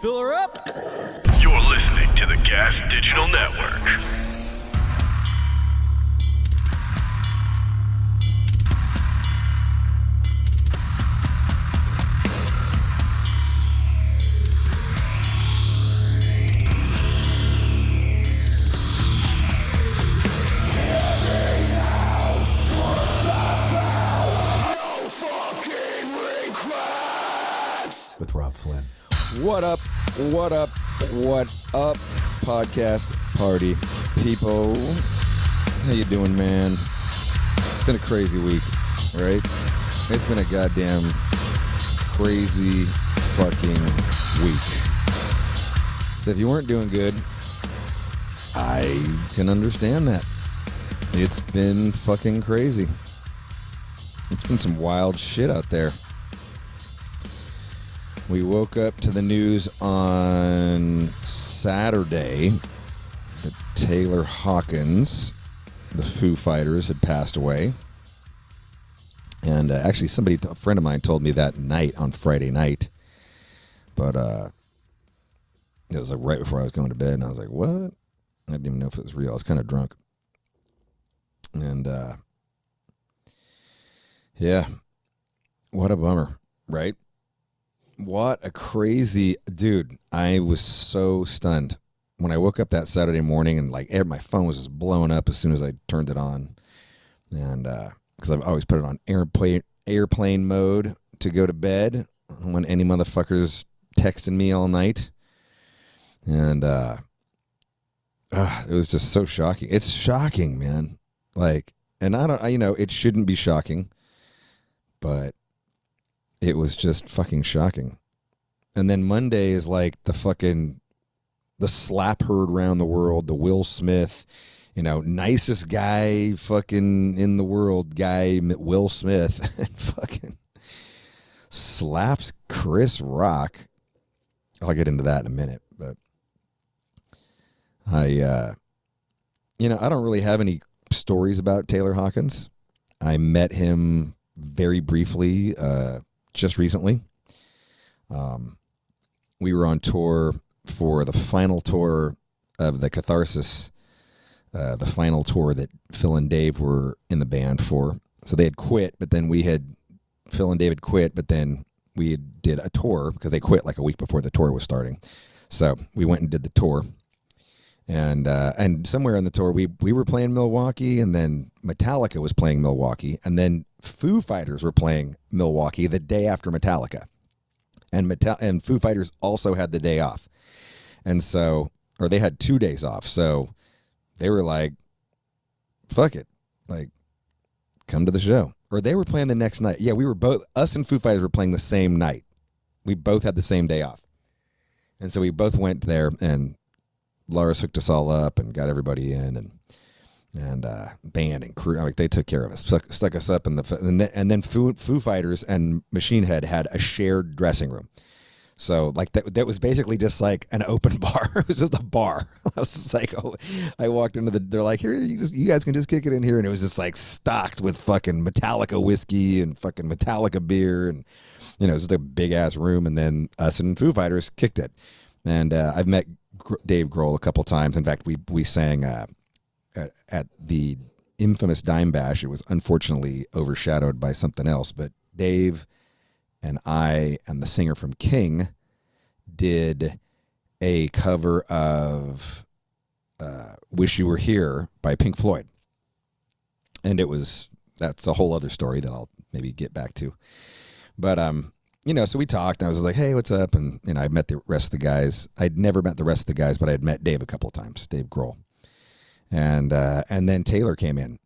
Fill her up. You're listening to the Gas Digital Network. With Rob Flynn. What up, podcast party people? How you doing, man? It's been a crazy week, right? It's been a goddamn crazy fucking week. So if you weren't doing good, I can understand that. It's been fucking crazy. It's been some wild shit out there. We woke up to the news on Saturday that Taylor Hawkins, the Foo Fighters, had passed away. And actually, a friend of mine told me that night on Friday night. But it was like right before I was going to bed, and I was like, what? I didn't even know if it was real. I was kind of drunk. And yeah, what a bummer, right? What a crazy dude. I was so stunned when I woke up that Saturday morning, and like my phone was just blowing up as soon as I turned it on. And because I've always put it on airplane mode to go to bed when any motherfuckers texting me all night. And it was just so shocking. It's shocking, man. Like, and it shouldn't be shocking, but it was just fucking shocking. And then Monday is like the slap heard around the world, the Will Smith, nicest guy fucking in the world guy, Will Smith, and fucking slaps Chris Rock. I'll get into that in a minute, but I don't really have any stories about Taylor Hawkins. I met him very briefly, just recently. We were on tour for the final tour of the Catharsis, the final tour that Phil and Dave were in the band for. So they had quit, but then Phil and Dave had quit, but then we did a tour because they quit like a week before the tour was starting. So we went and did the tour. And somewhere on the tour, we were playing Milwaukee, and then Metallica was playing Milwaukee, and then Foo Fighters were playing Milwaukee the day after Metallica. And Foo Fighters also had the day off. And so, or they had 2 days off. So they were like, fuck it. Like, come to the show. Or they were playing the next night. Yeah, us and Foo Fighters were playing the same night. We both had the same day off. And so we both went there, and Lars hooked us all up and got everybody in, and band and crew, like they took care of us, stuck us up and then Foo Fighters and Machine Head had a shared dressing room. So like that was basically just like an open bar. It was just a bar. I was just like, I walked into they're like, here, you guys can just kick it in here, and it was just like stocked with fucking Metallica whiskey and fucking Metallica beer, and it was just a big ass room. And then us and Foo Fighters kicked it. And I've met Dave Grohl a couple times. In fact, we sang at the infamous Dime Bash. It was unfortunately overshadowed by something else, but Dave and I and the singer from King did a cover of Wish You Were Here by Pink Floyd. And that's a whole other story that I'll maybe get back to. But so we talked, and I was like, hey, what's up? And I met the rest of the guys. I'd never met the rest of the guys, but I'd met Dave a couple of times, Dave Grohl. And then Taylor came in,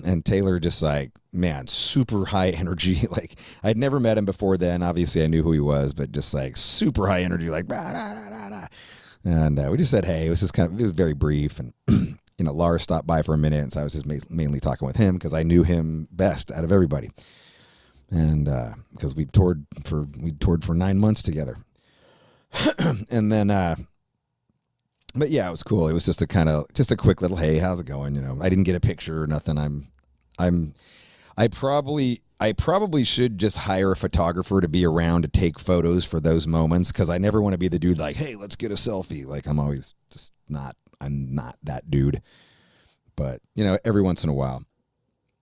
and Taylor just like, man, super high energy. Like I'd never met him before then. Obviously I knew who he was, but just like super high energy, like, bah, da, da, da, da. And we just said, hey, it was just it was very brief. And, Lars stopped by for a minute. And so I was just mainly talking with him because I knew him best out of everybody. And because we toured for 9 months together. And then, but yeah, it was cool. It was just a quick little, hey, how's it going? I didn't get a picture or nothing. I probably should just hire a photographer to be around to take photos for those moments, because I never want to be the dude like, hey, let's get a selfie. Like, I'm always just I'm not that dude. But, every once in a while,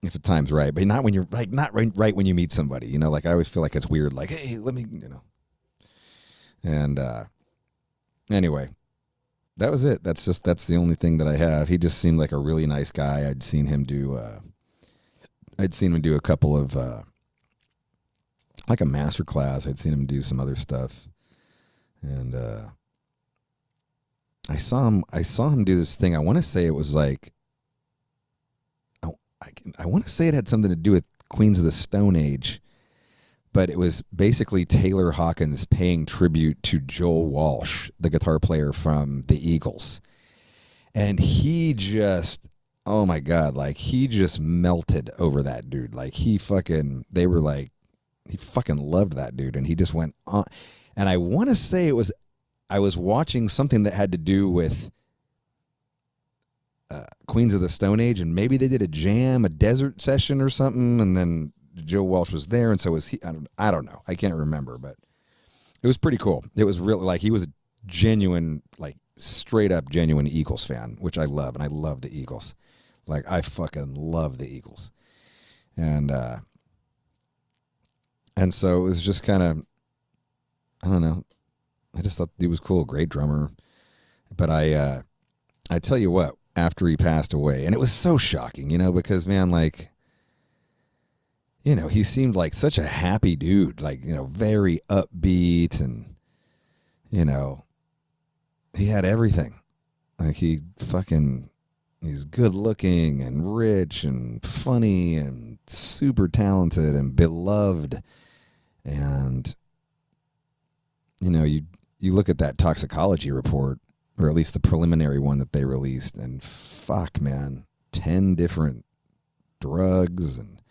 if the time's right, but not when you're like, not right when you meet somebody, like I always feel like it's weird. Like, hey, let me, and, anyway, that was it. That's the only thing that I have. He just seemed like a really nice guy. I'd seen him do a couple of, like a master class. I'd seen him do some other stuff. And, I saw him do this thing. I want to say it was like, I want to say it had something to do with Queens of the Stone Age, but it was basically Taylor Hawkins paying tribute to Joel Walsh, the guitar player from the Eagles. And he just, oh my God, like he just melted over that dude. Like he fucking loved that dude. And he just went on. And I want to say I was watching something that had to do with Queens of the Stone Age, and maybe they did a desert session or something, and then Joe Walsh was there, and so was he. I don't know. I can't remember, but it was pretty cool. It was really like he was a genuine, like straight up genuine Eagles fan, which I love, and I love the Eagles. Like I fucking love the Eagles, and so it was just kind of, I don't know. I just thought he was cool, great drummer, but I tell you what. After he passed away, and it was so shocking, because man, like, he seemed like such a happy dude, like, very upbeat, and, he had everything. Like he's good looking and rich and funny and super talented and beloved. And, you look at that toxicology report, or at least the preliminary one that they released, and fuck, man, 10 different drugs, and,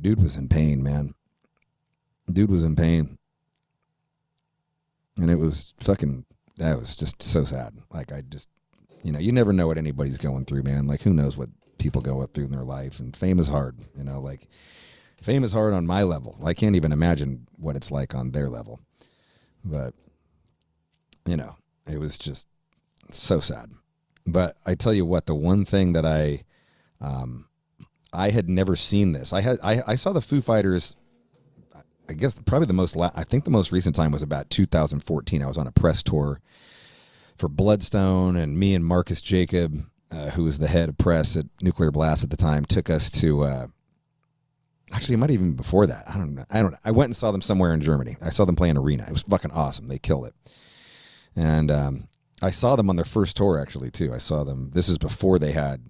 dude was in pain, man. Dude was in pain. And it was that was just so sad. Like, I just, you never know what anybody's going through, man. Like, who knows what people go through in their life, and fame is hard, like, fame is hard on my level. I can't even imagine what it's like on their level. But, it was just so sad. But I tell you what, the one thing that I had never seen this. I saw the Foo Fighters, I guess probably I think the most recent time was about 2014. I was on a press tour for Bloodstone, and me and Marcus Jacob, who was the head of press at Nuclear Blast at the time, took us to, actually, it might have even been before that. I don't know. I went and saw them somewhere in Germany. I saw them play an arena. It was fucking awesome. They killed it. And I saw them on their first tour, actually, too. I saw them. This is before they had.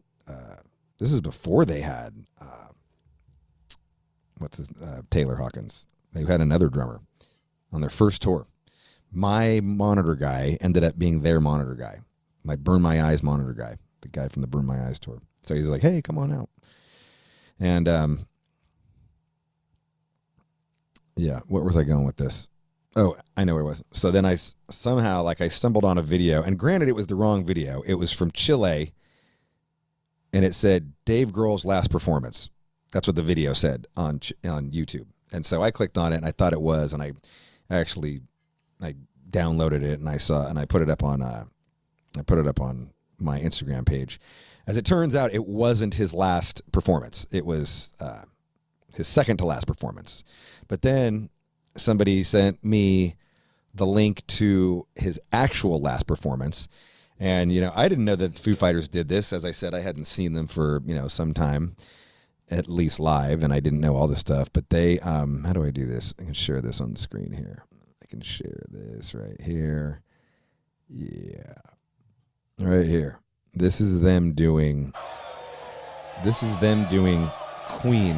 Taylor Hawkins. They had another drummer on their first tour. My monitor guy ended up being their monitor guy. My Burn My Eyes monitor guy. The guy from the Burn My Eyes tour. So he's like, hey, come on out. And yeah, where was I going with this? Oh, I know where it was. So then I somehow, like, I stumbled on a video, and granted, it was the wrong video. It was from Chile, and it said Dave Grohl's last performance. That's what the video said on YouTube. And so I clicked on it, and I thought it was, and I downloaded it, and I put it up on my Instagram page. As it turns out, it wasn't his last performance. It was his second to last performance. But then somebody sent me the link to his actual last performance. And, I didn't know that the Foo Fighters did this. As I said, I hadn't seen them for, some time, at least live, and I didn't know all this stuff. But they, how do I do this? I can share this on the screen here. I can share this right here. Yeah. Right here. This is them doing Queen,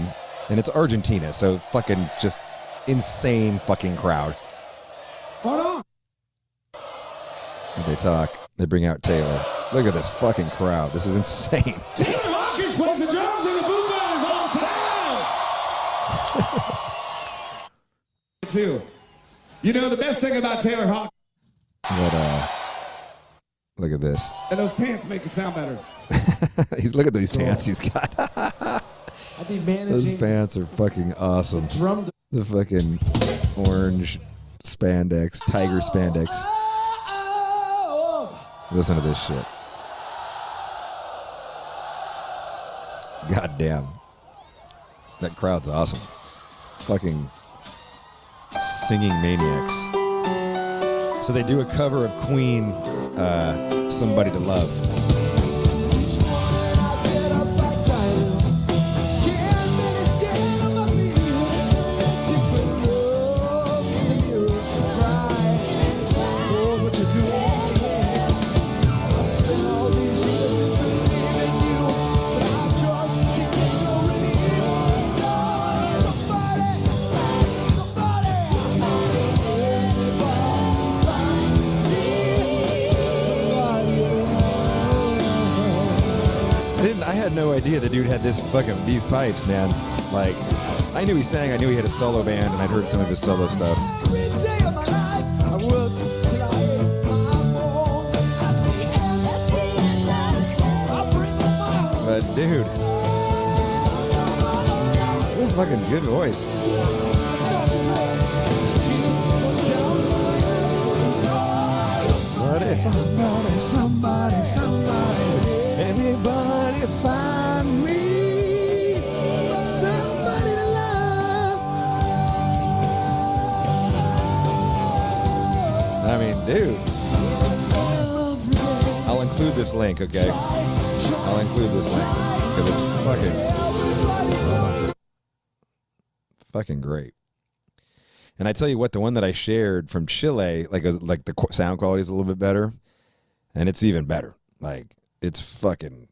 and it's Argentina, so fucking just insane fucking crowd. Hold on. They talk. They bring out Taylor. Look at this fucking crowd. This is insane. Taylor Hawkins plays the drums in the Foo Fighters all the time. Too. The best thing about Taylor Hawkins. But look at this. And those pants make it sound better. Look at these pants he's got. I'd be managing. Those pants are fucking awesome. The fucking orange spandex, tiger spandex. Listen to this shit. God damn. That crowd's awesome. Fucking singing maniacs. So they do a cover of Queen, Somebody to Love. I had no idea the dude had these pipes, man. Like, I knew he sang, I knew he had a solo band, and I'd heard some of his solo stuff. But dude, what a fucking good voice. Somebody. Anybody find me somebody to love? I mean, dude. I'll include this link, okay? I'll include this link because it's fucking great. And I tell you what, the one that I shared from Chile, like the sound quality is a little bit better, and it's even better. Like, it's fucking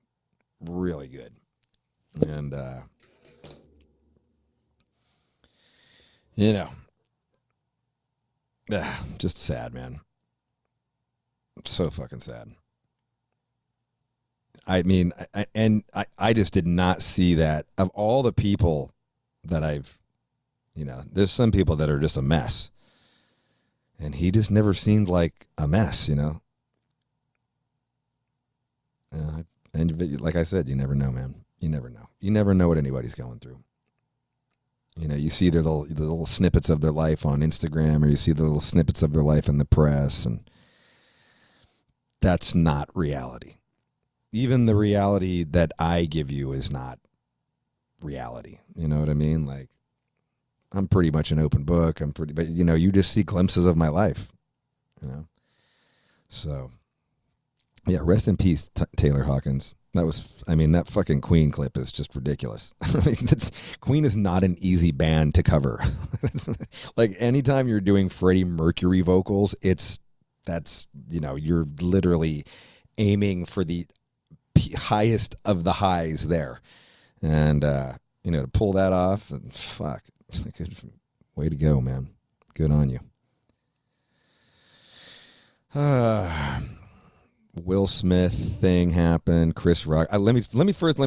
really good. And, just sad, man. So fucking sad. I mean, I just did not see that. Of all the people that I've, there's some people that are just a mess. And he just never seemed like a mess, And like I said, you never know, man. You never know. You never know what anybody's going through. You see the little snippets of their life on Instagram, or you see the little snippets of their life in the press, and that's not reality. Even the reality that I give you is not reality. You know what I mean? Like, I'm pretty much an open book. But you just see glimpses of my life, So, yeah, rest in peace, Taylor Hawkins. That fucking Queen clip is just ridiculous. Queen is not an easy band to cover. Like, anytime you're doing Freddie Mercury vocals, you're literally aiming for the highest of the highs there. And, to pull that off, and fuck, good, way to go, man. Good on you. Will Smith thing happened. Chris Rock. Let me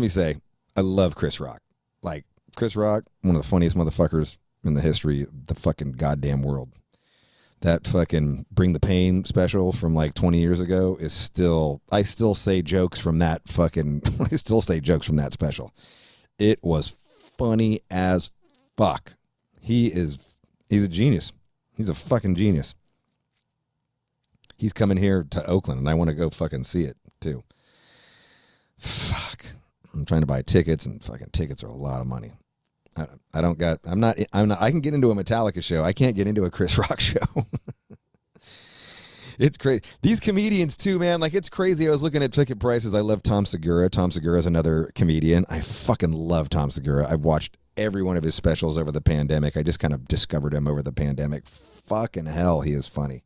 say, I love Chris Rock. Like, Chris Rock, one of the funniest motherfuckers in the history of the fucking goddamn world. That fucking Bring the Pain special from like 20 years ago is I still say jokes from that special. It was funny as fuck. He's a genius. He's a fucking genius. He's coming here to Oakland, and I want to go fucking see it too. Fuck. I'm trying to buy tickets, and fucking tickets are a lot of money. I'm not, I can get into a Metallica show. I can't get into a Chris Rock show. It's crazy. These comedians too, man. Like, it's crazy. I was looking at ticket prices. I love Tom Segura. Tom Segura is another comedian. I fucking love Tom Segura. I've watched every one of his specials over the pandemic. I just kind of discovered him over the pandemic. Fucking hell, he is funny.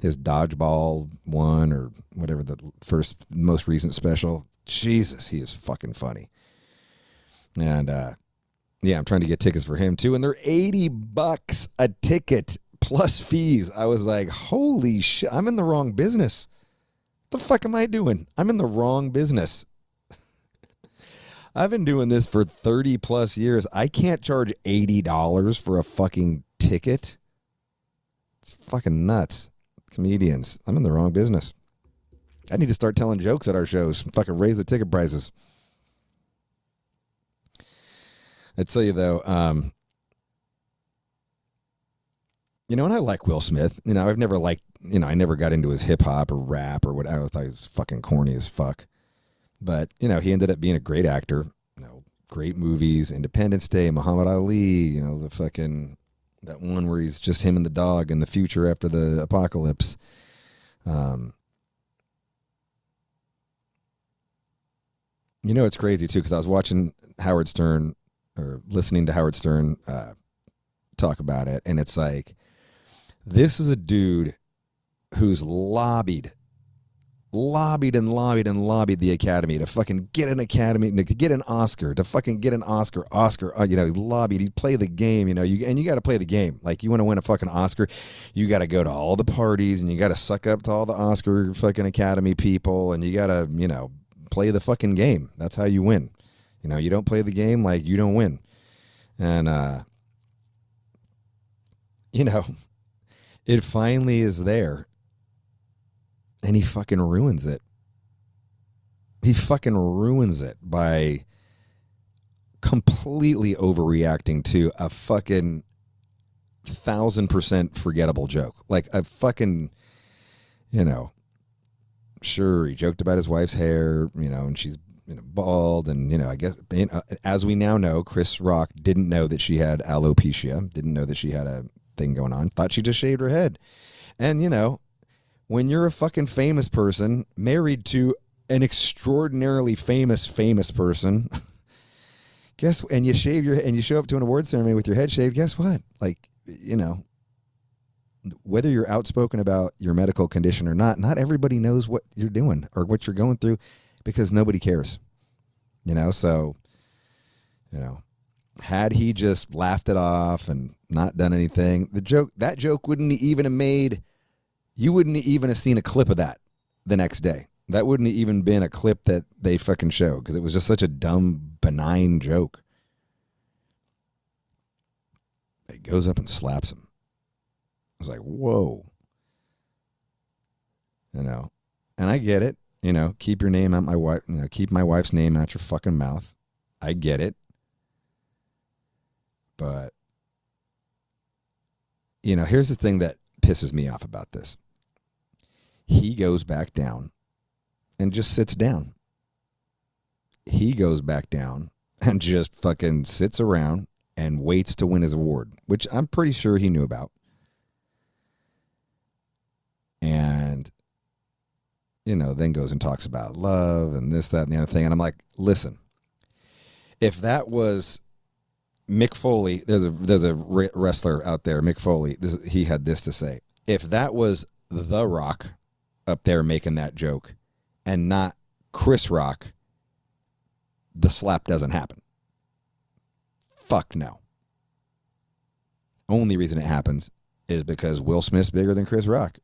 His dodgeball one, or whatever, the most recent special. Jesus, he is fucking funny. And, yeah, I'm trying to get tickets for him too. And they're $80 a ticket plus fees. I was like, holy shit, I'm in the wrong business. The fuck am I doing? I'm in the wrong business. I've been doing this for 30 plus years. I can't charge $80 for a fucking ticket. It's fucking nuts. Comedians, I'm in the wrong business. I need to start telling jokes at our shows. Fucking raise the ticket prices. I tell you though, you know, and I like Will Smith. You know, I've never liked, you know, I never got into his hip hop or rap or what. I always thought he was fucking corny as fuck. But, you know, he ended up being a great actor. You know, great movies, Independence Day, Muhammad Ali, you know, the fucking, that one where he's just him and the dog in the future after the apocalypse. You know, it's crazy too, because I was watching Howard Stern or listening to Howard Stern talk about it. And it's like, this is a dude who's lobbied the Academy to fucking get an Academy, to get an Oscar, to fucking get an Oscar, you know, he lobbied, he'd play the game, you know, you got to play the game. Like, you want to win a fucking Oscar, you got to go to all the parties and you got to suck up to all the Oscar fucking Academy people and you got to, you know, play the fucking game. That's how you win. You know, you don't play the game, like, you don't win. And, you know, it finally is there. And he fucking ruins it. He fucking ruins it by completely overreacting to a fucking 1,000% forgettable joke. Like a fucking, you know, sure, he joked about his wife's hair, you know, and she's, you know, bald. And, you know, I guess, you know, as we now know, Chris Rock didn't know that she had alopecia, didn't know that she had a thing going on, thought she just shaved her head. And, you know, when you're a fucking famous person married to an extraordinarily famous person, and you shave your, and you show up to an award ceremony with your head shaved, guess what? Like, you know, whether you're outspoken about your medical condition or not everybody knows what you're doing or what you're going through because nobody cares, you know? So, you know, had he just laughed it off and not done anything, that joke wouldn't even have made, you wouldn't even have seen a clip of that the next day. That wouldn't have even been a clip that they fucking showed because it was just such a dumb, benign joke. He goes up and slaps him. I was like, whoa. You know, and I get it. You know, keep your name out my wife, you know, keep my wife's name out your fucking mouth. I get it. But, you know, here's the thing that pisses me off about this. He goes back down and just sits down. He goes back down and just fucking sits around and waits to win his award, which I'm pretty sure he knew about. And, you know, then goes and talks about love and this, that, and the other thing. And I'm like, listen, if that was Mick Foley, there's a wrestler out there, Mick Foley, he had this to say. If that was The Rock up there making that joke and not Chris Rock, the slap doesn't happen. Fuck no. Only reason it happens is because Will Smith's bigger than Chris Rock.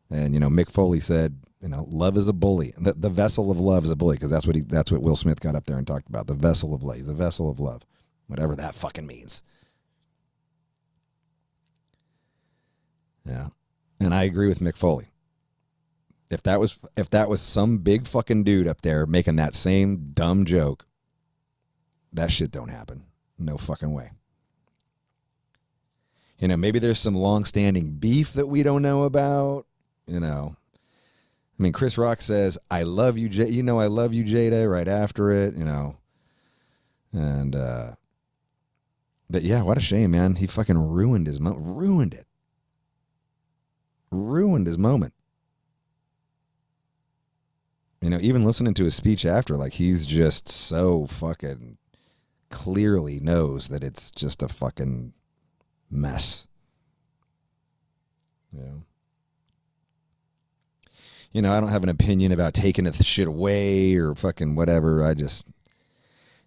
And, you know, Mick Foley said, you know, love is a bully. The vessel of love is a bully because that's what Will Smith got up there and talked about. The vessel of love. He's a vessel of love. Whatever that fucking means. Yeah. And I agree with Mick Foley. If that was some big fucking dude up there making that same dumb joke, that shit don't happen. No fucking way. You know, maybe there's some long-standing beef that we don't know about. You know, I mean, Chris Rock says, I love you, you know, I love you, Jada, right after it, you know. And, but yeah, what a shame, man. He fucking ruined his moment. Ruined it. Ruined his moment. You know, even listening to his speech after, like, he's just so fucking clearly knows that it's just a fucking mess. Yeah. You know, I don't have an opinion about taking the shit away or fucking whatever. I just,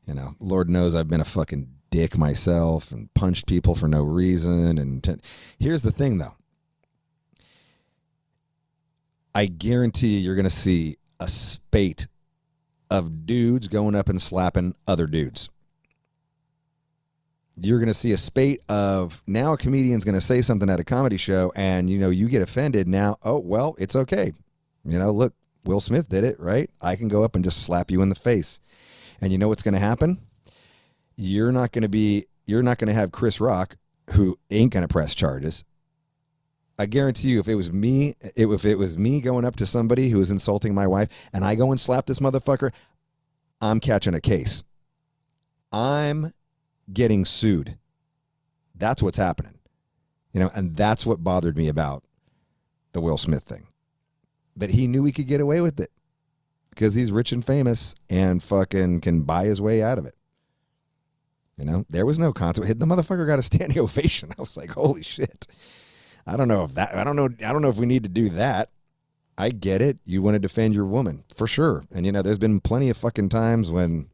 you know, Lord knows I've been a fucking dick myself and punched people for no reason. And here's the thing, though. I guarantee you're going to see a spate of dudes going up and slapping other dudes. You're going to see a spate of, now a comedian's going to say something at a comedy show and, you know, you get offended. Now, oh, well, it's okay. You know, look, Will Smith did it, right? I can go up and just slap you in the face. And you know what's going to happen? you're not going to have Chris Rock, who ain't going to press charges. I guarantee you, if it was me going up to somebody who was insulting my wife and I go and slap this motherfucker, I'm catching a case. I'm getting sued. That's what's happening. And that's what bothered me about the Will Smith thing. That he knew he could get away with it because he's rich and famous and fucking can buy his way out of it. There was no consequence. The motherfucker got a standing ovation. I was like, holy shit. I don't know if we need to do that. I get it. You want to defend your woman for sure. And there's been plenty of fucking times when,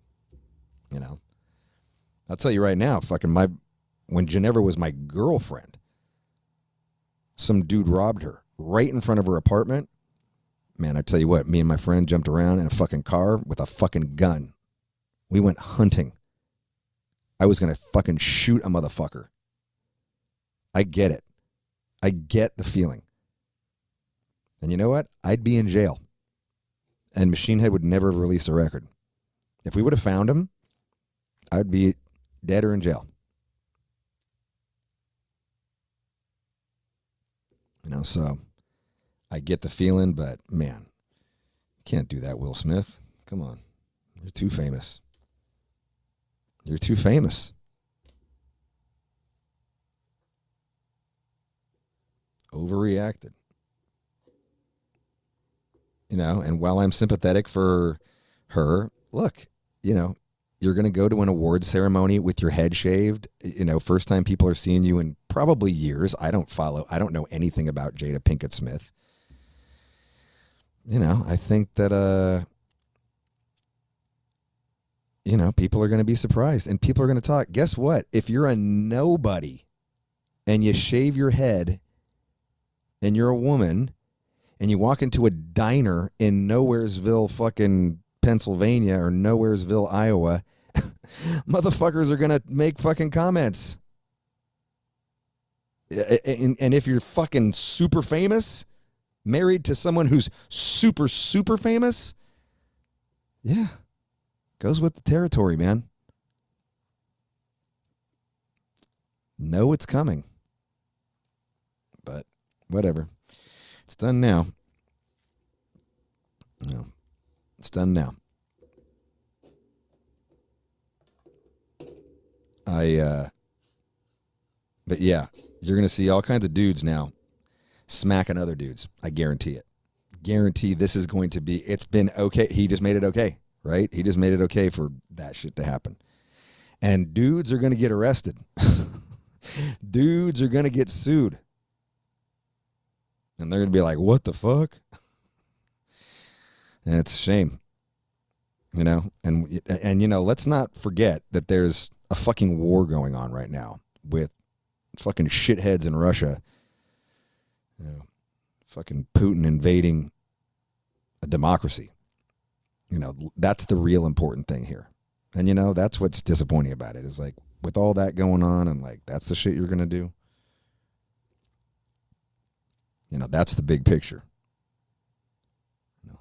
I'll tell you right now, when Ginevra was my girlfriend, some dude robbed her right in front of her apartment. Man, I tell you what, me and my friend jumped around in a fucking car with a fucking gun. We went hunting. I was going to fucking shoot a motherfucker. I get it. I get the feeling. And you know what? I'd be in jail. And Machine Head would never have released a record. If we would have found him, I'd be dead or in jail. So I get the feeling, but man, you can't do that, Will Smith. Come on. You're too famous. You're too famous. Overreacted. And while I'm sympathetic for her, look, you're going to go to an award ceremony with your head shaved. First time people are seeing you in probably years. I don't know anything about Jada Pinkett Smith. I think that, people are going to be surprised and people are going to talk. Guess what? If you're a nobody and you shave your head and you're a woman and you walk into a diner in Nowheresville, fucking Pennsylvania or Nowheresville, Iowa, motherfuckers are going to make fucking comments. And if you're fucking super famous, married to someone who's super, super famous, yeah, goes with the territory, man. Know it's coming. But whatever. It's done now. No, it's done now. But yeah, you're going to see all kinds of dudes now smacking other dudes. I guarantee it. Guarantee this is going to be, it's been okay. He just made it okay, right? He just made it okay for that shit to happen. And dudes are going to get arrested. Dudes are going to get sued. And they're going to be like, what the fuck? And it's a shame. And let's not forget that there's a fucking war going on right now with fucking shitheads in Russia. Fucking Putin invading a democracy. That's the real important thing here. And that's what's disappointing about it is like with all that going on and like that's the shit you're going to do. That's the big picture.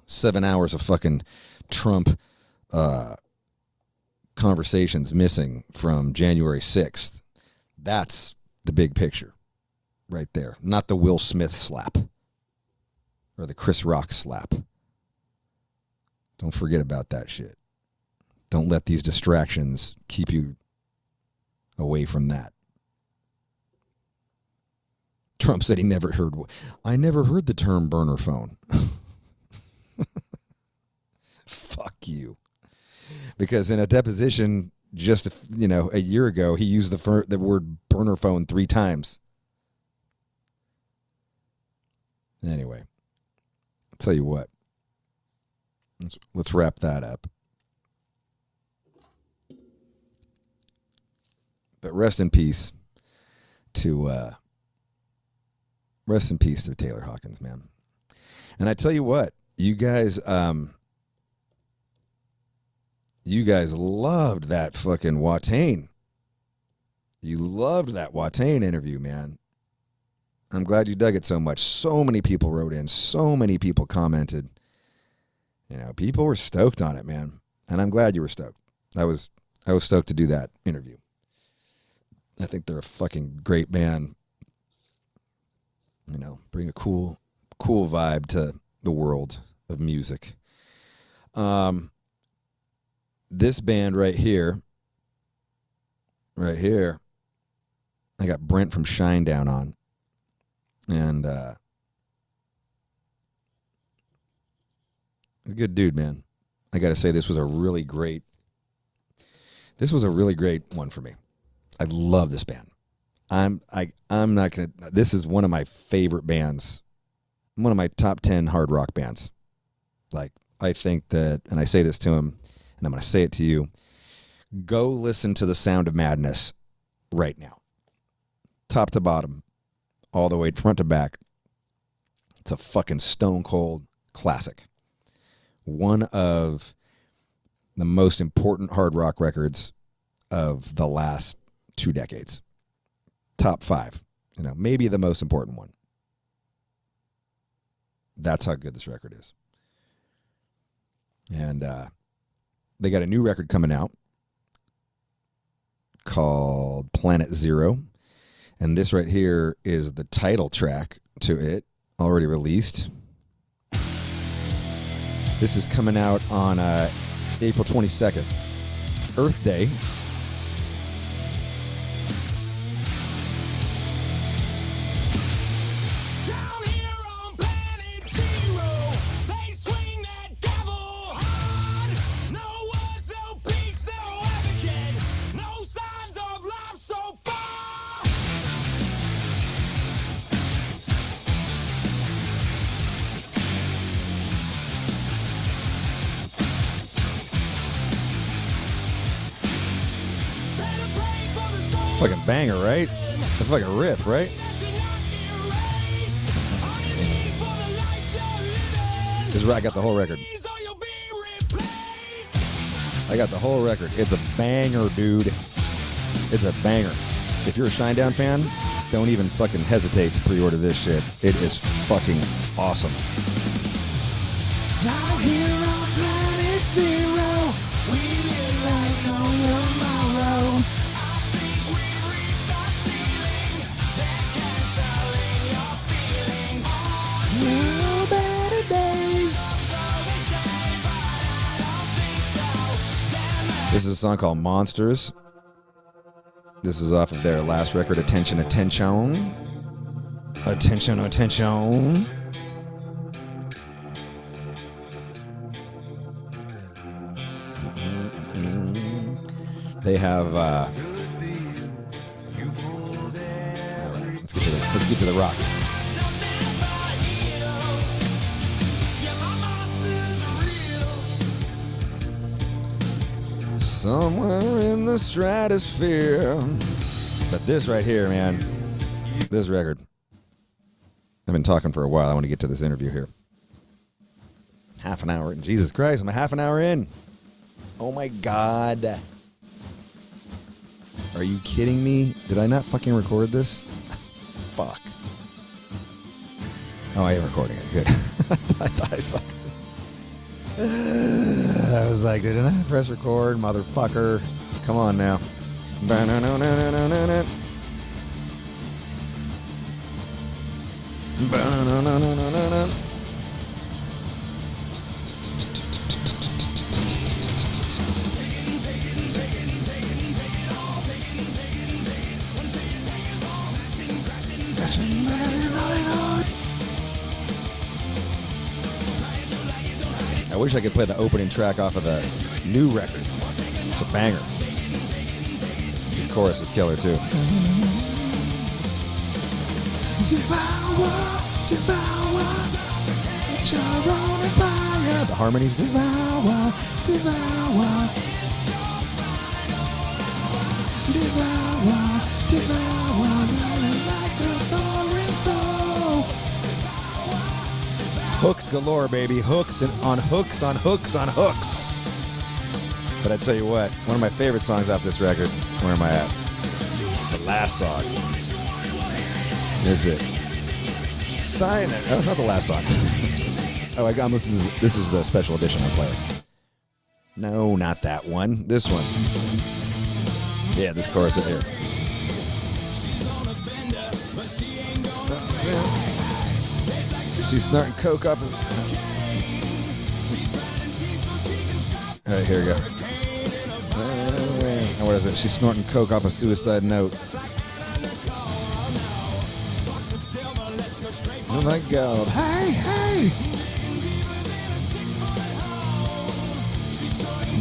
7 hours of fucking Trump conversations missing from January 6th. That's the big picture right there. Not the Will Smith slap or the Chris Rock slap. Don't forget about that shit. Don't let these distractions keep you away from that. Trump said he never heard. I never heard the term burner phone. Fuck you. Because in a deposition just a year ago, he used the word burner phone 3 times. Anyway, I'll tell you what. Let's wrap that up. But rest in peace to Taylor Hawkins, man. And I tell you what, you guys loved that fucking Watain. You loved that Watain interview, man. I'm glad you dug it so much. So many people wrote in. So many people commented. People were stoked on it, man. And I'm glad you were stoked. I I was stoked to do that interview. I think they're a fucking great band. You know, bring a cool vibe to the world of music. This band right here, I got Brent from Shinedown on. And he's a good dude, man. I got to say, this was a really great one for me. I love this band. I'm not going to, this is one of my favorite bands. One of my top 10 hard rock bands. Like, I think that, and I say this to him, and I'm going to say it to you, go listen to The Sound of Madness right now. Top to bottom, all the way front to back. It's a fucking stone cold classic. One of the most important hard rock records of the last 2 decades. Top 5. You know, maybe the most important one. That's how good this record is. And they got a new record coming out called Planet Zero. And this right here is the title track to it, already released. This is coming out on April 22nd, Earth Day. Fucking banger, right? It's like a riff, right? This is right. I got the whole record. I got the whole record. It's a banger, dude. It's a banger. If you're a Shinedown fan, don't even fucking hesitate to pre-order this shit. It is fucking awesome. Now here on Planet Zero, we live like no tomorrow. This is a song called Monsters. This is off of their last record, Attention, Attention. Attention, Attention. They have all right, let's get to the rock. Somewhere in the stratosphere. But this right here, man, this record. I've been talking for a while. I want to get to this interview here. Half an hour in. Jesus Christ, I'm a half an hour in. Oh my God. Are you kidding me? Did I not fucking record this? Fuck. Oh, I am recording it. Good. I was like, didn't I press record, motherfucker? Come on now. I wish I could play the opening track off of the new record. It's a banger. This chorus is killer too. Devour, devour, it's your own fire. The harmonies. Devour, devour, devour, devour, like a falling soul. Hooks galore, baby. Hooks and on hooks on hooks on hooks. But I tell you what, one of my favorite songs off this record, where am I at? The last song. Is it? Sign it. Oh, not the last song. Oh, I'm listening to this is the special edition I'm playing. No, not that one. This one. Yeah, this chorus right here. She's snorting coke off of... All right, here we go. What is it? She's snorting coke off a suicide note. Oh my God. Hey, hey!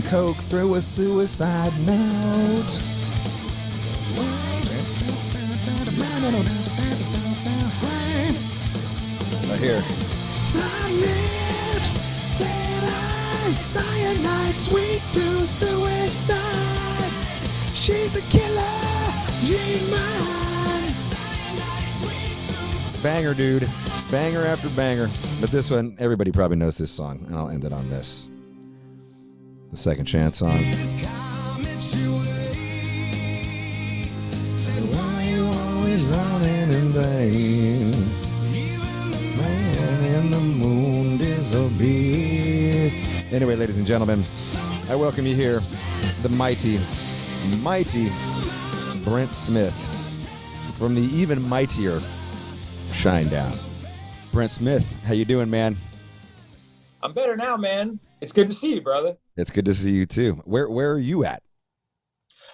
Coke through a suicide note. Right here. Some lips that are cyanide, sweet to suicide. She's a killer, she's mine. Banger, dude. Banger after banger. But this one, everybody probably knows this song, and I'll end it on this. The Second Chance song. Why you always running in vain? Man in the moon disobeyed. Anyway, ladies and gentlemen, I welcome you here, the mighty Brent Smith from the even mightier Shinedown. Brent Smith, how you doing, man? I'm better now, man. It's good to see you, brother. It's good to see you too. Where are you at?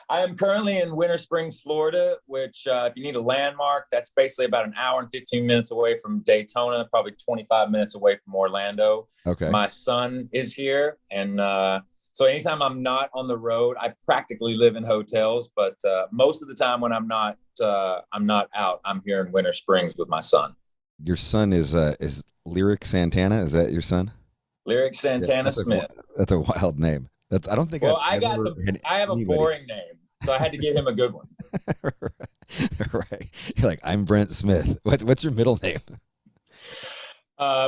I am currently in Winter Springs, Florida, which if you need a landmark, that's basically about an hour and 15 minutes away from Daytona, probably 25 minutes away from Orlando. Okay. My son is here. And so anytime I'm not on the road, I practically live in hotels. But most of the time when I'm not out, I'm here in Winter Springs with my son. Your son is Lyric Santana? Is that your son? Lyric Santana Smith. That's a wild name. I don't think. Well, I have a boring name, so I had to give him a good one. Right. You're like, I'm Brent Smith. What's your middle name?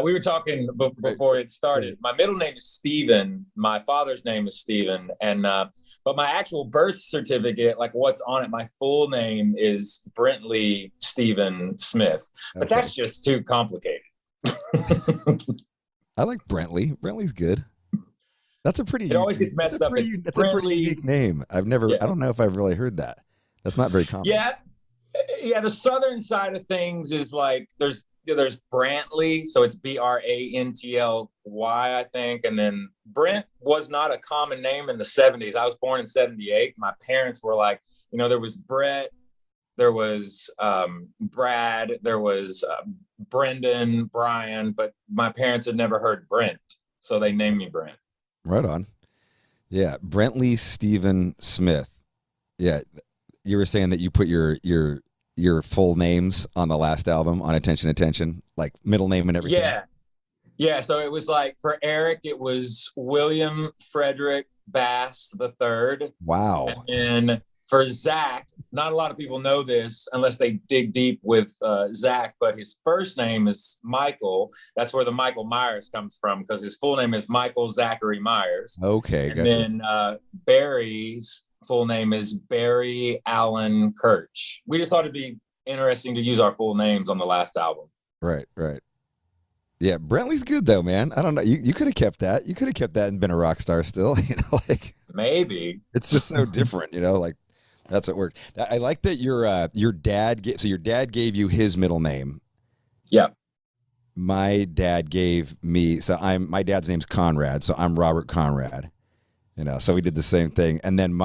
We were talking before it started. My middle name is Steven. My father's name is Steven, and but my actual birth certificate, like what's on it, my full name is Brentley Steven Smith. But that's just too complicated. I like Brentley. Brentley's good. That's a pretty. It always gets messed up. That's a pretty unique name. I don't know if I've really heard that. That's not very common. Yeah. The southern side of things is like there's Brantley, so it's Brantly, I think, and then Brent was not a common name in the 70s. I was born in 78. My parents were like, there was Brett, there was Brad, there was Brendan, Brian, but my parents had never heard Brent, so they named me Brent. Right on. Yeah, Brentley Steven Smith. Yeah, you were saying that you put your full names on the last album on Attention, like middle name and everything. Yeah. So it was like for Eric, it was William Frederick Bass III. Wow. And for Zach, not a lot of people know this unless they dig deep with Zach, but his first name is Michael. That's where the Michael Myers comes from, because his full name is Michael Zachary Myers. Okay. And then Barry's full name is Barry Allen Kirch. We just thought it'd be interesting to use our full names on the last album. Right. Yeah, Brentley's good though, man. I don't know. You could have kept that. You could have kept that and been a rock star still. Like maybe. It's just so different, like that's what worked. I like that your dad gave you his middle name. Yeah. My dad gave me, my dad's name's Conrad, so I'm Robert Conrad. So we did the same thing, and then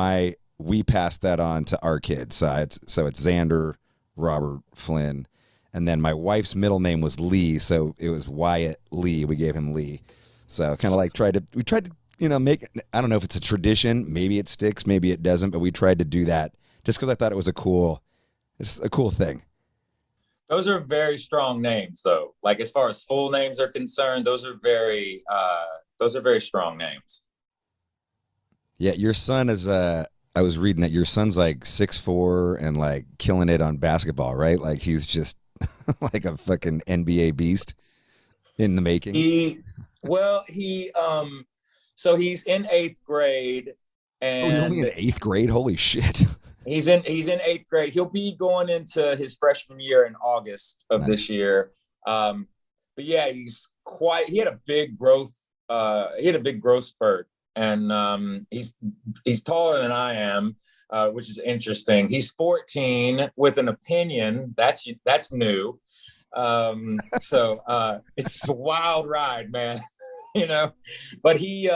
we passed that on to our kids. So it's Xander Robert Flynn, and then my wife's middle name was Lee, so it was Wyatt Lee. We gave him Lee. So kind of like we tried to make, I don't know if it's a tradition, maybe it sticks, maybe it doesn't, but we tried to do that just because I thought it's a cool thing. Those are very strong names, though. Like as far as full names are concerned, those are very strong names. Yeah, your son is. I was reading that your son's like 6'4" and like killing it on basketball, right? Like he's just like a fucking NBA beast in the making. So he's in 8th grade, and he's only in 8th grade. Holy shit! He's in 8th grade. He'll be going into his freshman year in August of this year. But yeah, he had a big growth. He had a big growth spurt. And he's taller than I am, which is interesting. He's 14 with an opinion. That's new. So it's a wild ride, man. But he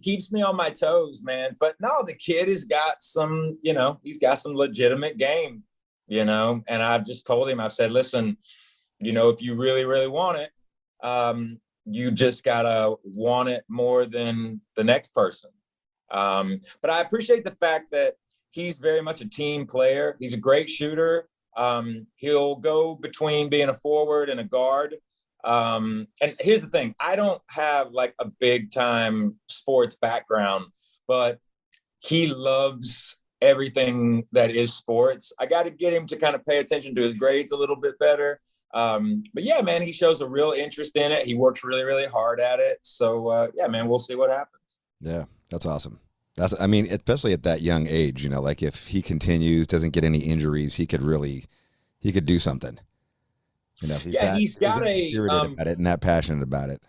keeps me on my toes, man. But no, the kid has got some, he's got some legitimate game, and I've just told him, I've said, listen, if you really, really want it, you just gotta want it more than the next person. But I appreciate the fact that he's very much a team player. He's a great shooter. He'll go between being a forward and a guard. And here's the thing, I don't have like a big time sports background, but he loves everything that is sports. I got to get him to kind of pay attention to his grades a little bit better. But yeah, man, he shows a real interest in it. He works really, really hard at it. So yeah, man, we'll see what happens. Yeah, that's awesome. Especially at that young age, like if he continues, doesn't get any injuries, he could do something. He's got about it and that passionate about it.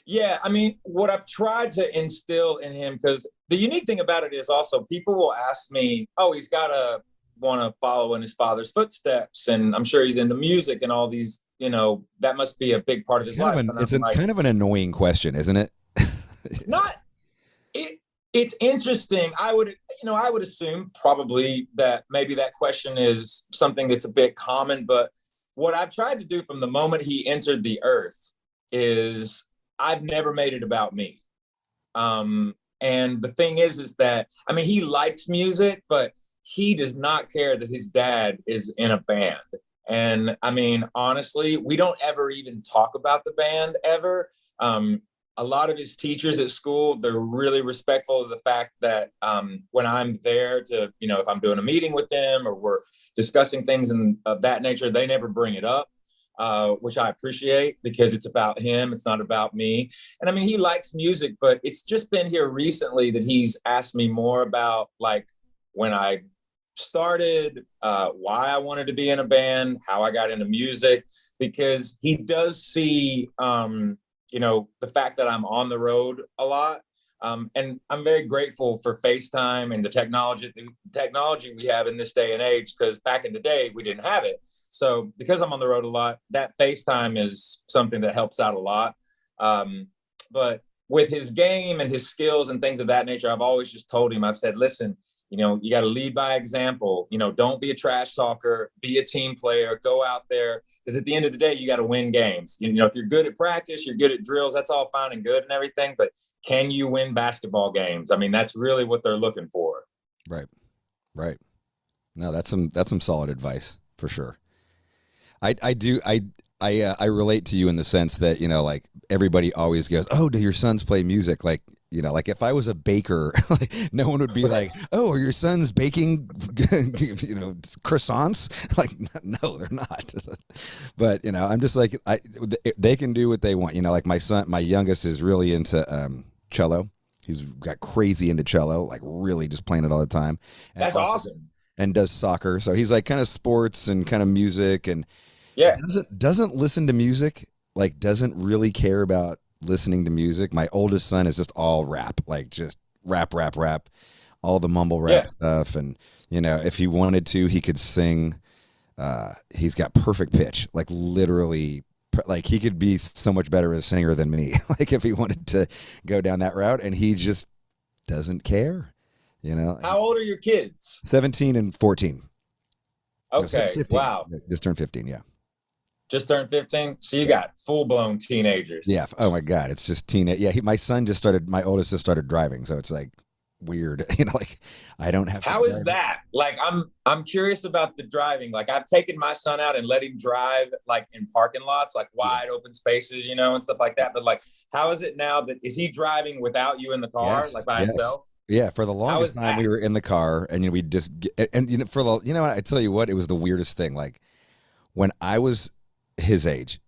Yeah, what I've tried to instill in him, because the unique thing about it is also people will ask me, oh, he's got to want to follow in his father's footsteps, and I'm sure he's into music and all these, that must be a big part of his life. It's kind of an annoying question, isn't it? It's interesting. I would assume probably that maybe that question is something that's a bit common, but what I've tried to do from the moment he entered the earth is I've never made it about me. And the thing is that, he likes music, but he does not care that his dad is in a band. And honestly, we don't ever even talk about the band ever. A lot of his teachers at school, they're really respectful of the fact that when I'm there to, if I'm doing a meeting with them or we're discussing things of that nature, they never bring it up, which I appreciate because it's about him. It's not about me. And he likes music, but it's just been here recently that he's asked me more about like when I started, why I wanted to be in a band, how I got into music, because he does see, the fact that I'm on the road a lot. And I'm very grateful for FaceTime and the technology we have in this day and age, because back in the day, we didn't have it. So because I'm on the road a lot, that FaceTime is something that helps out a lot. But with his game and his skills and things of that nature, I've always just told him, I've said, listen, you got to lead by example. Don't be a trash talker, be a team player, go out there. Because at the end of the day, you got to win games. If you're good at practice, you're good at drills, that's all fine and good and everything. But can you win basketball games? That's really what they're looking for. Right. No, that's some solid advice for sure. I relate to you in the sense that, like everybody always goes, oh, do your sons play music? Like, like if I was a baker, like no one would be like, oh, are your sons baking, croissants? Like, no, they're not. But, I'm just like, they can do what they want. Like my youngest is really into cello. He's got crazy into cello, like really just playing it all the time. And that's awesome. And does soccer. So he's like kind of sports and kind of music and doesn't listen to music, like doesn't really care about listening to music. My oldest son is just all rap, like just rap, all the mumble rap stuff. And, if he wanted to, he could sing. He's got perfect pitch, like literally, like he could be so much better as a singer than me, like if he wanted to go down that route, and he just doesn't care, How old are your kids? 17 and 14. Okay. No, Wow. Just turned 15. Yeah. Just turned 15. So you got full-blown teenagers. Yeah. Oh my God. It's just teenage. Yeah. My oldest just started driving. So it's like weird, like I don't have. How is that? Like, I'm curious about the driving. Like I've taken my son out and let him drive like in parking lots, like wide open spaces, and stuff like that. But like, how is it now is he driving without you in the car, like by himself? Yeah, for the longest time we were in the car, and we just for the I tell you what, it was the weirdest thing. Like when I was his age,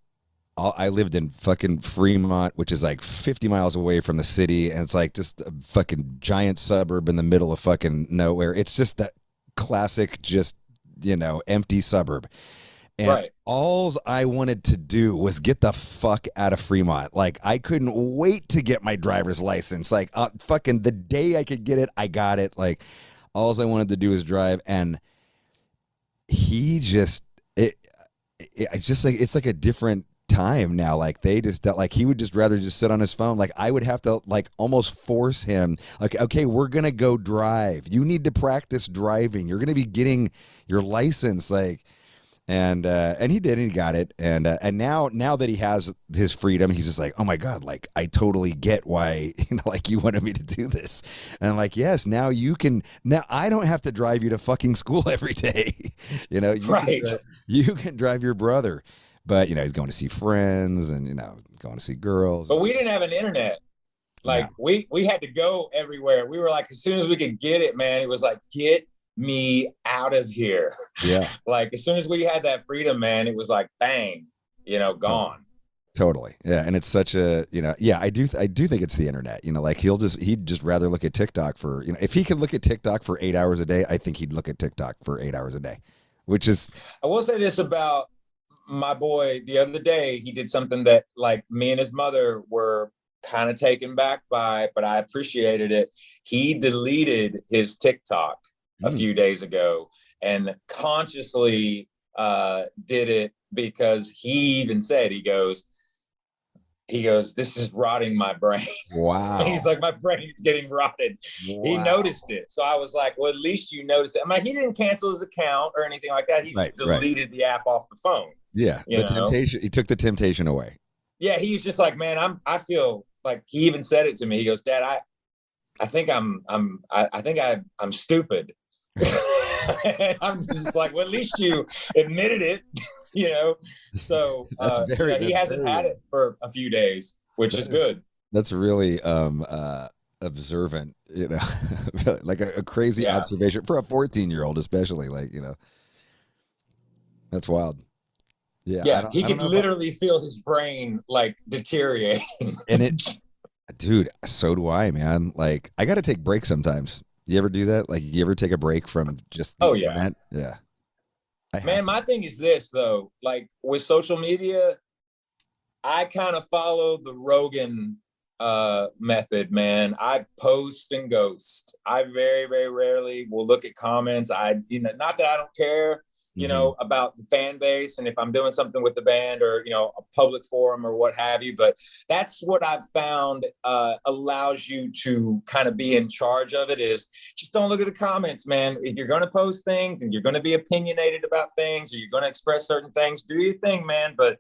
I lived in fucking Fremont, which is like 50 miles away from the city, and it's like just a fucking giant suburb in the middle of fucking nowhere. It's just that classic, just empty suburb. And all I wanted to do was get the fuck out of Fremont. Like, I couldn't wait to get my driver's license. Like, fucking the day I could get it, I got it. Like, All I wanted to do was drive, and he just it's just like it's like a different time now. Like they just like he would just rather just sit on his phone. Like I would have to like almost force him. Like, okay, we're gonna go drive. You need to practice driving. You're gonna be getting your license. Like. And he did, and he got it, and now that he has his freedom, he's just like, oh my God, like I totally get why, like you wanted me to do this, and I'm like, yes, now you can. Now I don't have to drive you to fucking school every day, you Right. You can drive your brother, but he's going to see friends and going to see girls. But we didn't have an internet. Like we had to go everywhere. We were like, as soon as we could get it, man, it was like, get me out of here. Yeah. Like as soon as we had that freedom, man, it was like bang, gone. Totally. Yeah. And it's such a, I do think it's the internet, like he'd just rather look at TikTok for, if he could look at TikTok for 8 hours a day, I think he'd look at TikTok for 8 hours a day, which is. I will say this about my boy. The other day, he did something that like me and his mother were kind of taken back by, but I appreciated it. He deleted his TikTok a few days ago and consciously did it because he even said, he goes, this is rotting my brain. Wow. He's like, my brain is getting rotted. Wow. He noticed it. So I was like, well, at least you noticed it. I mean, he didn't cancel his account or anything like that. He just deleted the app off the phone. Yeah. Temptation. He took the temptation away. Yeah. He's just like, man, I feel like, he even said it to me. He goes, Dad, I think I'm stupid. And I'm just like, well, at least you admitted it, So he hasn't had it for a few days, which is good. That's really observant, like a crazy observation for a 14-year-old, especially. Like that's wild. Yeah, he could literally feel his brain like deteriorating. And dude, so do I, man. Like I got to take breaks sometimes. You ever do that? Like, you ever take a break from just the internet? Yeah. Man, my thing is this, though. Like, with social media, I kind of follow the Rogan method, man. I post and ghost. I very, very rarely will look at comments. Not that I don't care, about the fan base and if I'm doing something with the band or, a public forum or what have you. But that's what I've found allows you to kind of be in charge of it, is just don't look at the comments, man. If you're going to post things and you're going to be opinionated about things or you're going to express certain things, do your thing, man. But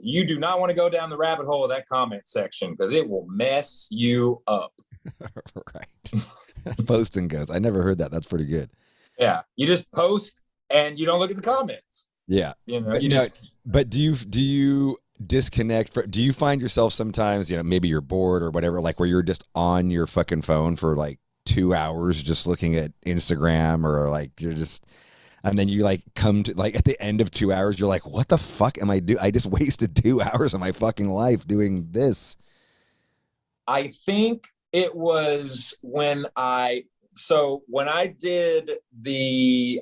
you do not want to go down the rabbit hole of that comment section because it will mess you up. Right. Post and goes. I never heard that. That's pretty good. Yeah. You just post and you don't look at the comments. Yeah. But do you disconnect? Do you find yourself sometimes, maybe you're bored or whatever, like where you're just on your fucking phone for like 2 hours just looking at Instagram, or like you're just, and then you like come to like at the end of 2 hours, you're like, what the fuck am I doing? I just wasted 2 hours of my fucking life doing this. I think it was when I did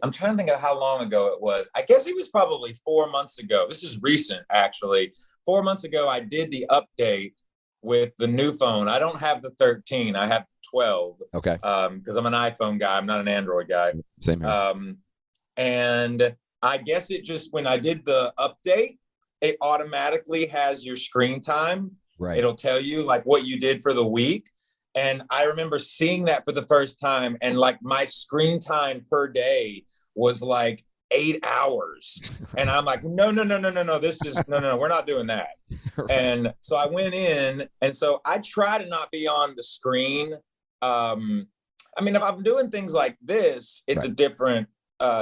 I'm trying to think of how long ago it was. I guess it was probably 4 months ago. This is recent, actually. 4 months ago, I did the update with the new phone. I don't have the 13. I have the 12. Okay. Because I'm an iPhone guy. I'm not an Android guy. Same here. And I guess it just, when I did the update, it automatically has your screen time. Right. It'll tell you like what you did for the week. And I remember seeing that for the first time. And like my screen time per day was like 8 hours. And I'm like, no, we're not doing that. Right. And so I went in, and so I try to not be on the screen. I mean, if I'm doing things like this, it's right.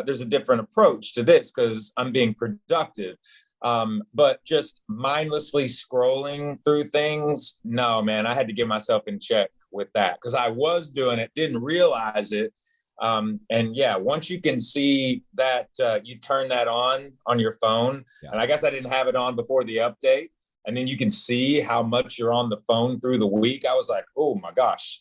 There's a different approach to this because I'm being productive. But just mindlessly scrolling through things, no, man, I had to get myself in check with that because I was doing it, didn't realize it. And yeah, once you can see that, you turn that on your phone, and I guess I didn't have it on before the update, and then you can see how much you're on the phone through the week. I was like, oh my gosh,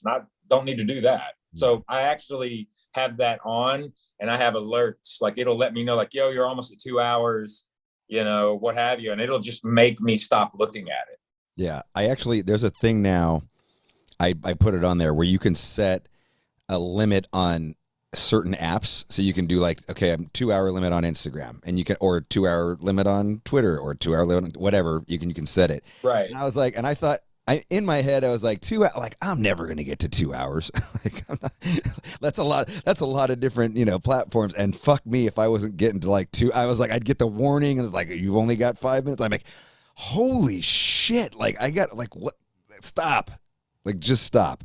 don't need to do that. So I actually have that on, and I have alerts, like it'll let me know like, yo, you're almost at 2 hours, what have you. And it'll just make me stop looking at it. Yeah. There's a thing now, I put it on there where you can set a limit on certain apps, so you can do like, okay, I'm 2 hour limit on Instagram, and you can, or 2 hour limit on Twitter, or 2 hour limit, whatever, you can set it. Right. And I was like, and I thought, in my head, I was like, like, I'm never going to get to 2 hours. Like, that's a lot of different, platforms. And fuck me if I wasn't getting to like 2. I was like, I'd get the warning and it's like, you've only got 5 minutes. I'm like, holy shit. Like, I got like, what? Stop. Like, just stop.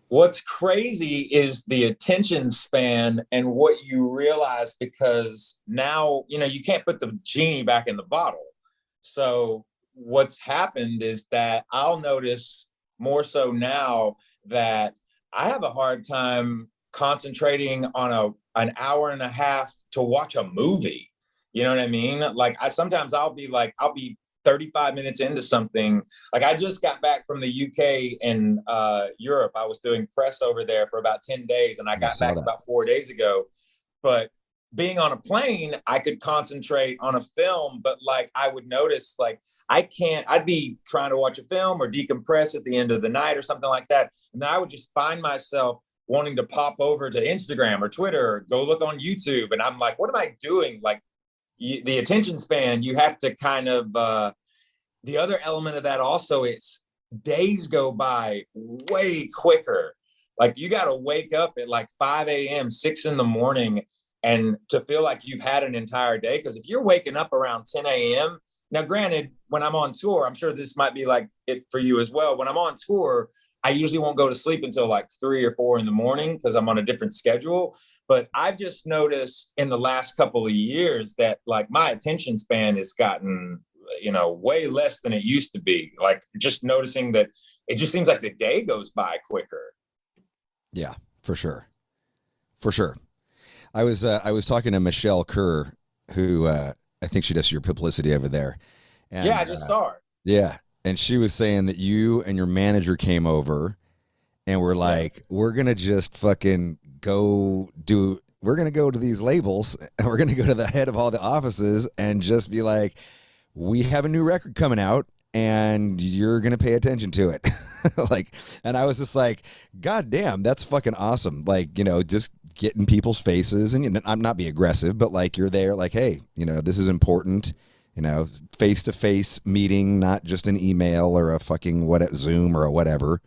What's crazy is the attention span and what you realize, because now, you can't put the genie back in the bottle. So what's happened is that I'll notice more so now that I have a hard time concentrating on an hour and a half to watch a movie. You know what I mean? Like, I'll be 35 minutes into something. Like, I just got back from the UK and Europe. I was doing press over there for about 10 days, and I got back about 4 days ago. But being on a plane, I could concentrate on a film, but like, I would notice, like, I'd be trying to watch a film or decompress at the end of the night or something like that. And I would just find myself wanting to pop over to Instagram or Twitter or go look on YouTube. And I'm like, what am I doing? Like, the attention span, you have to kind of, the other element of that also is days go by way quicker. Like, you got to wake up at like 5 a.m., 6 in the morning, and to feel like you've had an entire day. Because if you're waking up around 10 a.m., now granted, when I'm on tour, I'm sure this might be like it for you as well. When I'm on tour, I usually won't go to sleep until like 3 or 4 in the morning because I'm on a different schedule. But I've just noticed in the last couple of years that like my attention span has gotten, way less than it used to be. Like, just noticing that it just seems like the day goes by quicker. Yeah, for sure. For sure. I was talking to Michelle Kerr, who I think she does your publicity over there. And, yeah, I just saw her. Yeah. And she was saying that you and your manager came over and were like, we're going to just fucking we're going to go to these labels and we're going to go to the head of all the offices and just be like, we have a new record coming out and you're going to pay attention to it. Like, and I was just like, God damn, that's fucking awesome. Like, just get in people's faces, and I'm not being aggressive, but like, you're there like, hey, this is important, face-to-face meeting, not just an email or a fucking Zoom or a whatever.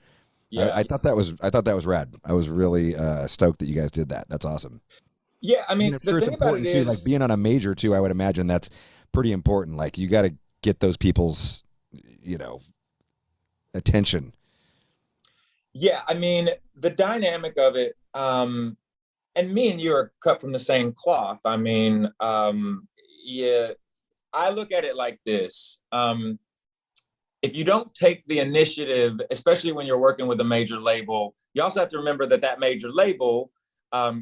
Yeah. I thought that was rad. I was really stoked that you guys did that. That's awesome. Yeah. I mean, the thing about it is, like, being on a major too, I would imagine that's pretty important. Like, you got to get those people's, attention. Yeah. I mean, the dynamic of it, and me and you are cut from the same cloth. I mean, yeah, I look at it like this. If you don't take the initiative, especially when you're working with a major label, you also have to remember that major label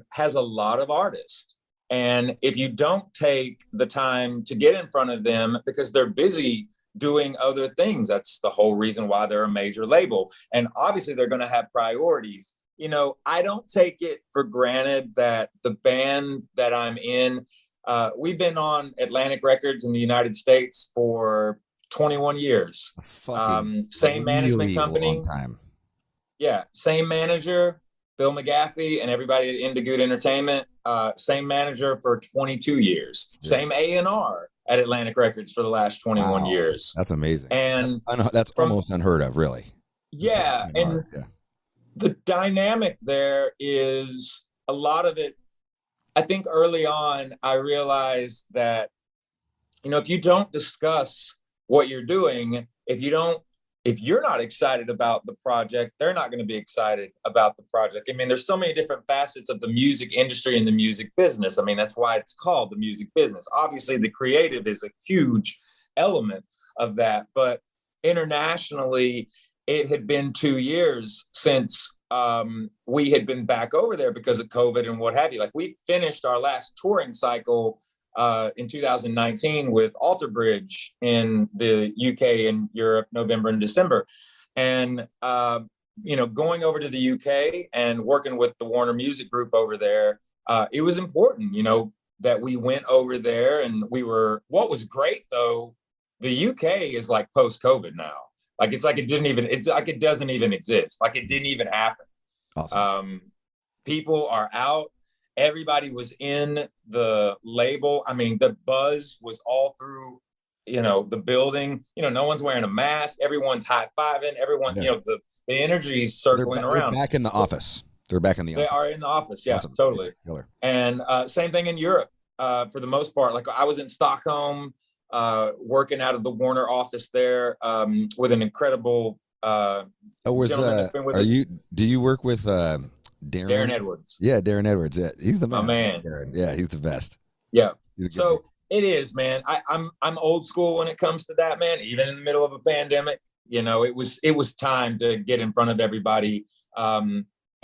has a lot of artists. And if you don't take the time to get in front of them because they're busy doing other things, that's the whole reason why they're a major label. And obviously they're going to have priorities. I don't take it for granted that the band that I'm in, we've been on Atlantic Records in the United States for 21 years. Same management company. Long time. Yeah, same manager, Bill McGaffey, and everybody at Into Good Entertainment. Same manager for 22 years. Yeah. Same A&R at Atlantic Records for the last 21 years. That's amazing. And that's almost unheard of, really. Yeah, and the dynamic there is a lot of it. I think early on, I realized that, if you don't discuss what you're doing, if you're not excited about the project, they're not going to be excited about the project. I mean, there's so many different facets of the music industry and the music business. I mean, that's why it's called the music business. Obviously, the creative is a huge element of that. But internationally, it had been 2 years since we had been back over there because of COVID and what have you. Like, we finished our last touring cycle in 2019 with Alter Bridge in the UK and Europe, November and December. And, going over to the UK and working with the Warner Music Group over there, it was important, that we went over there and what was great though, the UK is like post-COVID now. Like, it's like it doesn't even exist. Like, it didn't even happen. Awesome. People are out. Everybody was in the label. I mean, the buzz was all through, the building. No one's wearing a mask. Everyone's high-fiving. Everyone, the energy is circling around. They're back in the office. They're back in the office. They are in the office. Yeah, awesome. Totally. Killer. And same thing in Europe for the most part. Like I was in Stockholm working out of the Warner office there with an incredible gentleman that's been with us. Do you work with Darren Edwards? Yeah, Darren Edwards. Yeah, he's the man. My man. Darren. Yeah, he's the best. Yeah. So it is, man. I'm old school when it comes to that, man. Even in the middle of a pandemic, it was time to get in front of everybody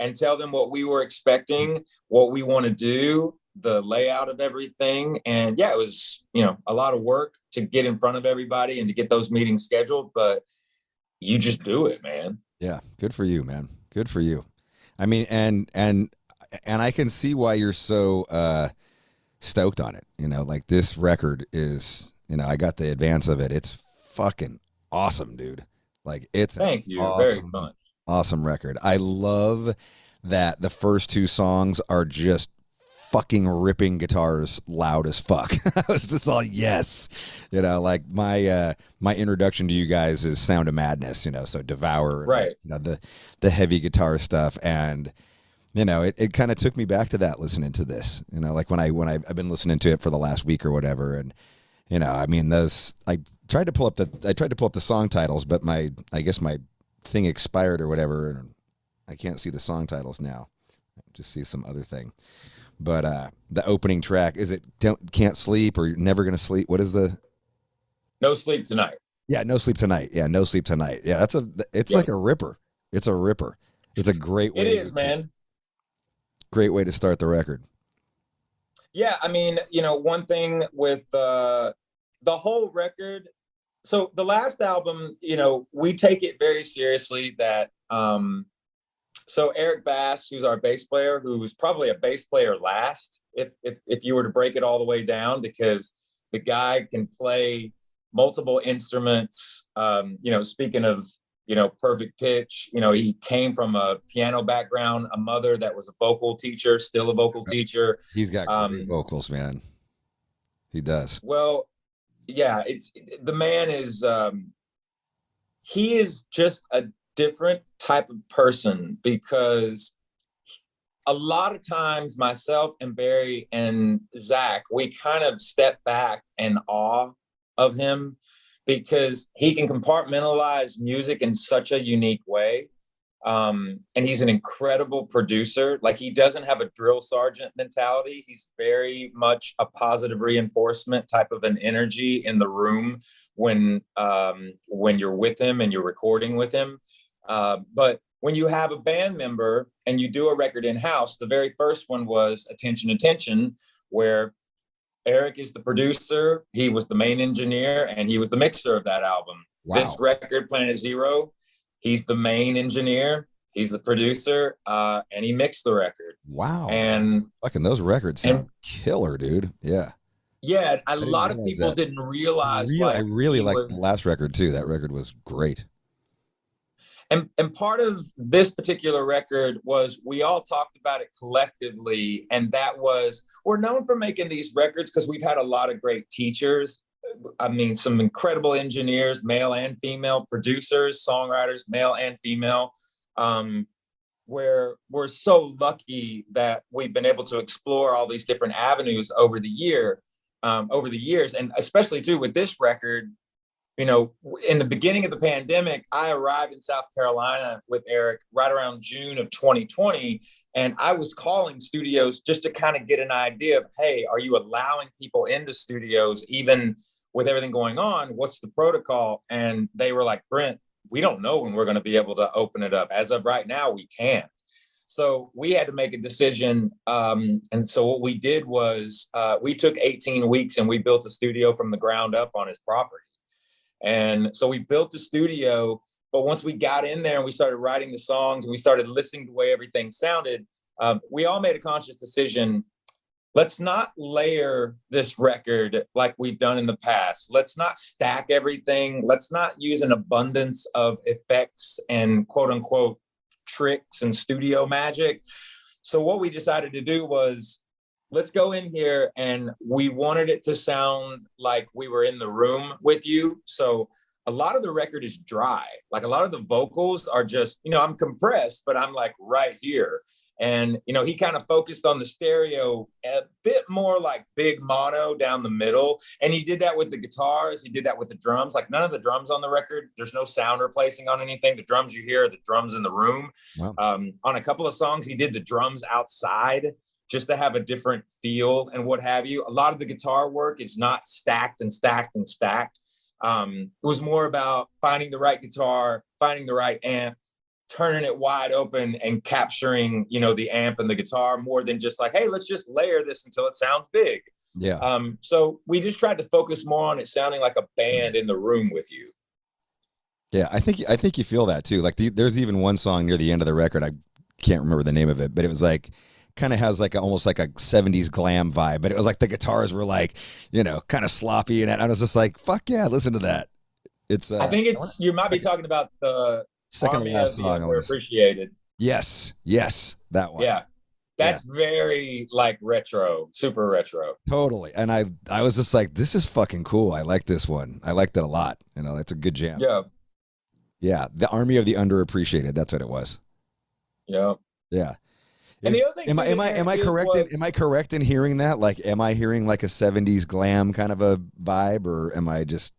and tell them what we were expecting, what we want to do, the layout of everything. And yeah, it was, a lot of work to get in front of everybody and to get those meetings scheduled, but you just do it, man. Yeah. Good for you, man. Good for you. I mean, and I can see why you're so stoked on it. Like this record is, I got the advance of it. It's fucking awesome, dude. Like Thank you awesome, very much. Awesome record. I love that the first two songs are just fucking ripping guitars loud as fuck. I was just all yes. Like my introduction to you guys is Sound of Madness, so Devour, right? The heavy guitar stuff, and it kind of took me back to that listening to this. Like when I've been listening to it for the last week or whatever, and I mean those. I tried to pull up the song titles, but I guess my thing expired or whatever, and I can't see the song titles now. I just see some other thing. But the opening track, is it Can't Sleep or Never Gonna Sleep? What is the No Sleep Tonight? Yeah, No Sleep Tonight. Yeah, No Sleep Tonight. Yeah, it's like a ripper. It's a ripper. It's a great way. It is, man. Great way to start the record. Yeah, I mean, one thing with the whole record. So the last album, we take it very seriously that so Eric Bass, who's our bass player, who was probably a bass player last, if you were to break it all the way down, because the guy can play multiple instruments. Speaking of, perfect pitch, he came from a piano background, a mother that was a vocal teacher, still a vocal teacher. He's got great vocals, man. He does. Well, yeah, the man is, he is just a different type of person, because a lot of times myself and Barry and Zach, we kind of step back in awe of him because he can compartmentalize music in such a unique way. And he's an incredible producer. Like, he doesn't have a drill sergeant mentality. He's very much a positive reinforcement type of an energy in the room when you're with him and you're recording with him. But when you have a band member and you do a record in-house, the very first one was Attention, Attention, where Eric is the producer, he was the main engineer, and he was the mixer of that album. Wow. This record, Planet Zero, he's the main engineer, he's the producer, and he mixed the record. Wow. And fucking those records sound killer, dude. Yeah. Yeah, a lot of people didn't realize. I really liked the last record too. That record was great. And part of this particular record was we all talked about it collectively, and that was, we're known for making these records because we've had a lot of great teachers. I mean, some incredible engineers, male and female, producers, songwriters, male and female, where we're so lucky that we've been able to explore all these different avenues over the years, and especially too with this record. In the beginning of the pandemic, I arrived in South Carolina with Eric right around June of 2020. And I was calling studios just to kind of get an idea of, hey, are you allowing people into studios, even with everything going on? What's the protocol? And they were like, Brent, we don't know when we're going to be able to open it up. As of right now, we can't. So we had to make a decision. And so what we did was we took 18 weeks and we built a studio from the ground up on his property. And so we built the studio, but once we got in there and we started writing the songs and we started listening to the way everything sounded, we all made a conscious decision. Let's not layer this record like we've done in the past. Let's not stack everything. Let's not use an abundance of effects and quote unquote tricks and studio magic. So what we decided to do was, let's go in here, and we wanted it to sound like we were in the room with you. So a lot of the record is dry. Like a lot of the vocals are just, I'm compressed, but I'm like right here. And, he kind of focused on the stereo a bit more like big mono down the middle. And he did that with the guitars. He did that with the drums. Like none of the drums on the record, there's no sound replacing on anything. The drums you hear are the drums in the room. Wow. On a couple of songs, he did the drums outside just to have a different feel and what have you. A lot of the guitar work is not stacked and stacked and stacked. It was more about finding the right guitar, finding the right amp, turning it wide open and capturing, the amp and the guitar more than just like, hey, let's just layer this until it sounds big. Yeah. So we just tried to focus more on it sounding like a band in the room with you. Yeah, I think you feel that too. Like there's even one song near the end of the record. I can't remember the name of it, but it was like kind of has like almost like a 70s glam vibe, but it was like the guitars were like, kind of sloppy, and I was just like, fuck yeah, listen to that. It's I think you might be talking about the second Army last of the song. Underappreciated. Yes, that one. Yeah. That's very like retro, super retro. Totally. And I was just like, this is fucking cool. I like this one. I liked it a lot. That's a good jam. Yeah. Yeah. The Army of the Underappreciated. That's what it was. Yeah. Yeah. And the other thing, am I correct in hearing that? Like, am I hearing like a 70s glam kind of a vibe, or am I just?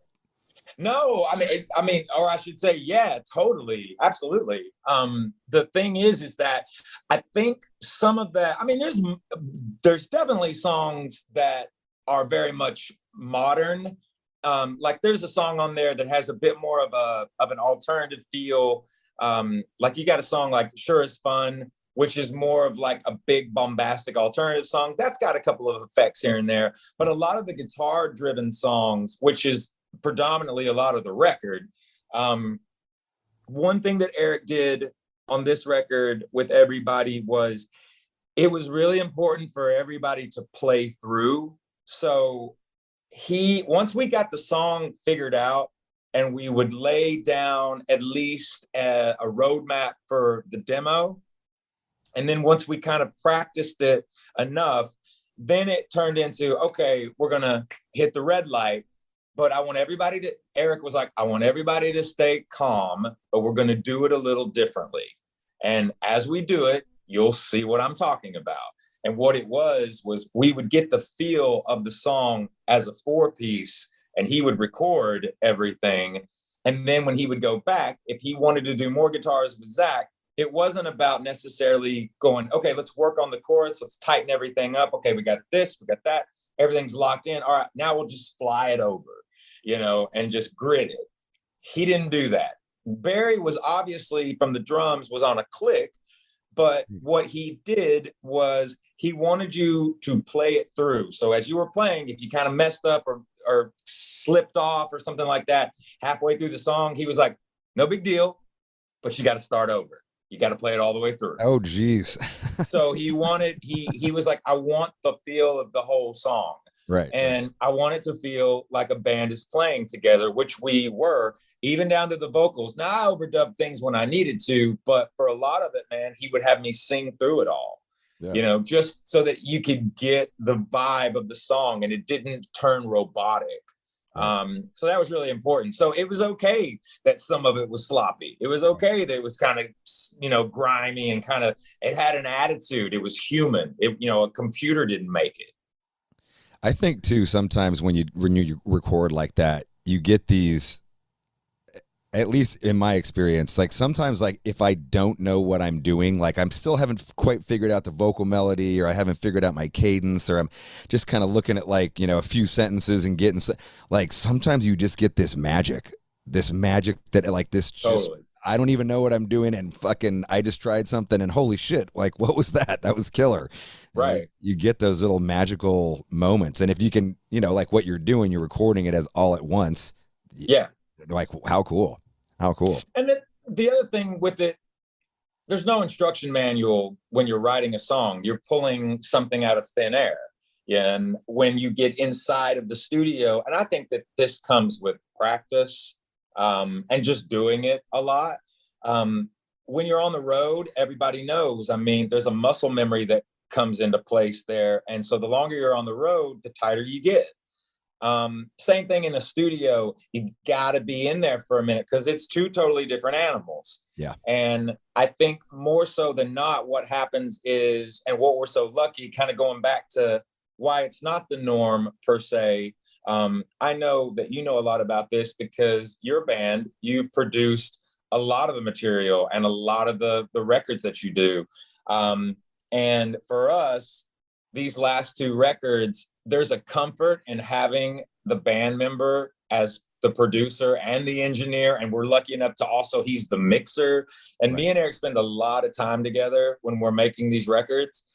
No, I mean, or I should say, yeah, totally, absolutely. The thing is that I think some of that. I mean, there's definitely songs that are very much modern. Like there's a song on there that has a bit more of an alternative feel. Like you got a song like "Sure Is Fun," which is more of like a big bombastic alternative song. That's got a couple of effects here and there, but a lot of the guitar driven songs, which is predominantly a lot of the record. One thing that Eric did on this record with everybody was it was really important for everybody to play through. So once we got the song figured out and we would lay down at least a roadmap for the demo. And then once we kind of practiced it enough, then it turned into, okay, we're going to hit the red light. But Eric was like, I want everybody to stay calm, but we're going to do it a little differently. And as we do it, you'll see what I'm talking about. And what it was we would get the feel of the song as a 4-piece, and he would record everything. And then when he would go back, if he wanted to do more guitars with Zach, it wasn't about necessarily going, okay, let's work on the chorus. Let's tighten everything up. Okay, we got this, we got that. Everything's locked in. All right, now we'll just fly it over, and just grit it. He didn't do that. Barry was obviously from the drums was on a click, but what he did was he wanted you to play it through. So as you were playing, if you kind of messed up or slipped off or something like that halfway through the song, he was like, no big deal, but you got to start over. You got to play it all the way through. Oh, geez. So he was like, I want the feel of the whole song. Right. And I want it to feel like a band is playing together, which we were, even down to the vocals. Now I overdubbed things when I needed to, but for a lot of it, man, he would have me sing through it all, just so that you could get the vibe of the song and it didn't turn robotic. So that was really important. So it was okay that some of it was sloppy. It was okay that it was kind of, grimy and kind of, it had an attitude. It was human. A computer didn't make it. I think too, sometimes when you record like that, you get these, at least in my experience, like sometimes like if I don't know what I'm doing, like I'm still haven't quite figured out the vocal melody, or I haven't figured out my cadence, or I'm just kind of looking at like, a few sentences and getting like, sometimes you just get this magic that like this just, totally. I don't even know what I'm doing, and fucking I just tried something and holy shit, like what was that? That was killer. Right. You get those little magical moments, and if you can, like what you're doing, you're recording it as all at once. Yeah. Like how cool. And then the other thing with it, there's no instruction manual when you're writing a song. You're pulling something out of thin air. Yeah. And when you get inside of the studio, and I think that this comes with practice and just doing it a lot. when you're on the road, everybody knows. I mean, there's a muscle memory that comes into place there. And so the longer you're on the road, the tighter you get. Same thing in the studio. You got to be in there for a minute because it's two totally different animals. Yeah. And I think more so than not, what happens is, and what we're so lucky, kind of going back to why it's not the norm per se. I know that you know a lot about this because your band, you've produced a lot of the material and a lot of the records that you do. And for us, these last two records, there's a comfort in having the band member as the producer and the engineer. And we're lucky enough to also, he's the mixer. And me and Eric spend a lot of time together when we're making these records.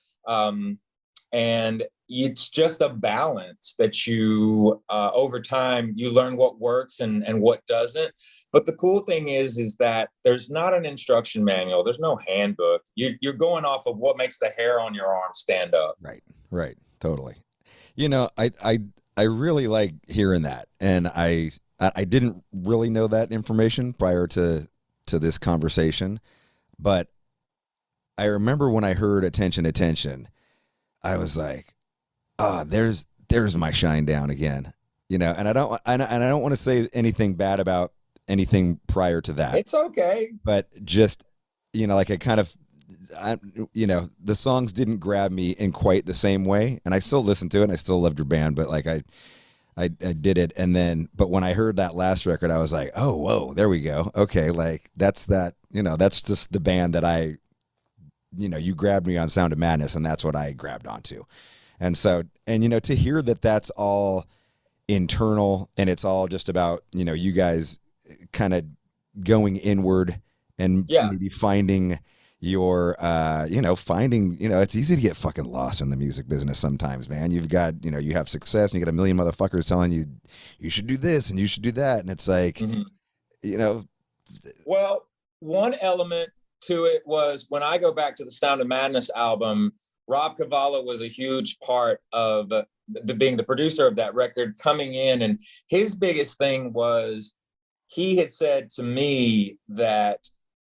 And it's just a balance that you, over time, you learn what works and what doesn't. But the cool thing is that there's not an instruction manual. There's no handbook. You're going off of what makes the hair on your arm stand up. Right. Totally. You know, I really like hearing that. And I didn't really know that information prior to this conversation. But I remember when I heard Attention, I was like, there's my Shinedown again, you know. And I don't want to say anything bad about anything prior to that. It's okay. But just, you know, like the songs didn't grab me in quite the same way. And I still listen to it and I still loved your band, but like I did it. And then, but when I heard that last record, I was like, oh, whoa, there we go. Okay. Like that's just the band that you grabbed me on Sound of Madness, and that's what I grabbed onto. And so, and, you know, to hear that that's all internal and it's all just about, you know, you guys kind of going inward and maybe finding your, it's easy to get fucking lost in the music business sometimes, man. You've got, you know, you have success and you got a million motherfuckers telling you, you should do this and you should do that. And it's like, you know. Well, one element to it was when I go back to the Sound of Madness album, Rob Cavallo was a huge part of being the producer of that record, coming in, and his biggest thing was he had said to me that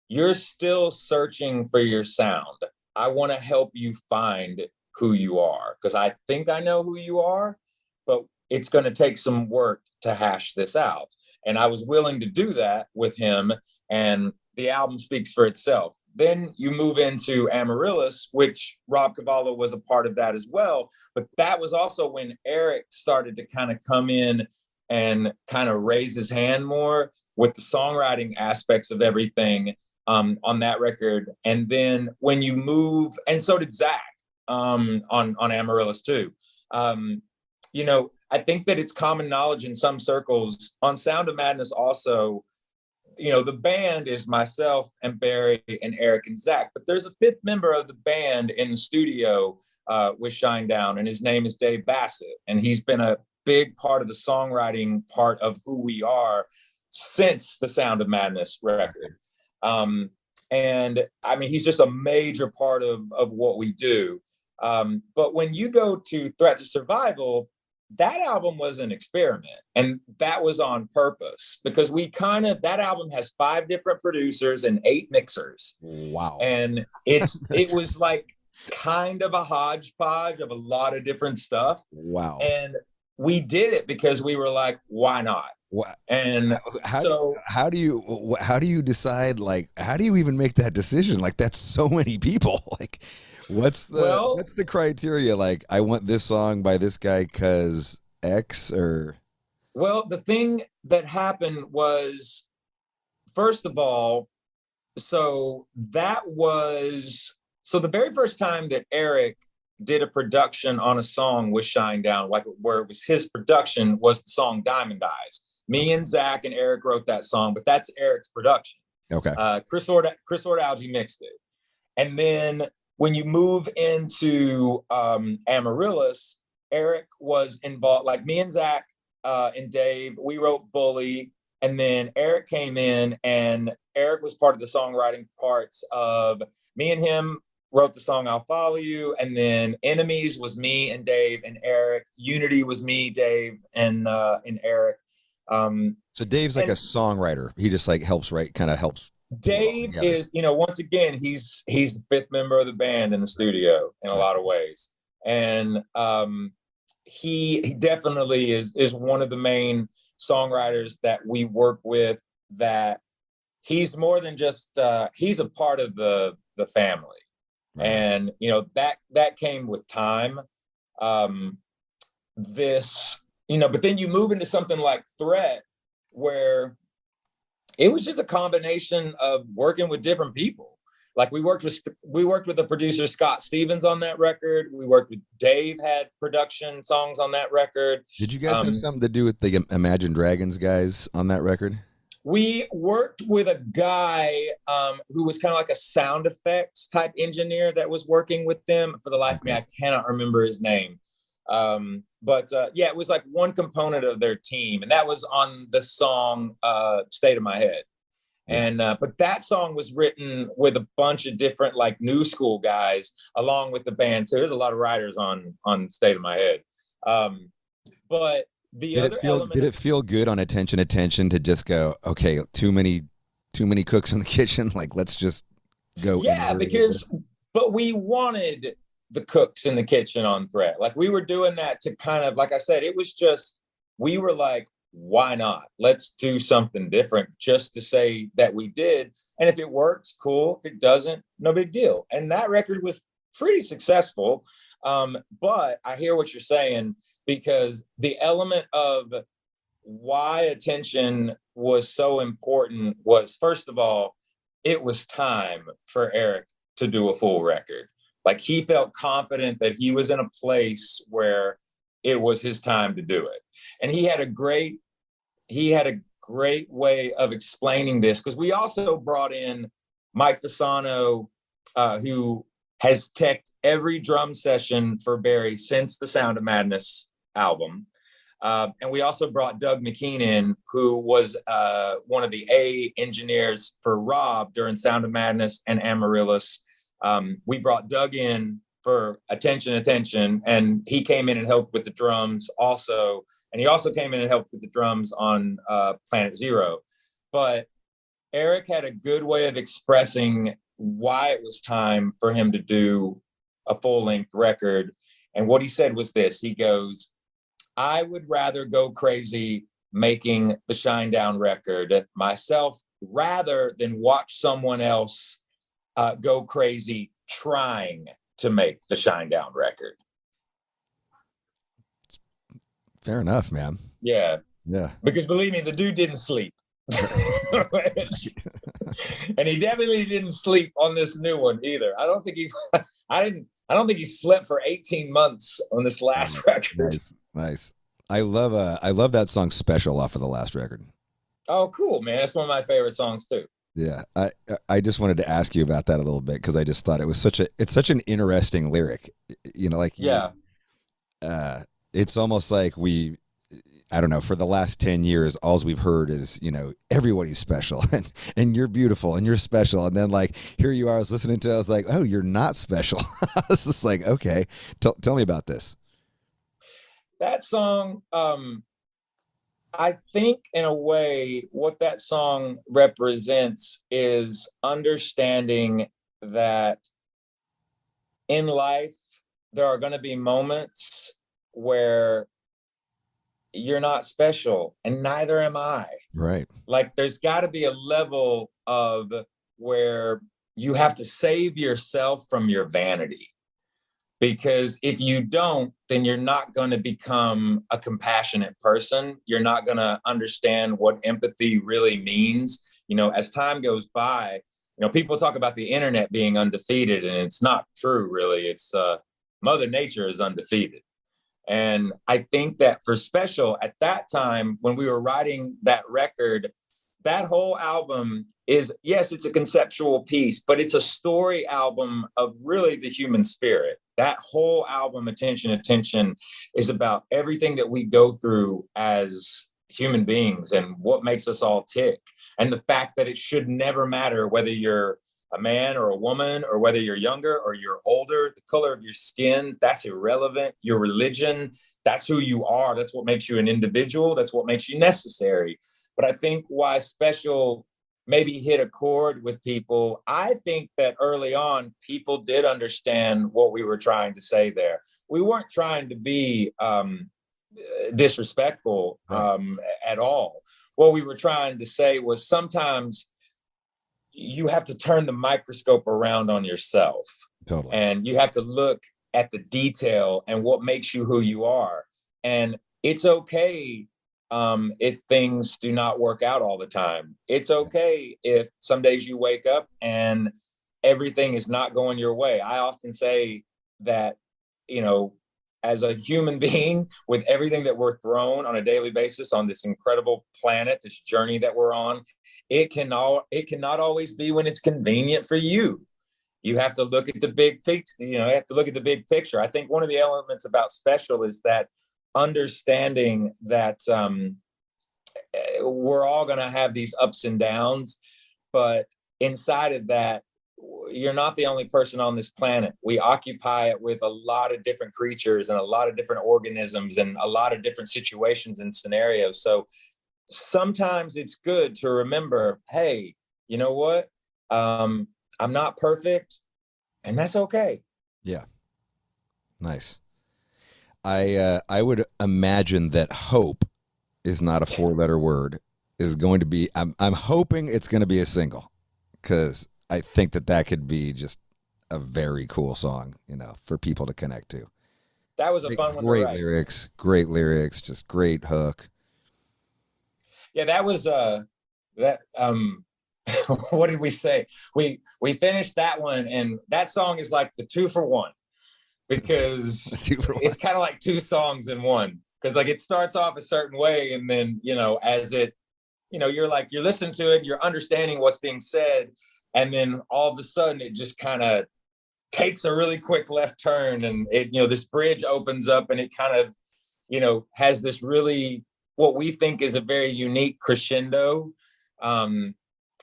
you're still searching for your sound. I want to help you find who you are because I think I know who you are, but it's going to take some work to hash this out. And I was willing to do that with him, and the album speaks for itself. Then you move into Amaryllis, which Rob Cavallo was a part of that as well. But that was also when Eric started to kind of come in and kind of raise his hand more with the songwriting aspects of everything on that record. And then when you move, and so did Zach on Amaryllis too. You know, I think that it's common knowledge in some circles on Sound of Madness also. You know, the band is myself and Barry and Eric and Zach, but there's a fifth member of the band in the studio with Shinedown, and his name is Dave Bassett. And he's been a big part of the songwriting part of who we are since the Sound of Madness record. And I mean, he's just a major part of what we do. But when you go to Threat to Survival, that album was an experiment, and that was on purpose because that album has 5 different producers and 8 mixers. Wow. And it was like kind of a hodgepodge of a lot of different stuff. Wow. And we did it because we were like, why not? What? And how do you decide, like, how do you even make that decision? Like, that's so many people. Like, what's the criteria? Like, I want this song by this guy because X or. Well, the thing that happened was, first of all, so the very first time that Eric did a production on a song with Shinedown, like where it was his production, was the song Diamond Eyes. Me and Zach and Eric wrote that song, but that's Eric's production. Okay. Chris Ordalgie mixed it. And then when you move into Amaryllis, Eric was involved, like me and Zach and Dave, we wrote Bully. And then Eric came in, and Eric was part of the songwriting parts of me and him wrote the song I'll Follow You. And then Enemies was me and Dave and Eric. Unity was me, Dave, and Eric. So Dave's like a songwriter. He just like helps write, kind of helps Dave is, once again, he's the fifth member of the band in the studio in a lot of ways. And he definitely is one of the main songwriters that we work with, that he's more than just, he's a part of the family. Right. And, that came with time. But then you move into something like Threat, where it was just a combination of working with different people. Like we worked with the producer Scott Stevens on that record. We worked with Dave, had production songs on that record. Did you guys have something to do with the Imagine Dragons guys on that record? We worked with a guy who was kind of like a sound effects type engineer that was working with them. For the life of me, I cannot remember his name. But it was like one component of their team, and that was on the song State of My Head. And but that song was written with a bunch of different like new school guys along with the band. So there's a lot of writers on State of My Head. But did it feel good on Attention to just go, okay, too many cooks in the kitchen, like let's just go? Yeah, but we wanted the cooks in the kitchen on Threat. Like we were doing that to kind of, like I said, it was just, we were like, why not? Let's do something different just to say that we did. And if it works, cool. If it doesn't, no big deal. And that record was pretty successful. But I hear what you're saying, because the element of why Attention was so important was, first of all, it was time for Eric to do a full record. Like he felt confident that he was in a place where it was his time to do it. And he had a great way of explaining this, because we also brought in Mike Fasano, who has teched every drum session for Barry since the Sound of Madness album. And we also brought Doug McKean in, who was one of the A engineers for ROBB during Sound of Madness and Amaryllis. We brought Doug in for Attention, and he came in and helped with the drums also. And he also came in and helped with the drums on Planet Zero. But Eric had a good way of expressing why it was time for him to do a full-length record. And what he said was this. He goes, I would rather go crazy making the Shinedown record myself rather than watch someone else go crazy trying to make the Shinedown record. Fair enough, man. Yeah. Yeah. Because believe me, the dude didn't sleep. And he definitely didn't sleep on this new one either. I don't think he slept for 18 months on this last record. Nice. I love that song Special off of the last record. Oh, cool, man. That's one of my favorite songs too. Yeah. I just wanted to ask you about that a little bit, because I just thought it's such an interesting lyric. It's almost like I don't know, for the last 10 years, all we've heard is, everybody's special and you're beautiful and you're special. And then like, here you are, I was listening to it, I was like, oh, you're not special. I was just like, okay, tell me about this. That song, I think in a way, what that song represents is understanding that in life, there are going to be moments where you're not special, and neither am I. Right. Like there's got to be a level of where you have to save yourself from your vanity, because if you don't, then you're not going to become a compassionate person. You're not going to understand what empathy really means. As time goes by, people talk about the internet being undefeated, and it's not true, really. It's Mother Nature is undefeated. And I think that for Special, at that time, when we were writing that record, that whole album is, yes, it's a conceptual piece, but it's a story album of really the human spirit. That whole album, Attention, is about everything that we go through as human beings and what makes us all tick. And the fact that it should never matter whether you're a man or a woman, or whether you're younger or you're older, the color of your skin, that's irrelevant. Your religion, that's who you are. That's what makes you an individual. That's what makes you necessary. But I think why Special maybe hit a chord with people. I think that early on, people did understand what we were trying to say there. We weren't trying to be disrespectful at all. What we were trying to say was sometimes you have to turn the microscope around on yourself. Totally. And you have to look at the detail and what makes you who you are. And it's okay if things do not work out all the time. It's okay if some days you wake up and everything is not going your way. I often say that, you know, as a human being, with everything that we're thrown on a daily basis on this incredible planet, this journey that we're on, it cannot always be when it's convenient for you. You have to look at the big picture. You know, you have to look at the big picture. I think one of the elements about Special is that understanding that we're all going to have these ups and downs, but inside of that, you're not the only person on this planet. We occupy it with a lot of different creatures and a lot of different organisms and a lot of different situations and scenarios. So sometimes it's good to remember, hey, you know what? I'm not perfect, and that's okay. Yeah. Nice. I would imagine that hope is not a 4-letter word, is going to be, I'm hoping it's going to be a single, because I think that could be just a very cool song, you know, for people to connect to. That was a fun one to write. Great lyrics, just great hook. Yeah, that was what did we say? We finished that one, and that song is like the 2-for-1, because it's kind of like 2 songs in one. Because like it starts off a certain way, and then, you know, as it, you know, you're listening to it, you're understanding what's being said, and then all of a sudden it just kind of takes a really quick left turn, and it, you know, this bridge opens up, and it kind of, you know, has this really, what we think is a very unique crescendo.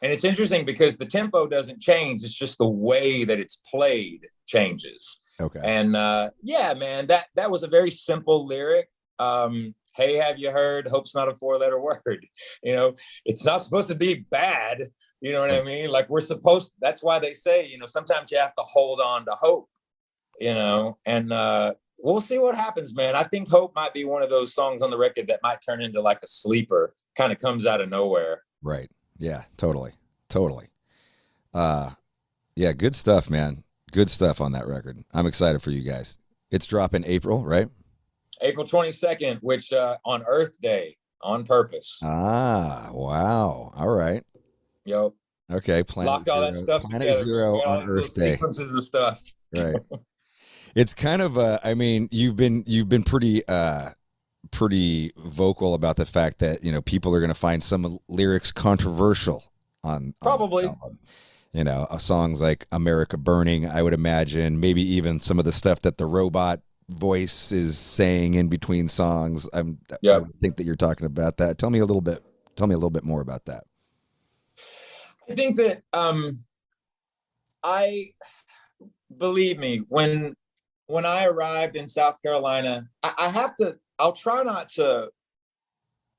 And it's interesting because the tempo doesn't change. It's just the way that it's played changes. Okay. And yeah, man, that was a very simple lyric. Hey, have you heard? Hope's not a 4-letter word. You know, it's not supposed to be bad. You know what I mean? Like that's why they say, you know, sometimes you have to hold on to hope, you know, and we'll see what happens, man. I think Hope might be one of those songs on the record that might turn into like a sleeper, kind of comes out of nowhere. Right. Yeah, totally. Yeah, good stuff, man. Good stuff on that record. I'm excited for you guys. It's dropping April, right? April 22nd, which on Earth Day, on purpose. Ah, wow. All right. Yo. Okay. Locked all that stuff Planet together. Zero on Earth Day. Sequences of stuff. Right. It's kind of I mean, you've been pretty vocal about the fact that, you know, people are going to find some lyrics controversial on probably. You know, songs like America Burning, I would imagine, maybe even some of the stuff that the robot voice is saying in between songs. I think that you're talking about that. Tell me a little bit more about that. I think that believe me, when I arrived in South Carolina, I'll try not to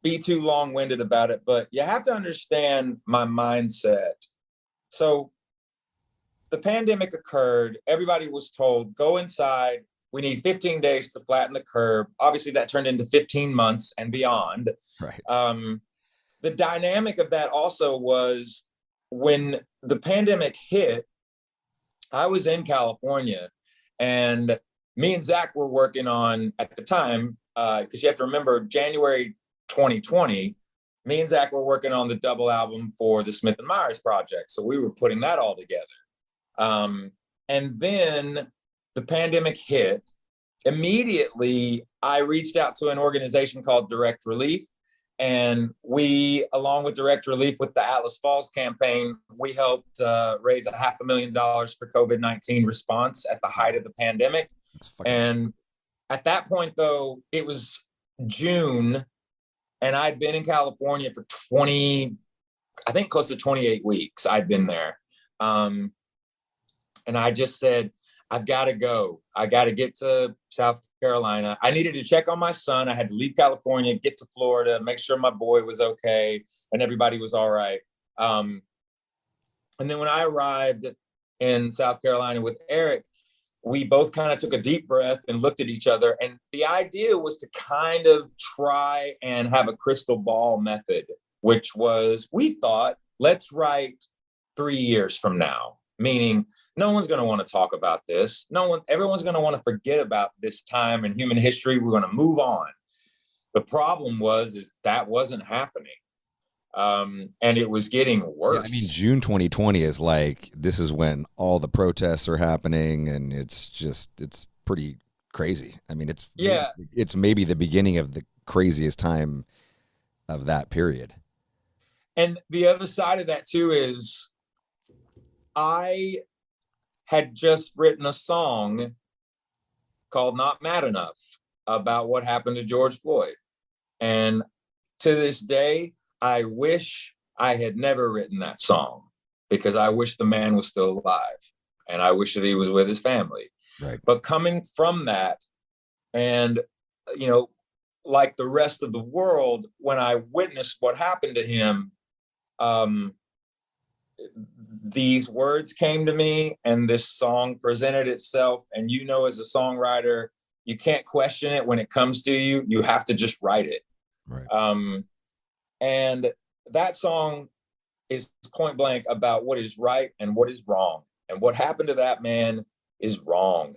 be too long-winded about it, but you have to understand my mindset. So the pandemic occurred. Everybody was told, go inside. We need 15 days to flatten the curve. Obviously, that turned into 15 months and beyond. Right. The dynamic of that also was when the pandemic hit, I was in California, and me and Zach were working on, at the time, because you have to remember, January 2020, me and Zach were working on the double album for the Smith & Myers project. So we were putting that all together. And then the pandemic hit. Immediately, I reached out to an organization called Direct Relief. And we, along with Direct Relief with the Atlas Falls campaign, we helped raise $500,000 for COVID-19 response at the height of the pandemic. And at that point, though, it was June, and I'd been in California for close to 28 weeks. I'd been there. And I just said, I've got to go. I got to get to South Carolina. I needed to check on my son. I had to leave California, get to Florida, make sure my boy was okay and everybody was all right. And then when I arrived in South Carolina with Eric, we both kind of took a deep breath and looked at each other. And the idea was to kind of try and have a crystal ball method, which was, we thought, let's write 3 years from now, meaning no one's going to want to talk about this. Everyone's going to want to forget about this time in human history. We're going to move on. The problem is that wasn't happening. And it was getting worse. Yeah, I mean, June 2020 is like, this is when all the protests are happening, and it's pretty crazy. I mean, it's maybe the beginning of the craziest time of that period. And the other side of that too is I had just written a song called Not Mad Enough about what happened to George Floyd. And to this day, I wish I had never written that song, because I wish the man was still alive and I wish that he was with his family. Right. But coming from that, and, you know, like the rest of the world, when I witnessed what happened to him, these words came to me and this song presented itself. And, you know, as a songwriter, you can't question it when it comes to you. You have to just write it. Right. And that song is point blank about what is right and what is wrong. And what happened to that man is wrong.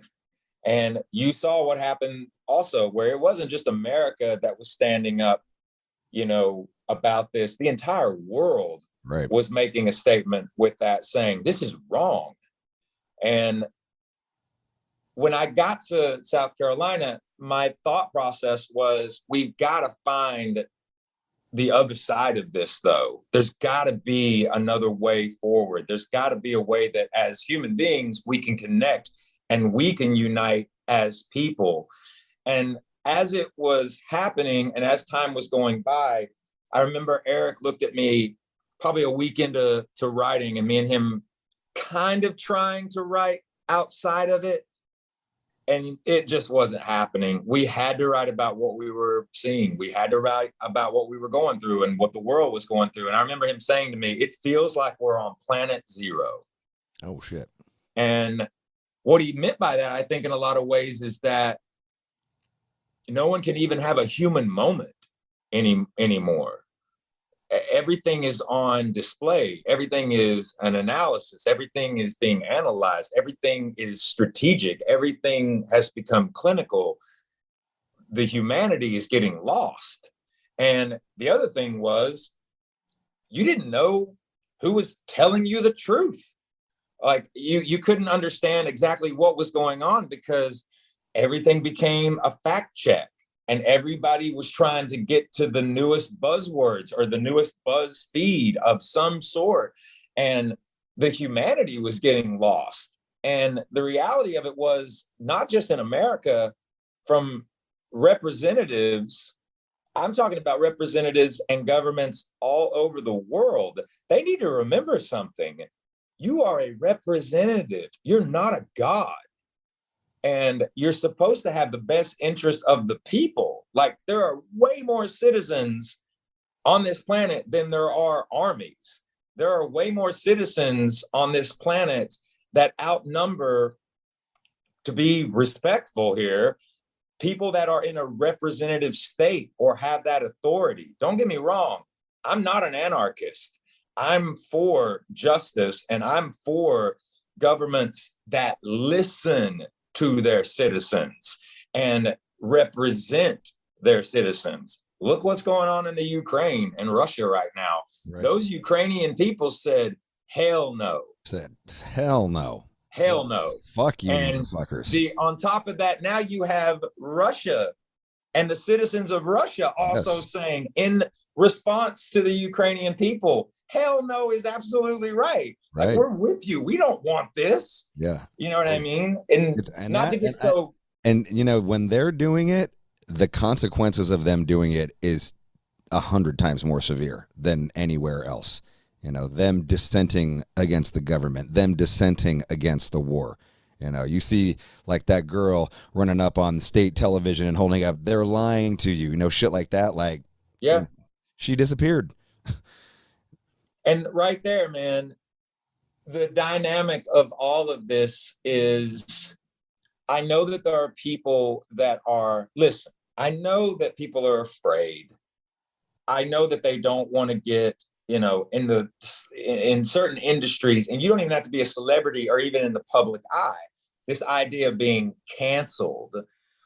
And you saw what happened also, where it wasn't just America that was standing up, you know, about this. The entire world was making a statement with that, saying, this is wrong. And when I got to South Carolina, my thought process was, we've got to find the other side of this, though. There's got to be another way forward. There's got to be a way that as human beings, we can connect and we can unite as people. And as it was happening and as time was going by, I remember Eric looked at me probably a week into writing, and me and him kind of trying to write outside of it. And it just wasn't happening. We had to write about what we were seeing. We had to write about what we were going through and what the world was going through. And I remember him saying to me, it feels like we're on planet zero. Oh, shit. And what he meant by that, I think in a lot of ways, is that no one can even have a human moment anymore. Everything is on display. Everything is an analysis. Everything is being analyzed. Everything is strategic. Everything has become clinical. The humanity is getting lost. And the other thing was, you didn't know who was telling you the truth. Like you couldn't understand exactly what was going on, because everything became a fact check. And everybody was trying to get to the newest buzzwords or the newest buzz feed of some sort. And the humanity was getting lost. And the reality of it was, not just in America, from representatives, I'm talking about representatives and governments all over the world. They need to remember something. You are a representative. You're not a god. And you're supposed to have the best interest of the people. Like, there are way more citizens on this planet than there are armies. There are way more citizens on this planet that outnumber, to be respectful here, people that are in a representative state or have that authority. Don't get me wrong. I'm not an anarchist. I'm for justice, and I'm for governments that listen to their citizens and represent their citizens. Look what's going on in the Ukraine and Russia right now. Right. Those Ukrainian people said, hell no. Said, hell no. Hell no. Fuck you, and motherfuckers. On top of that, now you have Russia and the citizens of Russia also saying, in response to the Ukrainian people, hell no is absolutely right. Like, we're with you. We don't want this. Yeah. You know what I mean? And not to get so. And, you know, when they're doing it, the consequences of them doing it is 100 times more severe than anywhere else. You know, them dissenting against the government, them dissenting against the war. You know, you see like that girl running up on state television and holding up, they're lying to you, you know, shit like that. Like, yeah, she disappeared. And right there, man, the dynamic of all of this is, I know that there are people that are, listen, I know that people are afraid. I know that they don't want to get, in certain industries, and you don't even have to be a celebrity or even in the public eye, this idea of being canceled,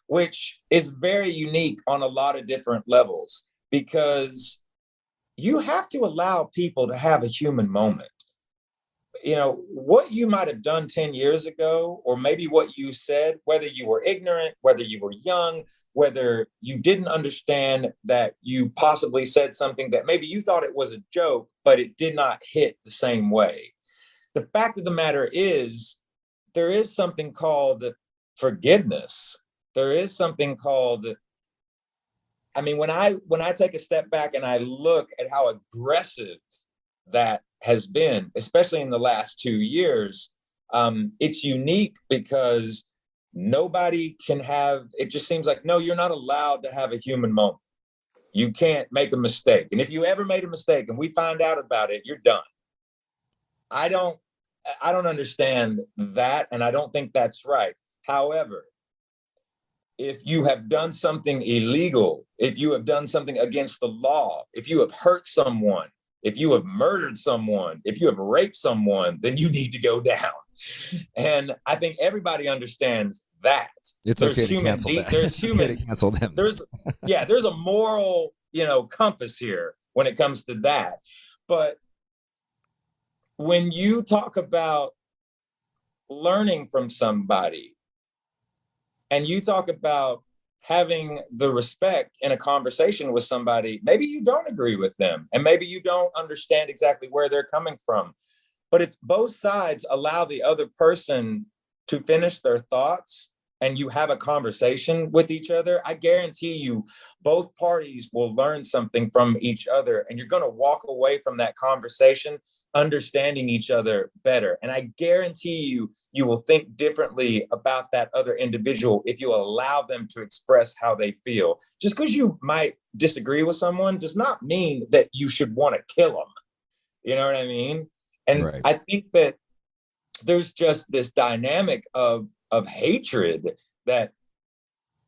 which is very unique on a lot of different levels, because you have to allow people to have a human moment. What you might have done 10 years ago, or maybe what you said, whether you were ignorant, whether you were young, whether you didn't understand that you possibly said something that maybe you thought it was a joke, but it did not hit the same way. The fact of the matter is, there is something called forgiveness. There is something called, when I take a step back and I look at how aggressive that has been, especially in the last 2 years, it's unique because nobody can have, it just seems like, no, you're not allowed to have a human moment. You can't make a mistake. And if you ever made a mistake and we find out about it, you're done. I don't understand that, and I don't think that's right. However, if you have done something illegal, if you have done something against the law, if you have hurt someone, if you have murdered someone, if you have raped someone, then you need to go down. And I think everybody understands that. It's okay to cancel that. There's human, cancel them. There's a moral, compass here when it comes to that. But when you talk about learning from somebody, and you talk about having the respect in a conversation with somebody, maybe you don't agree with them, and maybe you don't understand exactly where they're coming from. But if both sides allow the other person to finish their thoughts and you have a conversation with each other, I guarantee you both parties will learn something from each other, and you're going to walk away from that conversation understanding each other better. And I guarantee you, you will think differently about that other individual if you allow them to express how they feel. Just because you might disagree with someone does not mean that you should want to kill them. You know what I mean? And right. I think that there's just this dynamic of hatred that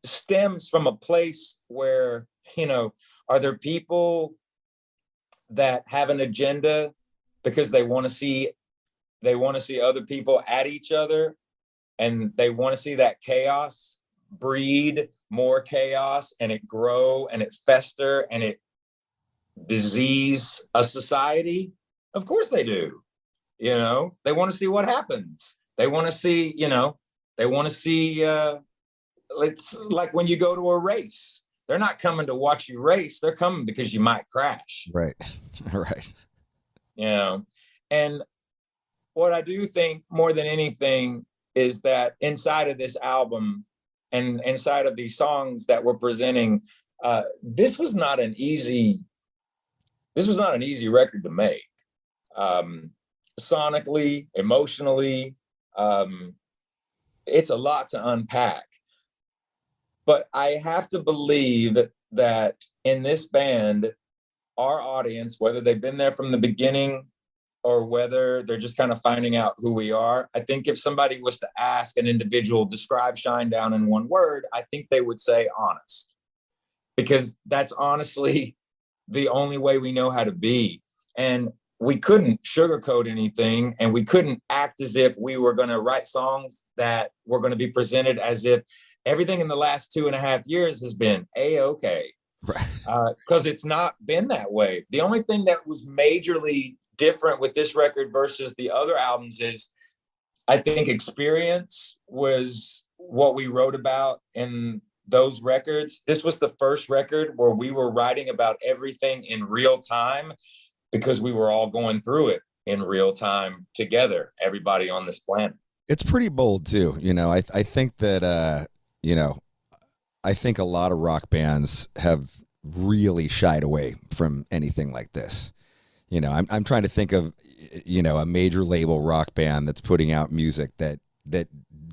stems from a place where, are there people that have an agenda because they want to see other people at each other, and they want to see that chaos breed more chaos, and it grow and it fester and it disease a society? Of course they do. They want to see what happens. They want to see, it's like when you go to a race, they're not coming to watch you race. They're coming because you might crash. Right. Right. And what I do think more than anything is that inside of this album and inside of these songs that we're presenting, this was not an easy record to make. Sonically, emotionally, it's a lot to unpack. But I have to believe that in this band, our audience, whether they've been there from the beginning or whether they're just kind of finding out who we are, I think if somebody was to ask an individual, describe Shinedown in one word, I think they would say honest. Because that's honestly the only way we know how to be. And we couldn't sugarcoat anything, and we couldn't act as if we were going to write songs that were going to be presented as if everything in the last 2.5 years has been A-okay. Right. Because it's not been that way. The only thing that was majorly different with this record versus the other albums is, I think, experience was what we wrote about in those records. This was the first record where we were writing about everything in real time, because we were all going through it in real time together, everybody on this planet. It's pretty bold too. I think that, I think a lot of rock bands have really shied away from anything like this. I'm trying to think of, a major label rock band that's putting out music that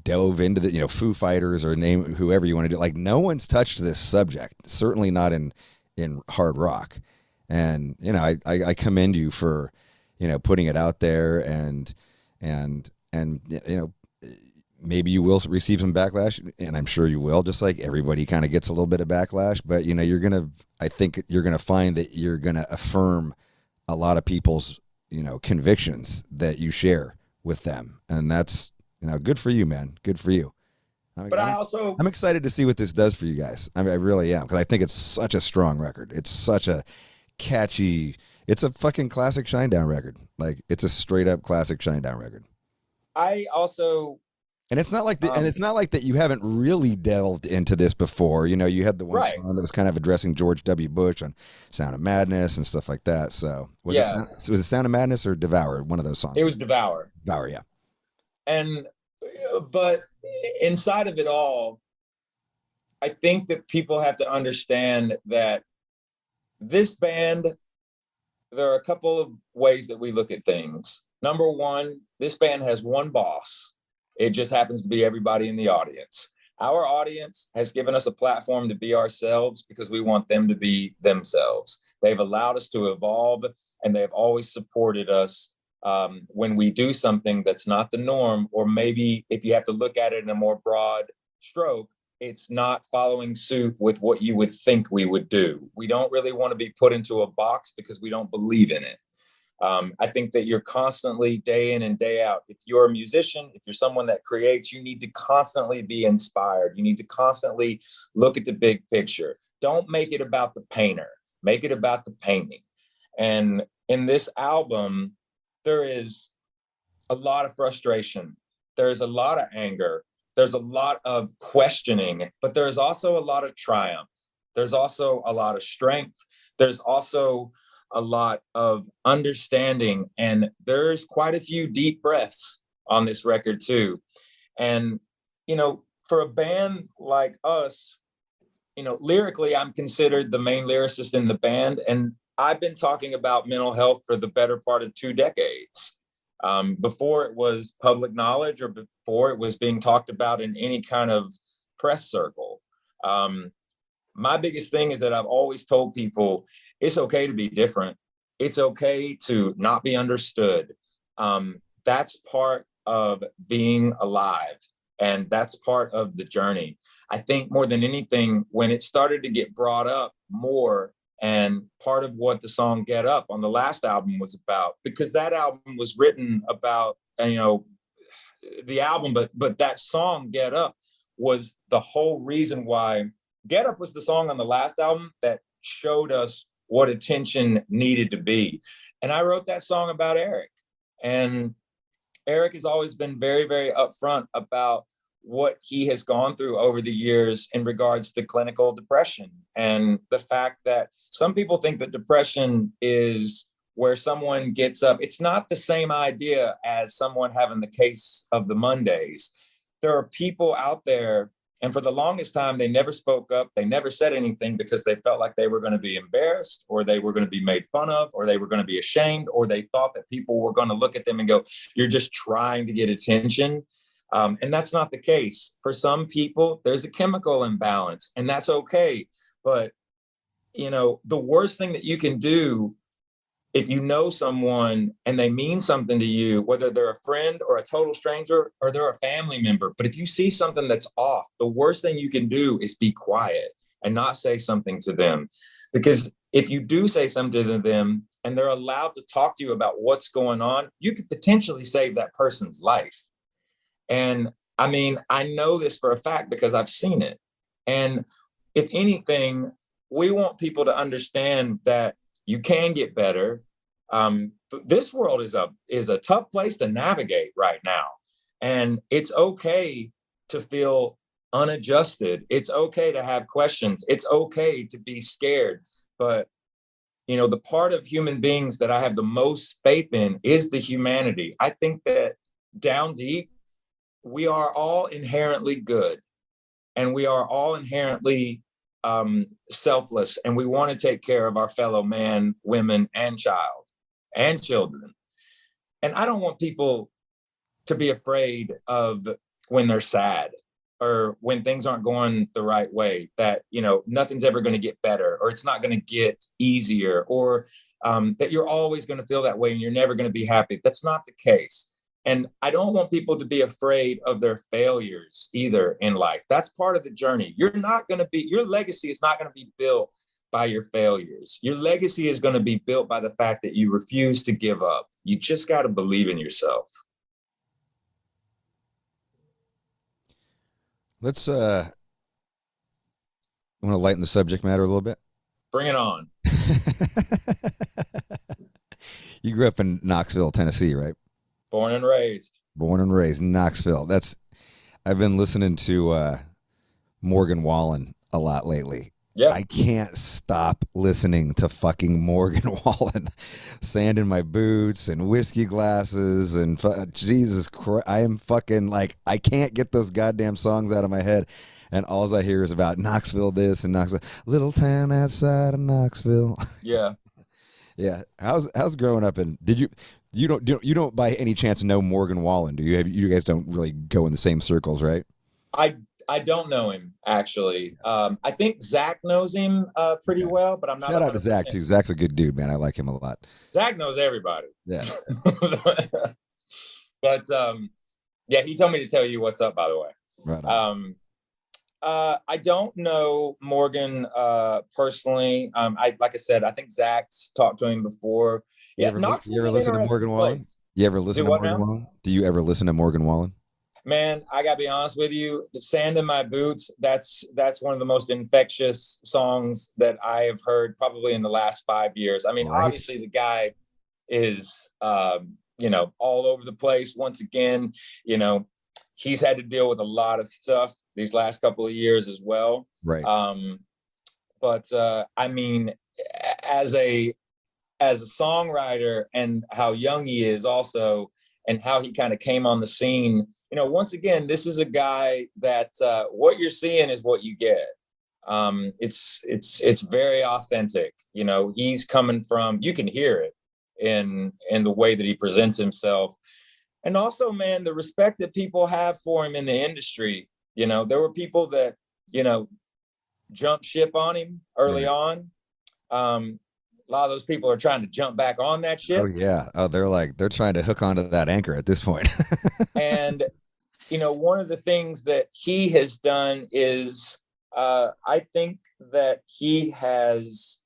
dove into the, Foo Fighters or name whoever you want to do. Like, no one's touched this subject, certainly not in hard rock. And, I commend you for, putting it out there and and you know, maybe you will receive some backlash, and I'm sure you will, just like everybody kind of gets a little bit of backlash, but you know, I think you're going to find that you're going to affirm a lot of people's, you know, convictions that you share with them. And that's, you know, good for you, man. Good for you. I'm excited to see what this does for you guys. I really am, because I think it's such a strong record. It's such a catchy, it's a fucking classic Shinedown record. Like, it's a straight up classic Shinedown record. And it's not like it's not like that you haven't really delved into this before. You know, you had the one song that was kind of addressing George W. Bush on Sound of Madness and stuff like that. So was it Sound of Madness or Devour? One of those songs. It was Devour. Devour, yeah. And but inside of it all, I think that people have to understand that this band, there are a couple of ways that we look at things. Number one, this band has one boss. It just happens to be everybody in the audience. Our audience has given us a platform to be ourselves because we want them to be themselves. They've allowed us to evolve, and they've always supported us when we do something that's not the norm, or maybe if you have to look at it in a more broad stroke, it's not following suit with what you would think we would do. We don't really want to be put into a box because we don't believe in it. I think that you're constantly, day in and day out, if you're a musician, if you're someone that creates, you need to constantly be inspired. You need to constantly look at the big picture. Don't make it about the painter. Make it about the painting. And in this album, there is a lot of frustration. There's a lot of anger. There's a lot of questioning, but there's also a lot of triumph. There's also a lot of strength. There's also a lot of understanding, and there's quite a few deep breaths on this record too. And, you know, for a band like us, you know, lyrically, I'm considered the main lyricist in the band, and I've been talking about mental health for the better part of 2 decades. Before it was public knowledge, or before it was being talked about in any kind of press circle. My biggest thing is that I've always told people it's okay to be different. It's okay to not be understood. That's part of being alive, and that's part of the journey. I think more than anything, when it started to get brought up more, and part of what the song Get Up on the last album was about, because that album was written about, you know, the album, but that song Get Up was the whole reason why. Get Up was the song on the last album that showed us what attention needed to be. And I wrote that song about Eric. And Eric has always been very, very upfront about what he has gone through over the years in regards to clinical depression, and the fact that some people think that depression is where someone gets up. It's not the same idea as someone having the case of the Mondays. There are people out there, and for the longest time, they never spoke up. They never said anything because they felt like they were going to be embarrassed, or they were going to be made fun of, or they were going to be ashamed, or they thought that people were going to look at them and go, "You're just trying to get attention." And that's not the case. For some people, there's a chemical imbalance, and that's okay. But, you know, the worst thing that you can do if you know someone and they mean something to you, whether they're a friend or a total stranger or they're a family member, but if you see something that's off, the worst thing you can do is be quiet and not say something to them. Because if you do say something to them and they're allowed to talk to you about what's going on, you could potentially save that person's life. And I mean, I know this for a fact because I've seen it. And if anything, we want people to understand that you can get better. This world is a tough place to navigate right now. And it's okay to feel unadjusted. It's okay to have questions. It's okay to be scared. But, you know, the part of human beings that I have the most faith in is the humanity. I think that down deep, we are all inherently good, and we are all inherently selfless, and we want to take care of our fellow man, women, and children. And I don't want people to be afraid of when they're sad, or when things aren't going the right way, that, you know, nothing's ever going to get better, or it's not going to get easier, or that you're always going to feel that way and you're never going to be happy. That's not the case. And I don't want people to be afraid of their failures either in life. That's part of the journey. Your legacy is not going to be built by your failures. Your legacy is going to be built by the fact that you refuse to give up. You just got to believe in yourself. Let's want to lighten the subject matter a little bit. Bring it on. You grew up in Knoxville, Tennessee, right? Born and raised. Born and raised in Knoxville. I've been listening to Morgan Wallen a lot lately. Yeah. I can't stop listening to fucking Morgan Wallen. Sand in my boots and whiskey glasses and Jesus Christ. I am fucking like, I can't get those goddamn songs out of my head. And all I hear is about Knoxville this and Knoxville, little town outside of Knoxville. Yeah. Yeah. How's growing up in, you don't by any chance know Morgan Wallen, do you? You guys don't really go in the same circles, right? I don't know him, actually. I think Zach knows him pretty well, but I'm not. Shout out to Zach, too. Zach's a good dude, man. I like him a lot. Zach knows everybody. Yeah. But, yeah, he told me to tell you what's up, by the way. Right on. I don't know Morgan personally. Like I said, I think Zach's talked to him before. You ever listen to Morgan Wallen? You ever listen to Morgan Wallen? Do you ever listen to Morgan Wallen? Man, I gotta be honest with you. The Sand in My Boots, that's one of the most infectious songs that I have heard probably in the last 5 years. I mean, Obviously the guy is, all over the place. Once again, he's had to deal with a lot of stuff these last couple of years as well. Right. But I mean, as a songwriter and how young he is also, and how he kind of came on the scene, once again, this is a guy that what you're seeing is what you get. It's very authentic. He's coming from, you can hear it in the way that he presents himself. And also, man, the respect that people have for him in the industry. There were people that, jumped ship on him early on. A lot of those people are trying to jump back on that ship. Oh yeah. Oh, they're trying to hook onto that anchor at this point. And, one of the things that he has done is, I think that he has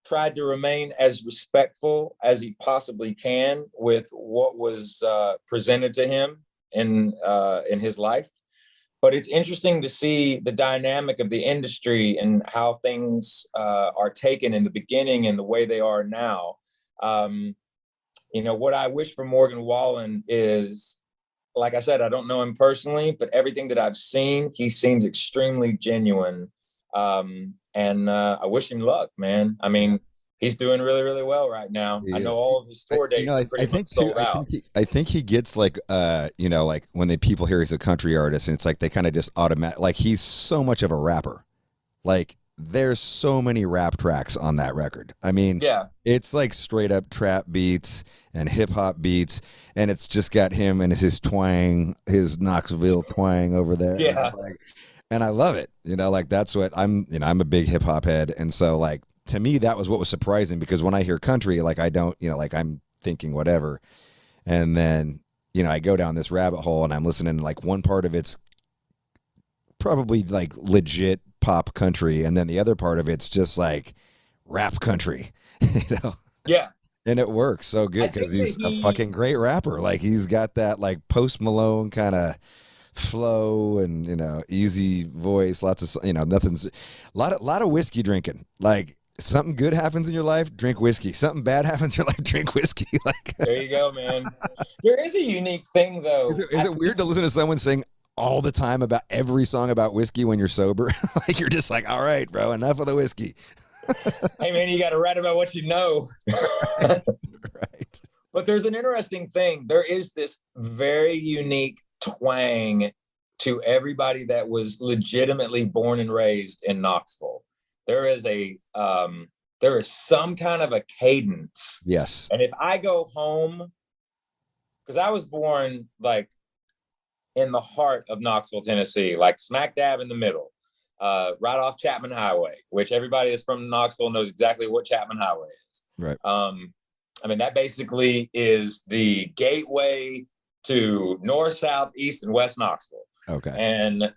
tried to remain as respectful as he possibly can with what was presented to him in his life. But it's interesting to see the dynamic of the industry and how things are taken in the beginning and the way they are now. What I wish for Morgan Wallen is, like I said, I don't know him personally, but everything that I've seen, he seems extremely genuine. And I wish him luck, man. I mean, he's doing really, really well right now. I know all of his tour dates are pretty much sold out. I think he gets like when people hear he's a country artist, and it's like they kind of just automatic, like he's so much of a rapper. Like there's so many rap tracks on that record. I mean, yeah, it's like straight up trap beats and hip hop beats, and it's just got him and his twang, his Knoxville twang over there. Yeah. And I love it. That's what I'm a big hip hop head. And so like, to me, that was what was surprising, because when I hear country, like I don't, I'm thinking whatever. And then, I go down this rabbit hole and I'm listening to like one part of it's probably like legit pop country. And then the other part of it's just like rap country, Yeah. And it works so good because he's a fucking great rapper. Like he's got that like Post Malone kind of flow and, easy voice, lots of, nothing's a lot of whiskey drinking. Like, something good happens in your life, drink whiskey. Something bad happens in your life, drink whiskey. Like, there you go, man. There is a unique thing, though. Is it weird to listen to someone sing all the time about every song about whiskey when you're sober? Like, you're just like, all right, bro, enough of the whiskey. Hey, man, you got to write about what you know. Right. But there's an interesting thing. There is this very unique twang to everybody that was legitimately born and raised in Knoxville. There is some kind of a cadence. Yes. And if I go home, because I was born like in the heart of Knoxville, Tennessee, like smack dab in the middle, right off Chapman Highway, which everybody that's from Knoxville knows exactly what Chapman Highway is. Right. I mean, that basically is the gateway to north, south, east, and west Knoxville. Okay. And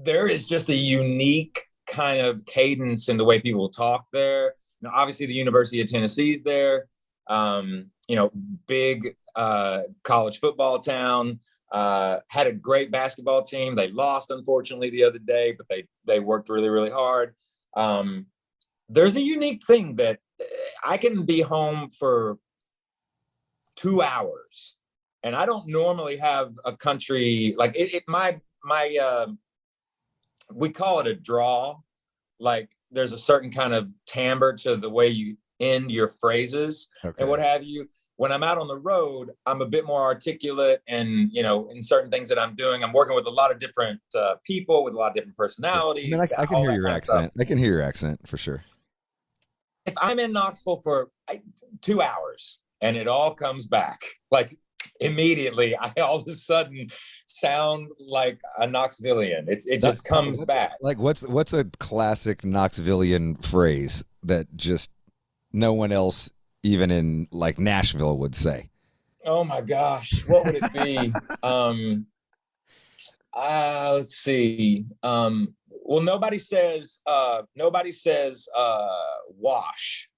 there is just a unique kind of cadence in the way people talk there. You know, obviously the University of Tennessee's there, you know, big college football town, had a great basketball team. They lost, unfortunately, the other day, but they worked really, really hard. There's a unique thing that I can be home for 2 hours, and I don't normally have a country like my we call it a draw. Like there's a certain kind of timbre to the way you end your phrases and what have you. When I'm out on the road, I'm a bit more articulate, and you know, in certain things that I'm doing, I'm working with a lot of different people with a lot of different personalities. I mean, I can hear your accent. I can hear your accent for sure. If I'm in Knoxville for 2 hours and it all comes back, like immediately, I all of a sudden sound like a Knoxvillian. It just comes back. Like what's a classic Knoxvillian phrase that just no one else, even in like Nashville, would say? Oh my gosh, what would it be? Let's see. Well, nobody says wash.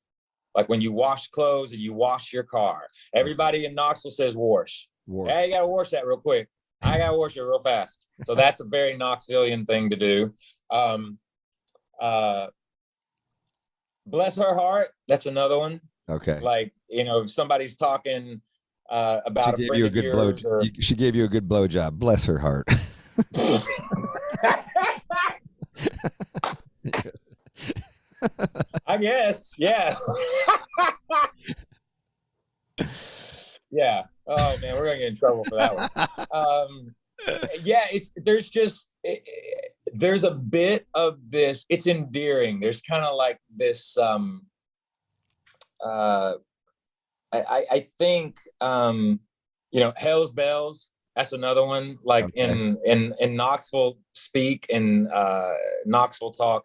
Like when you wash clothes and you wash your car. Everybody in Knoxville says wash. Hey, you gotta wash that real quick. I gotta wash it real fast. So that's a very Knoxvillian thing to do. Bless her heart. That's another one. Okay. Like, you know, if somebody's talking about she gave you a good blow. She gave you a good blowjob. Bless her heart. I guess, yeah. Yeah. Oh man, we're gonna get in trouble for that one. Yeah, there's a bit of this. It's endearing. There's kind of like this. I think you know, Hell's Bells. That's another one. Like in Knoxville speak and Knoxville talk.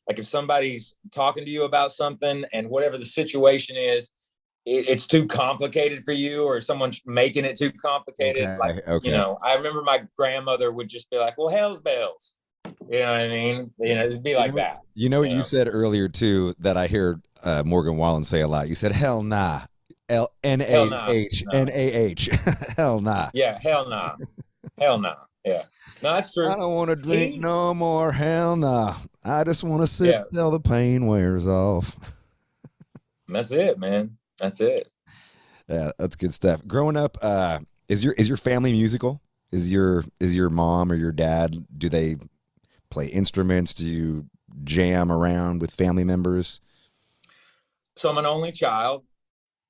Like if somebody's talking to you about something and whatever the situation is, it's too complicated for you, or someone's making it too complicated. You know, I remember my grandmother would just be like, well, hell's bells. You know what I mean? You know, it'd be like that. You know what you said earlier too, that I hear Morgan Wallen say a lot. You said, hell nah. L-N-A-H-N-A-H. Hell nah. Yeah, hell nah. Hell nah. Yeah. No, that's true. I don't want to drink no more. Hell nah. I just want to sit till the pain wears off. That's it, man. That's it. Yeah, that's good stuff. Growing up, is your family musical? Is your mom or your dad, do they play instruments? Do you jam around with family members? So I'm an only child,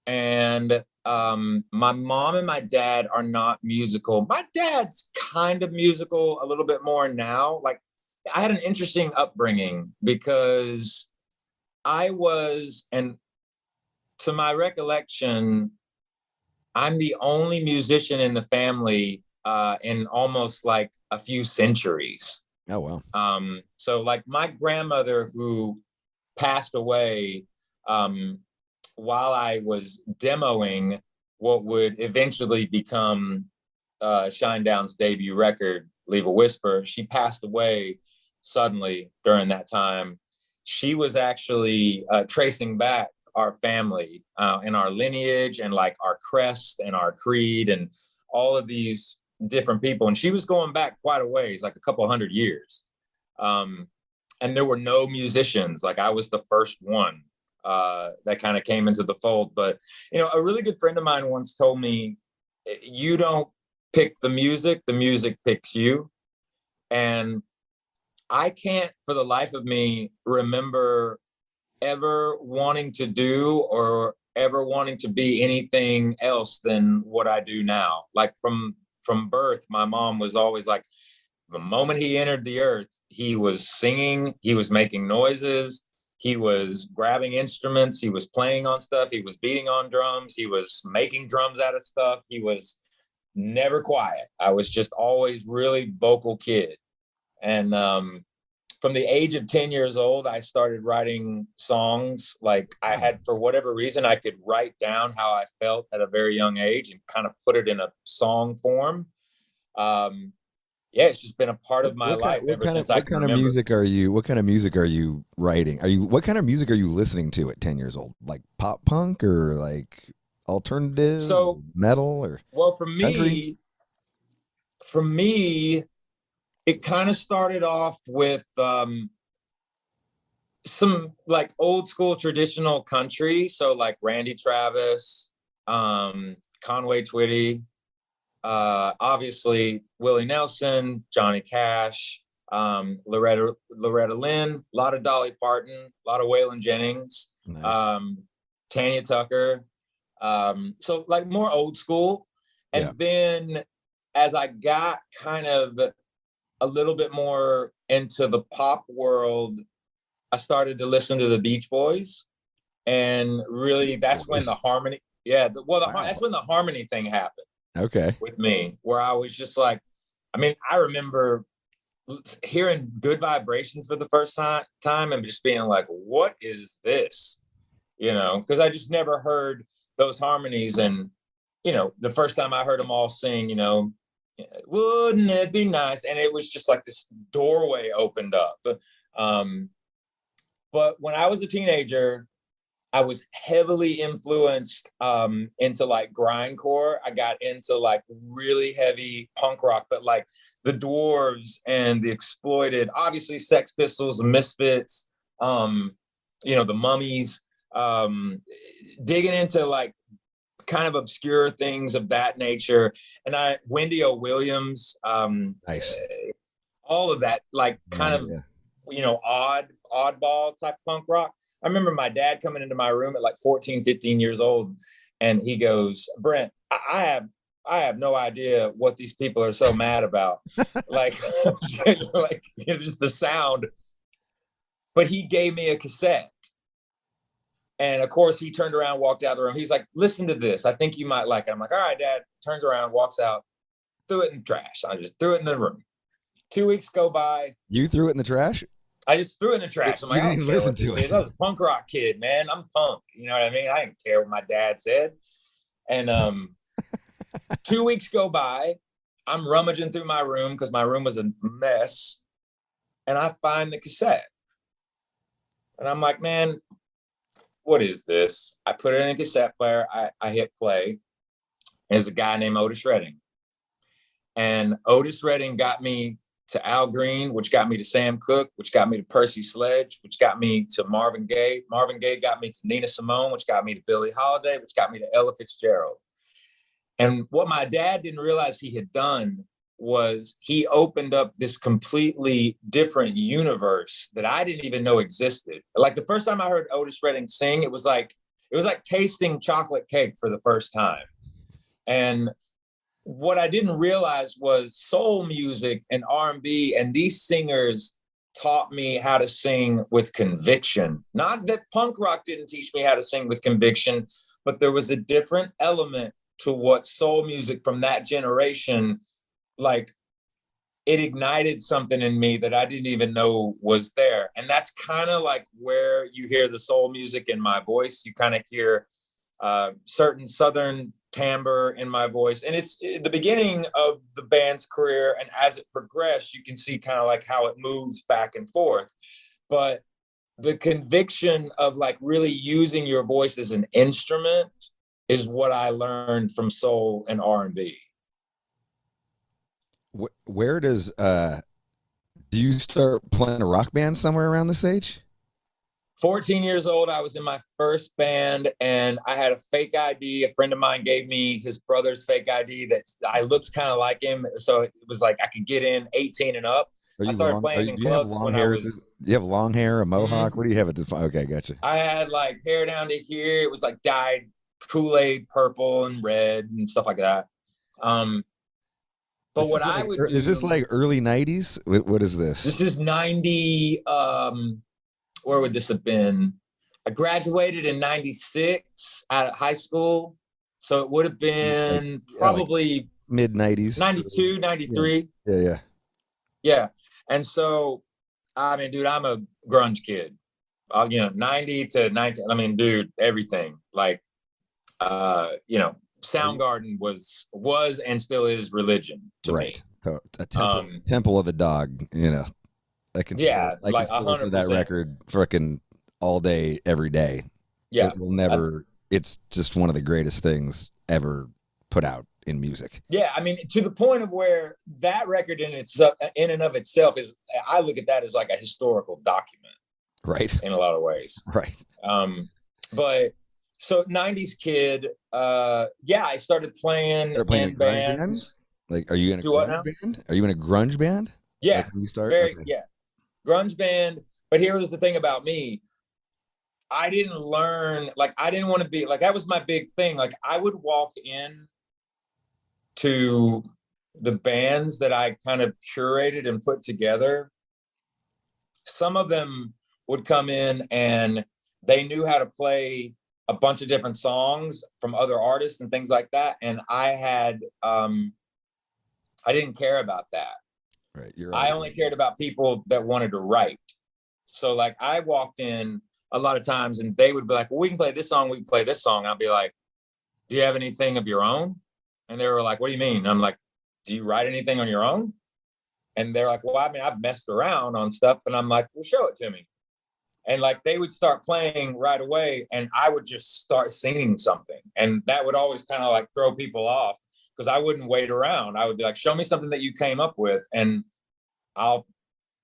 and my mom and my dad are not musical. My dad's kind of musical a little bit more now. Like I had an interesting upbringing because I was, and to my recollection, I'm the only musician in the family in almost like a few centuries. Oh, wow. So like my grandmother, who passed away while I was demoing what would eventually become Shinedown's debut record, Leave a Whisper, she passed away suddenly during that time. She was actually tracing back our family and our lineage and like our crest and our creed and all of these different people. And she was going back quite a ways, like a couple 100 years. And there were no musicians. Like I was the first one that kind of came into the fold. But, you know, a really good friend of mine once told me, you don't pick the music picks you. And I can't for the life of me remember ever wanting to do or ever wanting to be anything else than what I do now. Like from birth, my mom was always like, the moment he entered the earth, he was singing, he was making noises, he was grabbing instruments, he was playing on stuff, he was beating on drums, he was making drums out of stuff. He was never quiet. I was just always really vocal kid. And from the age of 10 years old, I started writing songs. Like I had, for whatever reason, I could write down how I felt at a very young age and kind of put it in a song form. Yeah, it's just been a part of my life ever since I can remember. What kind of music are you writing? What kind of music are you listening to at 10 years old? Like pop punk or like alternative, metal, or well, country? For me, it kind of started off with some like old school traditional country. So like Randy Travis, Conway Twitty, obviously Willie Nelson, Johnny Cash, Loretta Lynn, a lot of Dolly Parton, a lot of Waylon Jennings, Nice. Tanya Tucker. So like more old school. And then as I got kind of a little bit more into the pop world, I started to listen to the Beach Boys. And really that's when the harmony, that's when the harmony thing happened. Okay. With me, where I was just like, I mean, I remember hearing Good Vibrations for the first time and just being like, what is this? You know, because I just never heard those harmonies. And, you know, the first time I heard them all sing, you know, wouldn't it be nice? And it was just like this doorway opened up. But when I was a teenager, I was heavily influenced into like grindcore. I got into like really heavy punk rock, but like the Dwarves and the Exploited, obviously Sex Pistols, Misfits, you know, the Mummies, digging into like kind of obscure things of that nature. And Wendy O. Williams, nice. All of that, like kind of, you know, oddball type punk rock. I remember my dad coming into my room at like 14, 15 years old. And he goes, Brent, I have no idea what these people are so mad about. Like, like, you know, just the sound. But he gave me a cassette. And of course, he turned around, walked out of the room. He's like, listen to this. I think you might like it. I'm like, all right, Dad. Turns around, walks out, threw it in the trash. I just threw it in the room. 2 weeks go by. You threw it in the trash? I just threw it in the trash. I'm like, I don't care what this is. I was a punk rock kid, man. I'm punk. You know what I mean? I didn't care what my dad said. And 2 weeks go by. I'm rummaging through my room because my room was a mess. And I find the cassette. And I'm like, man, what is this? I put it in a cassette player. I hit play. There's a guy named Otis Redding. And Otis Redding got me to Al Green, which got me to Sam Cooke, which got me to Percy Sledge, which got me to Marvin Gaye. Marvin Gaye got me to Nina Simone, which got me to Billie Holiday, which got me to Ella Fitzgerald. And what my dad didn't realize he had done was he opened up this completely different universe that I didn't even know existed. Like the first time I heard Otis Redding sing, it was like tasting chocolate cake for the first time. And what I didn't realize was soul music and R&B and these singers taught me how to sing with conviction. Not that punk rock didn't teach me how to sing with conviction, but there was a different element to what soul music from that generation, like it ignited something in me that I didn't even know was there. And that's kind of like where you hear the soul music in my voice. You kind of hear certain Southern timbre in my voice. And it's the beginning of the band's career. And as it progressed, you can see kind of like how it moves back and forth. But the conviction of like really using your voice as an instrument is what I learned from soul and R&B. Where does do you start playing a rock band somewhere around this age? 14 years old, I was in my first band and I had a fake ID. A friend of mine gave me his brother's fake ID that I looked kind of like him. So it was like I could get in 18 and up. I started playing in clubs when I was... You have long hair, a mohawk? What do you have at this point? Okay, gotcha. I had like hair down to here. It was like dyed Kool-Aid purple and red and stuff like that. But what I would do... Is this like early 90s? What is this? This is 90... where would this have been? I graduated in 96 out of high school. So it would have been probably mid 90s, 92, 93. Yeah. Yeah. And so I mean, dude, I'm a grunge kid. 90 to 19. I mean, dude, everything. Like, Soundgarden was and still is religion to me. So a temple of the dog. I can still listen to that record frickin' all day, every day. Yeah, it will never. It's just one of the greatest things ever put out in music. Yeah, I mean, to the point of where that record in and of itself is, I look at that as like a historical document, right? In a lot of ways, right. But so 90s kid, I started playing in bands. Like, are you in a grunge band? Are you in a grunge band? Yeah, like when you start? Grunge band. But here was the thing about me. I didn't learn, like, I didn't want to be, like, that was my big thing. Like, I would walk in to the bands that I kind of curated and put together. Some of them would come in and they knew how to play a bunch of different songs from other artists and things like that. And I didn't care about that. Right. I only cared about people that wanted to write. So like I walked in a lot of times and they would be like, well, we can play this song, we can play this song. I'll be like, do you have anything of your own? And they were like, what do you mean? And I'm like, do you write anything on your own? And they're like, well, I mean, I've messed around on stuff. And I'm like, well, show it to me. And like, they would start playing right away and I would just start singing something. And that would always kind of like throw people off because I wouldn't wait around. I would be like, show me something that you came up with and I'll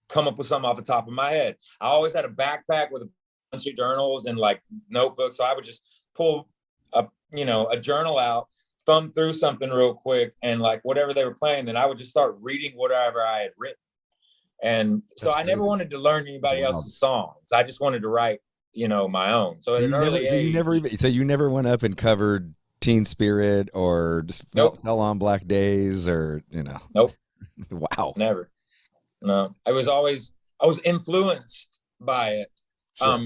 come up with something off the top of my head. I always had a backpack with a bunch of journals and like notebooks. So I would just pull a journal out, thumb through something real quick and like whatever they were playing, then I would just start reading whatever I had written. And so I never wanted to learn anybody else's songs. I just wanted to write, my own. So at an early age. So you never went up and covered Teen Spirit or just fell on Black Days or, Nope. Wow. Never. No, I was influenced by it. Sure.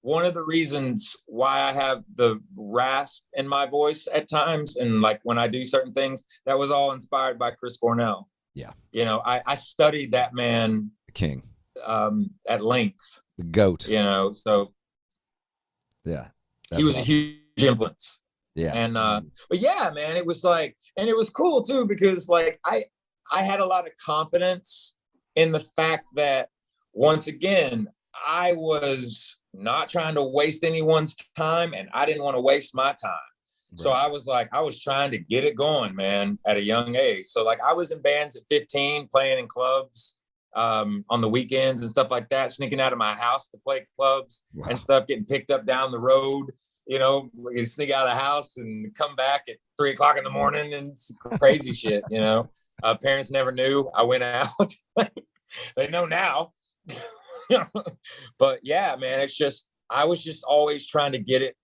One of the reasons why I have the rasp in my voice at times, and like when I do certain things, that was all inspired by Chris Cornell. Yeah. I studied that man, the king, at length. The GOAT. So yeah, he was a huge influence. Yeah. And but yeah, man, it was like, and it was cool too because like I had a lot of confidence in the fact that once again, I was not trying to waste anyone's time and I didn't want to waste my time. Right. So I was trying to get it going, man, at a young age. So like I was in bands at 15, playing in clubs on the weekends and stuff like that, sneaking out of my house to play clubs and stuff, getting picked up down the road. You sneak out of the house and come back at 3:00 in the morning and crazy shit, Parents never knew I went out. They know now. But yeah, man, I was just always trying to get it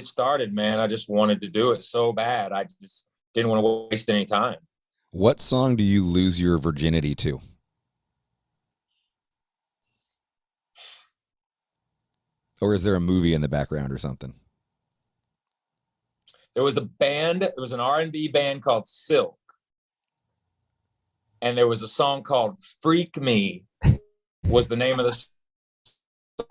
started, man. I just wanted to do it so bad. I just didn't want to waste any time. What song do you lose your virginity to? Or is there a movie in the background or something? There was an R&B band called Silk. And there was a song called Freak Me was the name of the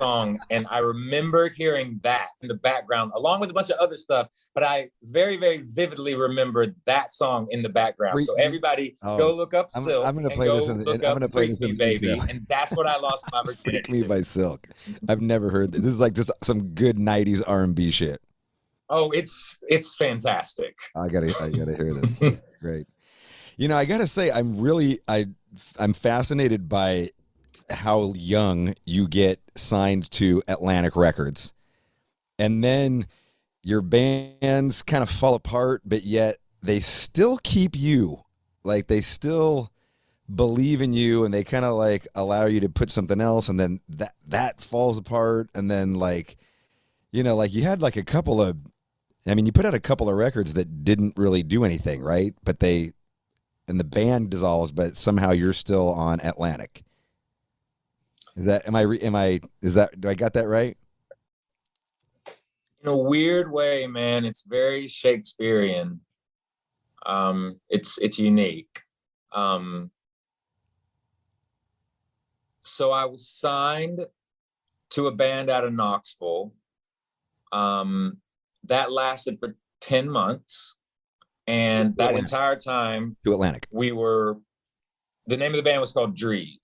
song. And I remember hearing that in the background along with a bunch of other stuff. But I very, very vividly remember that song in the background. So everybody go look up Silk. I'm going to play this. I'm going to play this, baby. And that's what I lost my virginity Freak Me by Silk. I've never heard this. This is like just some good 90s R&B shit. Oh, it's fantastic. I gotta hear this. This is great. I gotta say, I'm fascinated by how young you get signed to Atlantic Records, and then your bands kind of fall apart, but yet they still keep you. Like they still believe in you, and they kind of like allow you to put something else, and then that falls apart, and then like you had like a couple of. You put out a couple of records that didn't really do anything, right? But the band dissolves, but somehow you're still on Atlantic. Do I got that right? In a weird way, man, it's very Shakespearean. It's unique. so I was signed to a band out of Knoxville. That lasted for 10 months. And that entire time, to Atlantic, the name of the band was called Dreve.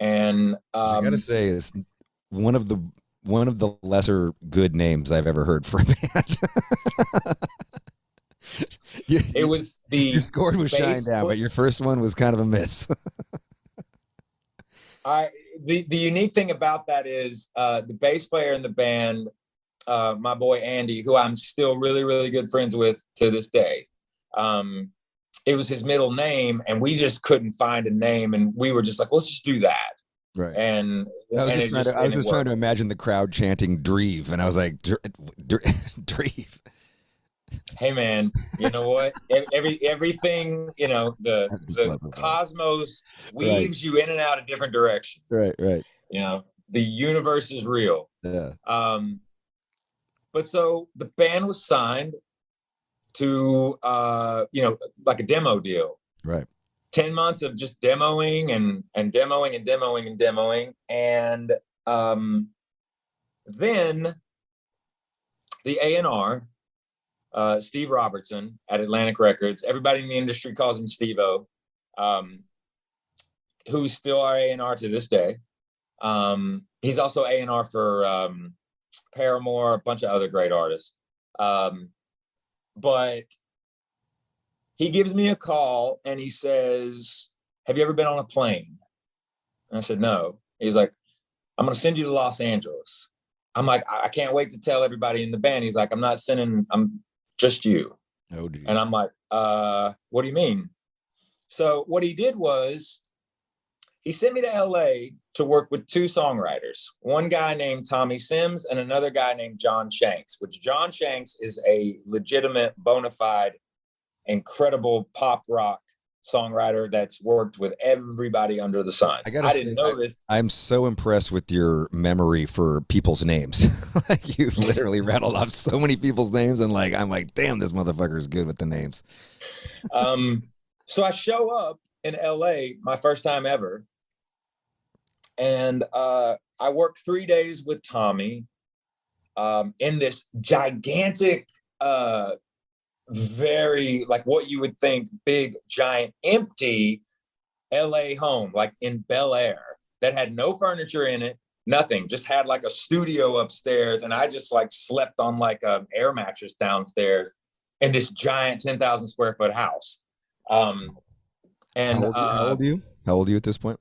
And I gotta say, it's one of the lesser good names I've ever heard for a band. You scored with Shinedown, but your first one was kind of a miss. The unique thing about that is the bass player in the band, my boy Andy, who I'm still really, really good friends with to this day. It was his middle name, and we just couldn't find a name, and we were just like, let's just do that. Right. And I was just trying to imagine the crowd chanting Dreve, and I was like, Dreve. Hey man, you know what? Everything, you know, the cosmos weaves you in and out of different directions. Right. You know, the universe is real. Yeah. But so the band was signed to, like a demo deal. Right. 10 months of just demoing and demoing and demoing and demoing. And then the A&R, Steve Robertson at Atlantic Records, everybody in the industry calls him Steve-O, who's still our A&R to this day. He's also A&R for Paramore, a bunch of other great artists. But he gives me a call and he says, have you ever been on a plane? And I said, no. He's like, I'm going to send you to Los Angeles. I'm like, I can't wait to tell everybody in the band. He's like, I'm just you. Oh, geez. And I'm like, what do you mean? So what he did was he sent me to LA to work with two songwriters, one guy named Tommy Sims and another guy named John Shanks, which John Shanks is a legitimate, bona fide, incredible pop rock songwriter that's worked with everybody under the sun. I didn't know this. I'm so impressed with your memory for people's names. Like, you literally rattled off so many people's names, and I'm like, damn, this motherfucker is good with the names. So I show up in LA, my first time ever, and I worked 3 days with Tommy in this gigantic, very what you would think big, giant, empty LA home, like in Bel Air, that had no furniture in it, nothing, just had a studio upstairs. And I just slept on a air mattress downstairs in this giant 10,000 square foot house. And how old are you? How old are you at this point?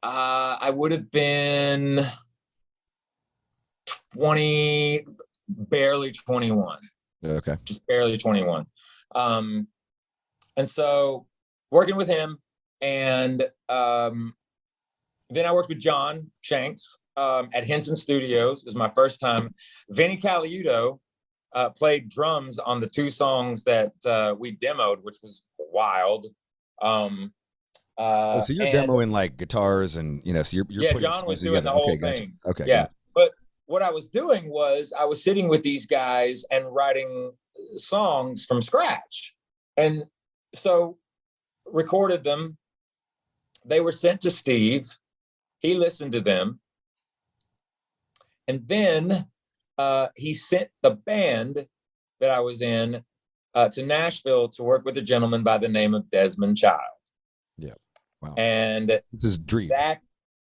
I would have been 20, barely 21. Okay. Just barely 21. And so working with him, and then I worked with John Shanks at Henson Studios. It was my first time. Vinny Caliuto played drums on the two songs that we demoed, which was wild. So you're demoing guitars and, so you're putting John was doing together. the whole Gotcha. thing. Okay. Yeah. But what I was doing was I was sitting with these guys and writing songs from scratch. And so recorded them. They were sent to Steve. He listened to them. And then he sent the band that I was in to Nashville to work with a gentleman by the name of Desmond Child. Yeah. Wow. And this is Dreve.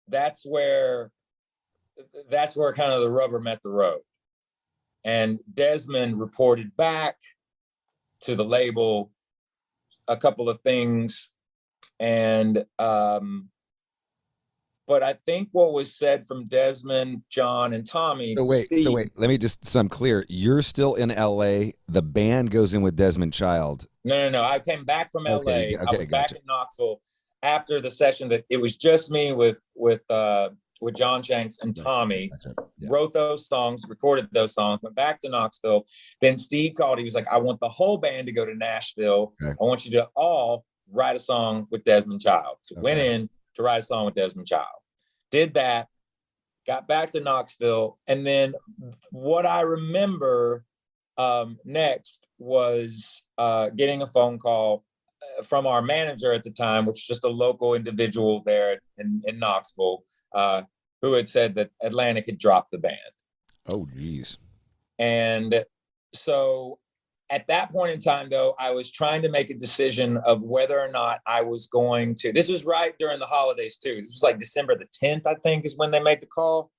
That's where kind of the rubber met the road. And Desmond reported back to the label a couple of things. And but I think what was said from Desmond, John, and Tommy. So wait, let me so I'm clear. You're still in LA. The band goes in with Desmond Child. No. I came back from LA. Okay, I was gotcha. back in Knoxville after the session. That it was just me with John Shanks and Tommy. Yeah. Wrote those songs, recorded those songs, went back to Knoxville. Then Steve called. He was like, I want the whole band to go to Nashville. Okay. I want you to all write a song with Desmond Child. So went in to write a song with Desmond Child. Did that, got back to Knoxville. And then what I remember next was getting a phone call. from our manager at the time, which was just a local individual there in Knoxville, who had said that Atlantic had dropped the band. Oh, geez. And so at that point in time, though, I was trying to make a decision of whether or not I was going to, this was right during the holidays too. This was like December the 10th, I think, is when they made the call.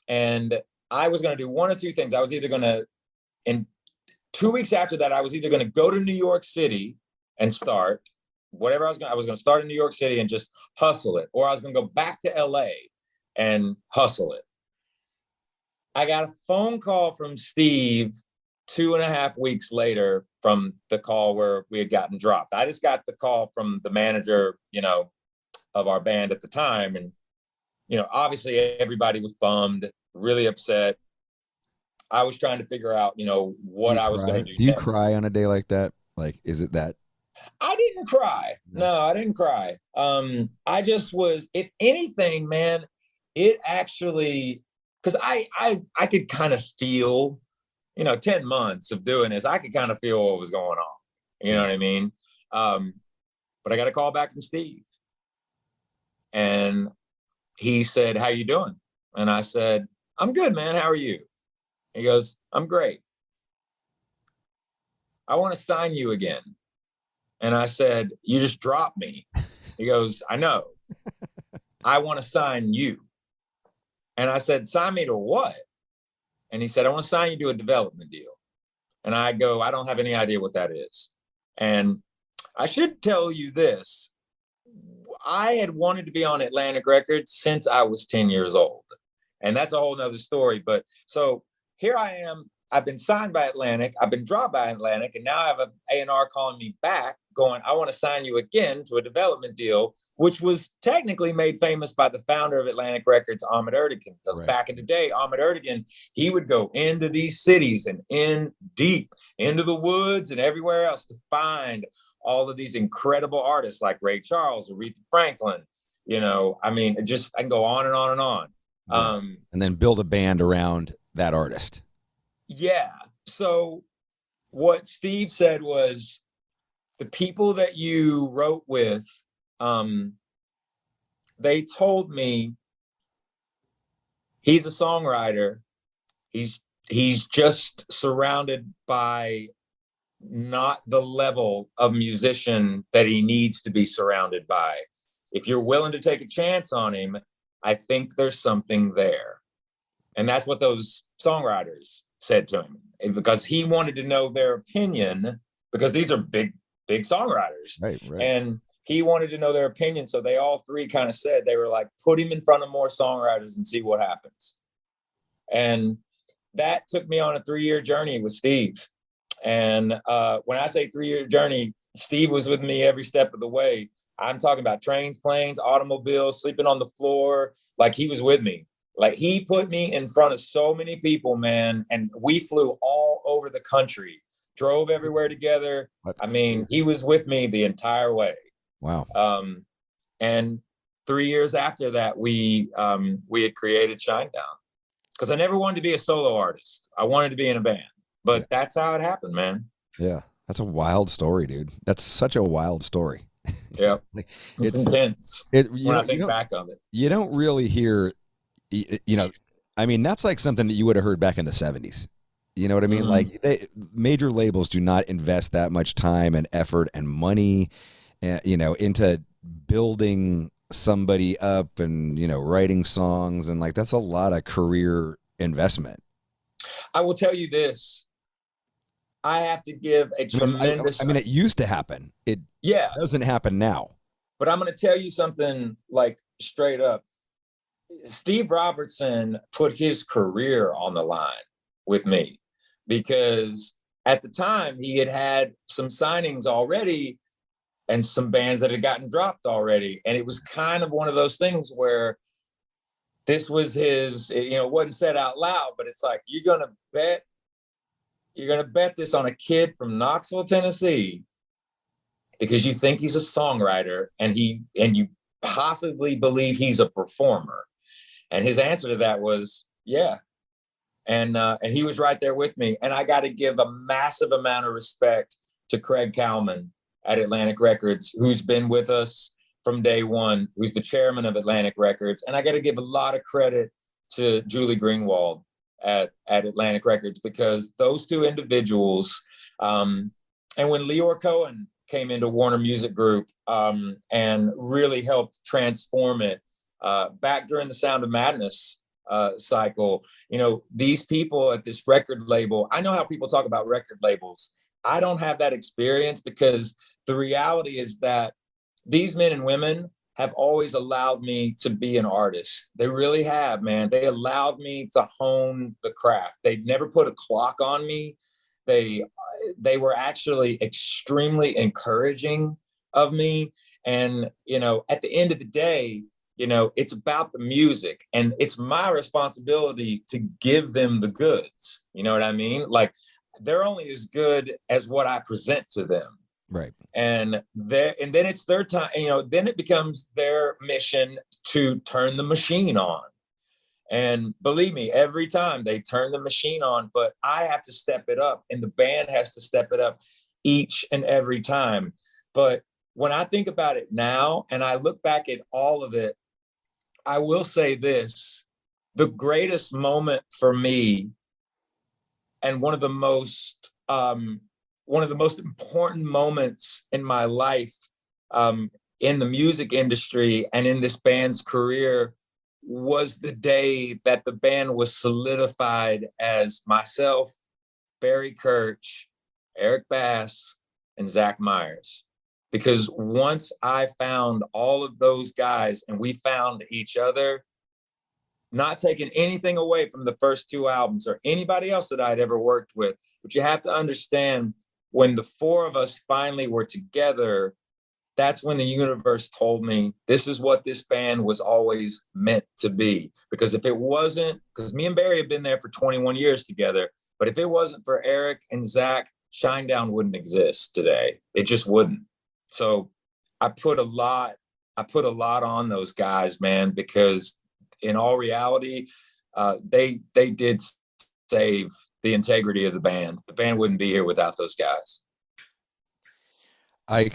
And I was going to do one of two things. I was either going to, in 2 weeks after that, I was either going to go to New York City and start whatever I was going to start in New York City and just hustle it, or I was going to go back to LA and hustle it. I got a phone call from Steve 2.5 weeks later from the call where we had gotten dropped. I just got the call from the manager, of our band at the time. And, obviously everybody was bummed, really upset. I was trying to figure out, what I was going to do. Do you cry on a day like that? Like, is it that? I didn't cry. No, I didn't cry. I just was, if anything, man, it actually, because I could kind of feel, 10 months of doing this, I could kind of feel what was going on. You know what I mean? But I got a call back from Steve. And he said, "How you doing?" And I said, "I'm good, man. How are you?" He goes, "I'm great. I want to sign you again." And I said, "You just dropped me." He goes, "I know. I want to sign you." And I said, "Sign me to what?" And he said, "I want to sign you to a development deal." And I go, "I don't have any idea what that is." And I should tell you this. I had wanted to be on Atlantic Records since I was 10 years old. And that's a whole nother story. But so here I am. I've been signed by Atlantic. I've been dropped by Atlantic. And now I have an A&R calling me back going, "I want to sign you again to a development deal," which was technically made famous by the founder of Atlantic Records, Ahmet Ertegun. Because back in the day, Ahmet Ertegun, he would go into these cities and in deep into the woods and everywhere else to find all of these incredible artists like Ray Charles, Aretha Franklin. I can go on and on and on. Yeah. And then build a band around that artist. Yeah. So what Steve said was, the people that you wrote with, they told me he's a songwriter. He's just surrounded by not the level of musician that he needs to be surrounded by. If you're willing to take a chance on him, I think there's something there. And that's what those songwriters said to him, because he wanted to know their opinion, because these are big songwriters. Right. And he wanted to know their opinion. So they all three kind of said, they were like, put him in front of more songwriters and see what happens. And that took me on a 3-year journey with Steve. And when I say 3-year journey, Steve was with me every step of the way. I'm talking about trains, planes, automobiles, sleeping on the floor. Like, he was with me. Like, he put me in front of so many people, man. And we flew all over the country, drove everywhere together. I mean, he was with me the entire way. Wow. And 3 years after that, we had created Shinedown, because I never wanted to be a solo artist. I wanted to be in a band. But that's how it happened, man. Yeah. That's a wild story, dude. That's such a wild story. Yeah. It's intense when I think back of it. You don't really hear, that's like something that you would have heard back in the 70s. You know what I mean? Mm-hmm. Like, major labels do not invest that much time and effort and money, into building somebody up and, writing songs. And like, that's a lot of career investment. I will tell you this. I have to give a tremendous... it used to happen. It doesn't happen now. But I'm going to tell you something, like, straight up. Steve Robertson put his career on the line with me, because at the time he had some signings already and some bands that had gotten dropped already. And it was kind of one of those things where this was his, it wasn't said out loud, but it's like, you're going to bet this on a kid from Knoxville, Tennessee, because you think he's a songwriter and you possibly believe he's a performer. And his answer to that was, yeah. And he was right there with me. And I got to give a massive amount of respect to Craig Cowman at Atlantic Records, who's been with us from day one, who's the chairman of Atlantic Records. And I got to give a lot of credit to Julie Greenwald at Atlantic Records, because those two individuals, and when Leor Cohen came into Warner Music Group and really helped transform it back during the Sound of Madness cycle, you know, these people at this record label, I know how people talk about record labels. I don't have that experience, because the reality is that these men and women have always allowed me to be an artist. They really have, man. They allowed me to hone the craft. They never put a clock on me. They were actually extremely encouraging of me. And, you know, at the end of the day, you know, it's about the music, and it's my responsibility to give them the goods. You know what I mean? Like, they're only as good as what I present to them. Right. And then it's their time, you know, then it becomes their mission to turn the machine on. And believe me, every time they turn the machine on, but I have to step it up, and the band has to step it up each and every time. But when I think about it now and I look back at all of it, I will say this: the greatest moment for me, and one of the most important moments in my life, in the music industry and in this band's career, was the day that the band was solidified as myself, Barry Kirch, Eric Bass, and Zach Myers. Because once I found all of those guys and we found each other, not taking anything away from the first two albums or anybody else that I'd ever worked with, but you have to understand, when the four of us finally were together, that's when the universe told me this is what this band was always meant to be. Because if it wasn't, because me and Barry have been there for 21 years together, but if it wasn't for Eric and Zach, Shinedown wouldn't exist today. It just wouldn't. So I put a lot on those guys, man, because in all reality, they did save the integrity of the band. The band wouldn't be here without those guys. I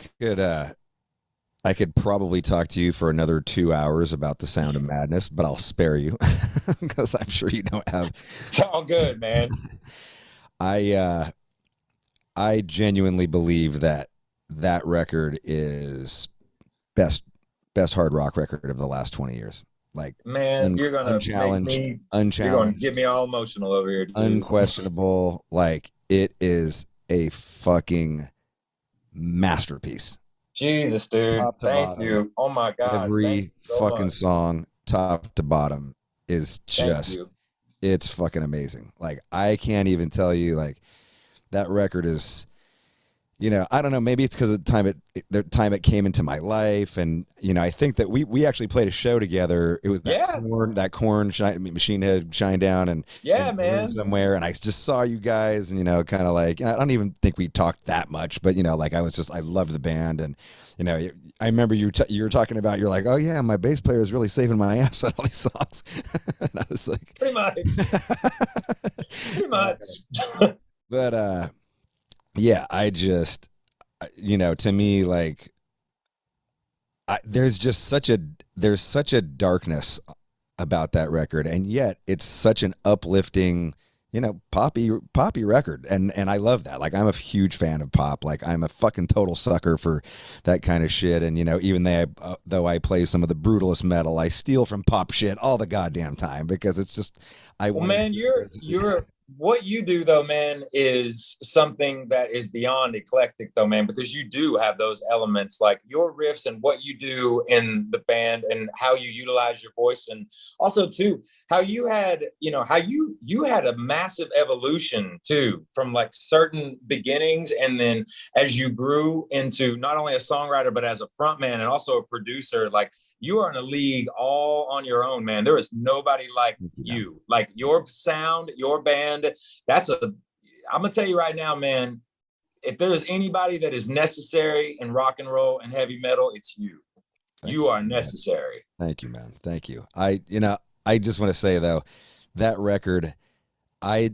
could probably talk to you for another 2 hours about the Sound of Madness, but I'll spare you because I'm sure you don't have. It's all good, man. I genuinely believe that record is best hard rock record of the last 20 years. Like, man, you're gonna unchallenged, you're gonna get me all emotional over here, dude. Unquestionable. Like, it is a fucking masterpiece. Jesus, dude. Thank you. Oh my God. Every fucking song, top to bottom, is just, it's fucking amazing. Like, I can't even tell you, like, that record is, you know, I don't know, maybe it's because of the time it came into my life. And, you know, I think that we actually played a show together. It was that Korn Machine Head Shinedown and man, somewhere. And I just saw you guys, and, you know, kind of like, I don't even think we talked that much, but, you know, like, I loved the band. And, you know, I remember you were talking about, you're like, oh yeah, my bass player is really saving my ass on all these songs. And I was like, pretty much. But, yeah, I just, you know, to me, like, there's such a darkness about that record, and yet it's such an uplifting, you know, poppy record, and I love that. Like, I'm a huge fan of pop. Like, I'm a fucking total sucker for that kind of shit. And, you know, even though I play some of the brutalest metal, I steal from pop shit all the goddamn time, because it's just, you're what you do, though, man, is something that is beyond eclectic, though, man, because you do have those elements, like your riffs and what you do in the band and how you utilize your voice. And also, too, how you had, you know, how you had a massive evolution, too, from like certain beginnings. And then as you grew into not only a songwriter, but as a frontman and also a producer, like, you are in a league all on your own, man. There is nobody like you. Like, your sound, your band, I'm gonna tell you right now, man, if there's anybody that is necessary in rock and roll and heavy metal, it's you. You are necessary. Thank you, man. Thank you. I just want to say, though, that record, I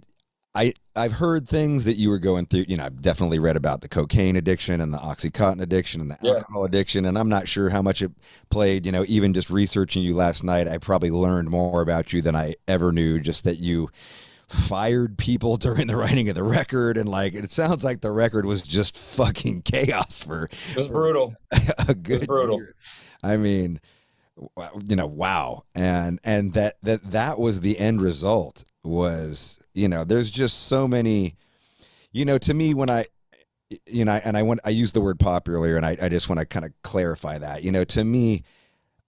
I've heard things that you were going through. You know, I've definitely read about the cocaine addiction and the OxyContin addiction and the alcohol addiction, and I'm not sure how much it played. You know, even just researching you last night, I probably learned more about you than I ever knew. Just that you fired people during the writing of the record, and like it sounds like the record was just fucking chaos for. It was brutal. A good. It was brutal. Year. I mean, you know, wow, and that was the end result. Was, you know, there's just so many, you know, to me when I, you know, and I used the word pop earlier, and I just want to kind of clarify that, you know, to me,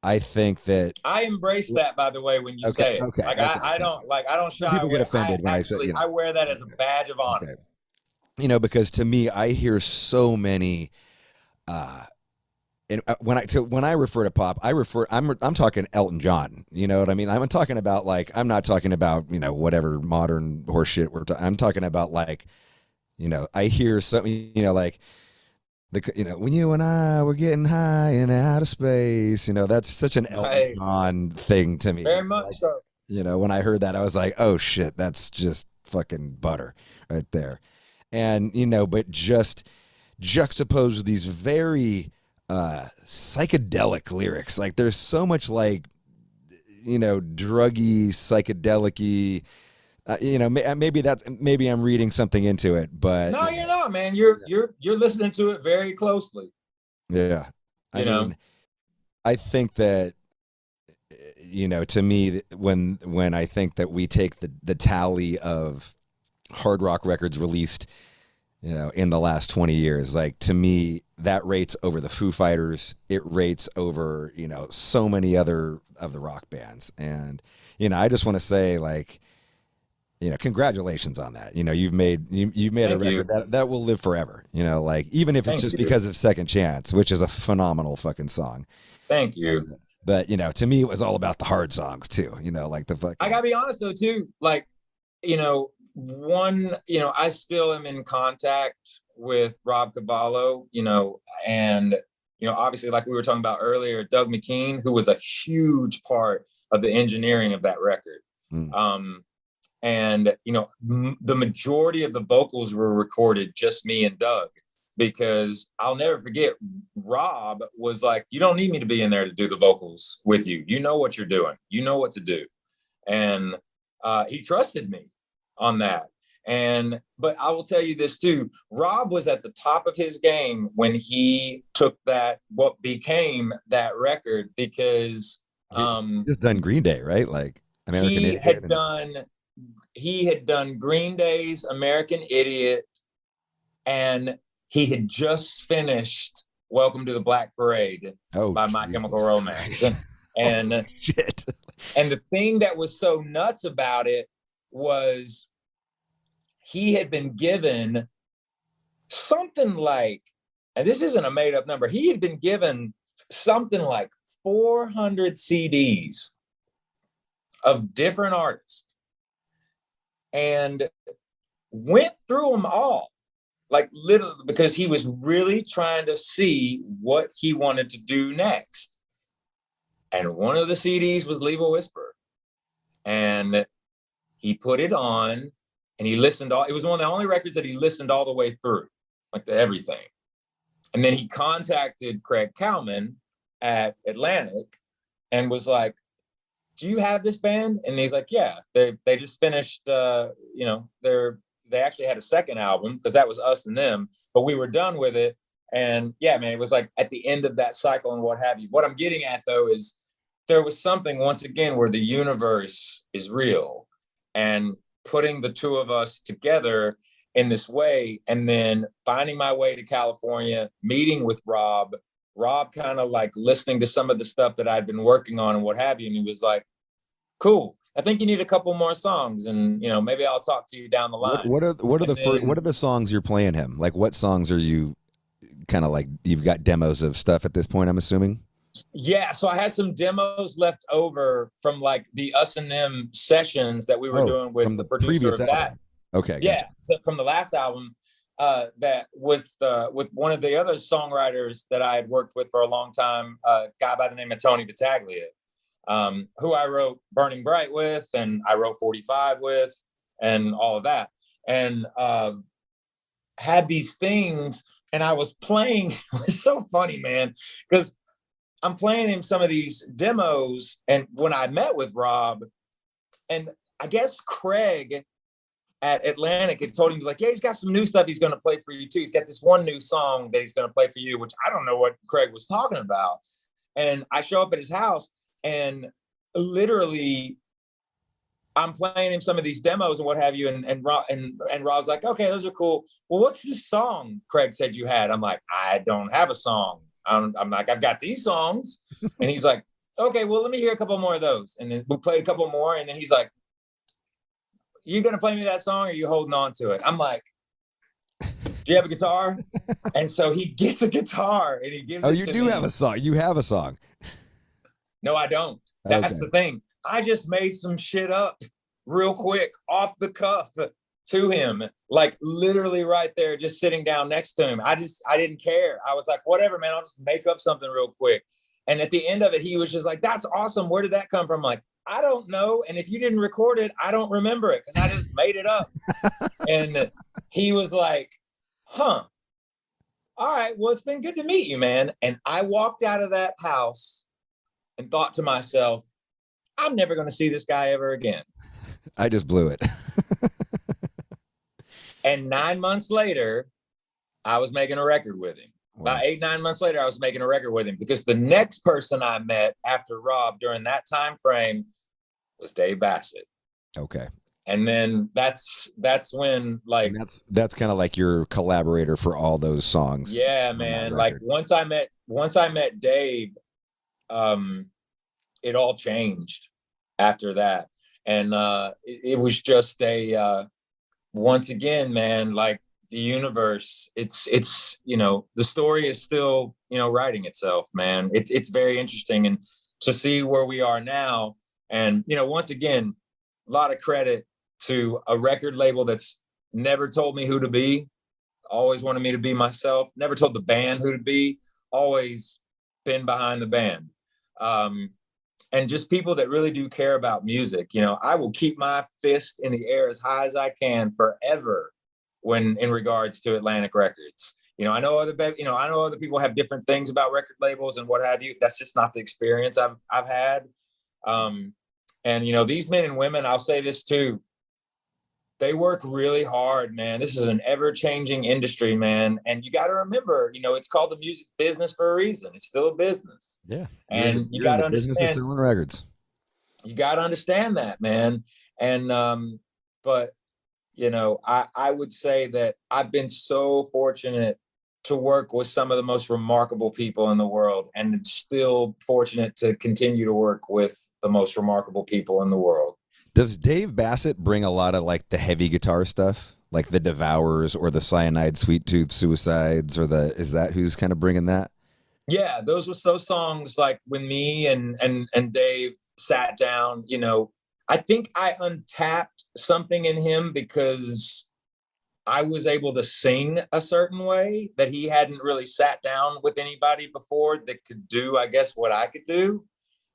I think that I embrace that, by the way, when you say it. Like I don't shy people get offended when I say, you know, I wear that as a badge of honor. Okay. You know, because to me, I hear so many, and when I refer to pop, I'm talking Elton John. You know what I mean? I'm talking about like, I'm not talking about, you know, whatever modern horseshit I'm talking about, like, you know, I hear something, you know, like you know, when you and I were getting high in outer space, you know, that's such an Elton John thing to me. Very much like, so. You know, when I heard that, I was like, oh shit, that's just fucking butter right there. And, you know, but just juxtapose these very psychedelic lyrics. Like there's so much like, you know, druggy, psychedelic-y, you know, maybe I'm reading something into it, but no, you're not, man. You're listening to it very closely. Yeah. I mean, I think that, you know, to me, when I think that we take the tally of hard rock records released, you know, in the last 20 years, like to me, that rates over the Foo Fighters. It rates over, you know, so many other of the rock bands. And, you know, I just want to say, like, you know, congratulations on that. You know, you've made a record that will live forever, you know, like even if it's just because of Second Chance, which is a phenomenal fucking song. Thank you. But, you know, to me, it was all about the hard songs too, you know, like the fucking. I gotta be honest though, too. Like, you know, I still am in contact with Rob Cavallo, you know, and, you know, obviously, like we were talking about earlier, Doug McKean, who was a huge part of the engineering of that record. And, you know, the majority of the vocals were recorded just me and Doug, because I'll never forget, Rob was like, you don't need me to be in there to do the vocals with you. You know what you're doing. You know what to do. And he trusted me on that. But I will tell you this too, Rob was at the top of his game when he took what became that record, because just done Green Day, right? Like American Idiot. He had done Green Day's American Idiot, and he had just finished Welcome to the Black Parade by My Chemical Romance. And shit. And the thing that was so nuts about it was he had been given something like, and this isn't a made up number, he had been given something like 400 CDs of different artists, and went through them all, like literally, because he was really trying to see what he wanted to do next. And one of the CDs was Leave a Whisper. And he put it on and he listened it was one of the only records that he listened all the way through, like to everything. And then he contacted Craig Cowman at Atlantic and was like, do you have this band? And he's like, yeah, they just finished, you know, they actually had a second album, because that was Us and Them, but we were done with it. And yeah, man, it was like at the end of that cycle and what have you. What I'm getting at though is there was something, once again, where the universe is real, and putting the two of us together in this way, and then finding my way to California, meeting with Rob kind of like listening to some of the stuff that I'd been working on and what have you. And he was like, cool, I think you need a couple more songs, and, you know, maybe I'll talk to you down the line. What are the songs you're playing him? Like, what songs are you kind of like, you've got demos of stuff at this point, I'm assuming? Yeah, so I had some demos left over from like the Us and Them sessions that we were doing with the producer of that. Okay, yeah, gotcha. So from the last album, that was with one of the other songwriters that I had worked with for a long time, a guy by the name of Tony Battaglia, who I wrote Burning Bright with, and I wrote 45 with, and all of that. and had these things, and I was playing. It was so funny, man, because I'm playing him some of these demos, and when I met with Rob, and I guess Craig at Atlantic had told him, he's like, yeah, he's got some new stuff he's going to play for you too. He's got this one new song that he's going to play for you, which I don't know what Craig was talking about. And I show up at his house, and literally I'm playing him some of these demos and what have you. And Rob's like, okay, those are cool. Well, what's this song Craig said you had? I'm like, I don't have a song. I'm like, I've got these songs. And he's like, okay, well, let me hear a couple more of those. And then we played a couple more. And then he's like, you going to play me that song, or are you holding on to it? I'm like, do you have a guitar? And so he gets a guitar and he gives it to me. Oh, you do have a song. You have a song. No, I don't. That's the thing. I just made some shit up real quick off the cuff to him, like literally right there, just sitting down next to him. I didn't care. I was like, whatever, man, I'll just make up something real quick. And at the end of it, he was just like, that's awesome. Where did that come from? I'm like, I don't know. And if you didn't record it, I don't remember it because I just made it up. And he was like, huh. All right, well, it's been good to meet you, man. And I walked out of that house and thought to myself, I'm never going to see this guy ever again. I just blew it. And 9 months later, I was making a record with him. Wow. About 8-9 months later, I was making a record with him because the next person I met after Rob during that time frame was Dave Bassett. Okay. And then that's when, like, and that's kind of like your collaborator for all those songs. Yeah, man. Like once I met Dave, it all changed after that. And it was just once again, man, like the universe, it's the story is still, writing itself, man. It's very interesting. And to see where we are now, and, once again, a lot of credit to a record label that's never told me who to be, always wanted me to be myself, never told the band who to be, always been behind the band. And just people that really do care about music. I will keep my fist in the air as high as I can forever when in regards to Atlantic Records. I know other people have different things about record labels and what have you. That's just not the experience I've had. And these men and women, I'll say this too, they work really hard, man. This is an ever-changing industry, man. And you got to remember, it's called the music business for a reason. It's still a business. Yeah. And you got to understand. Business of selling records. You got to understand that, man. And, but, I would say that I've been so fortunate to work with some of the most remarkable people in the world, and it's still fortunate to continue to work with the most remarkable people in the world. Does Dave Bassett bring a lot of like the heavy guitar stuff, like the Devourers or the Cyanide Sweet Tooth Suicides, or is that who's kind of bringing that? Yeah, those songs like when me and Dave sat down, I think I untapped something in him because I was able to sing a certain way that he hadn't really sat down with anybody before that could do, I guess, what I could do,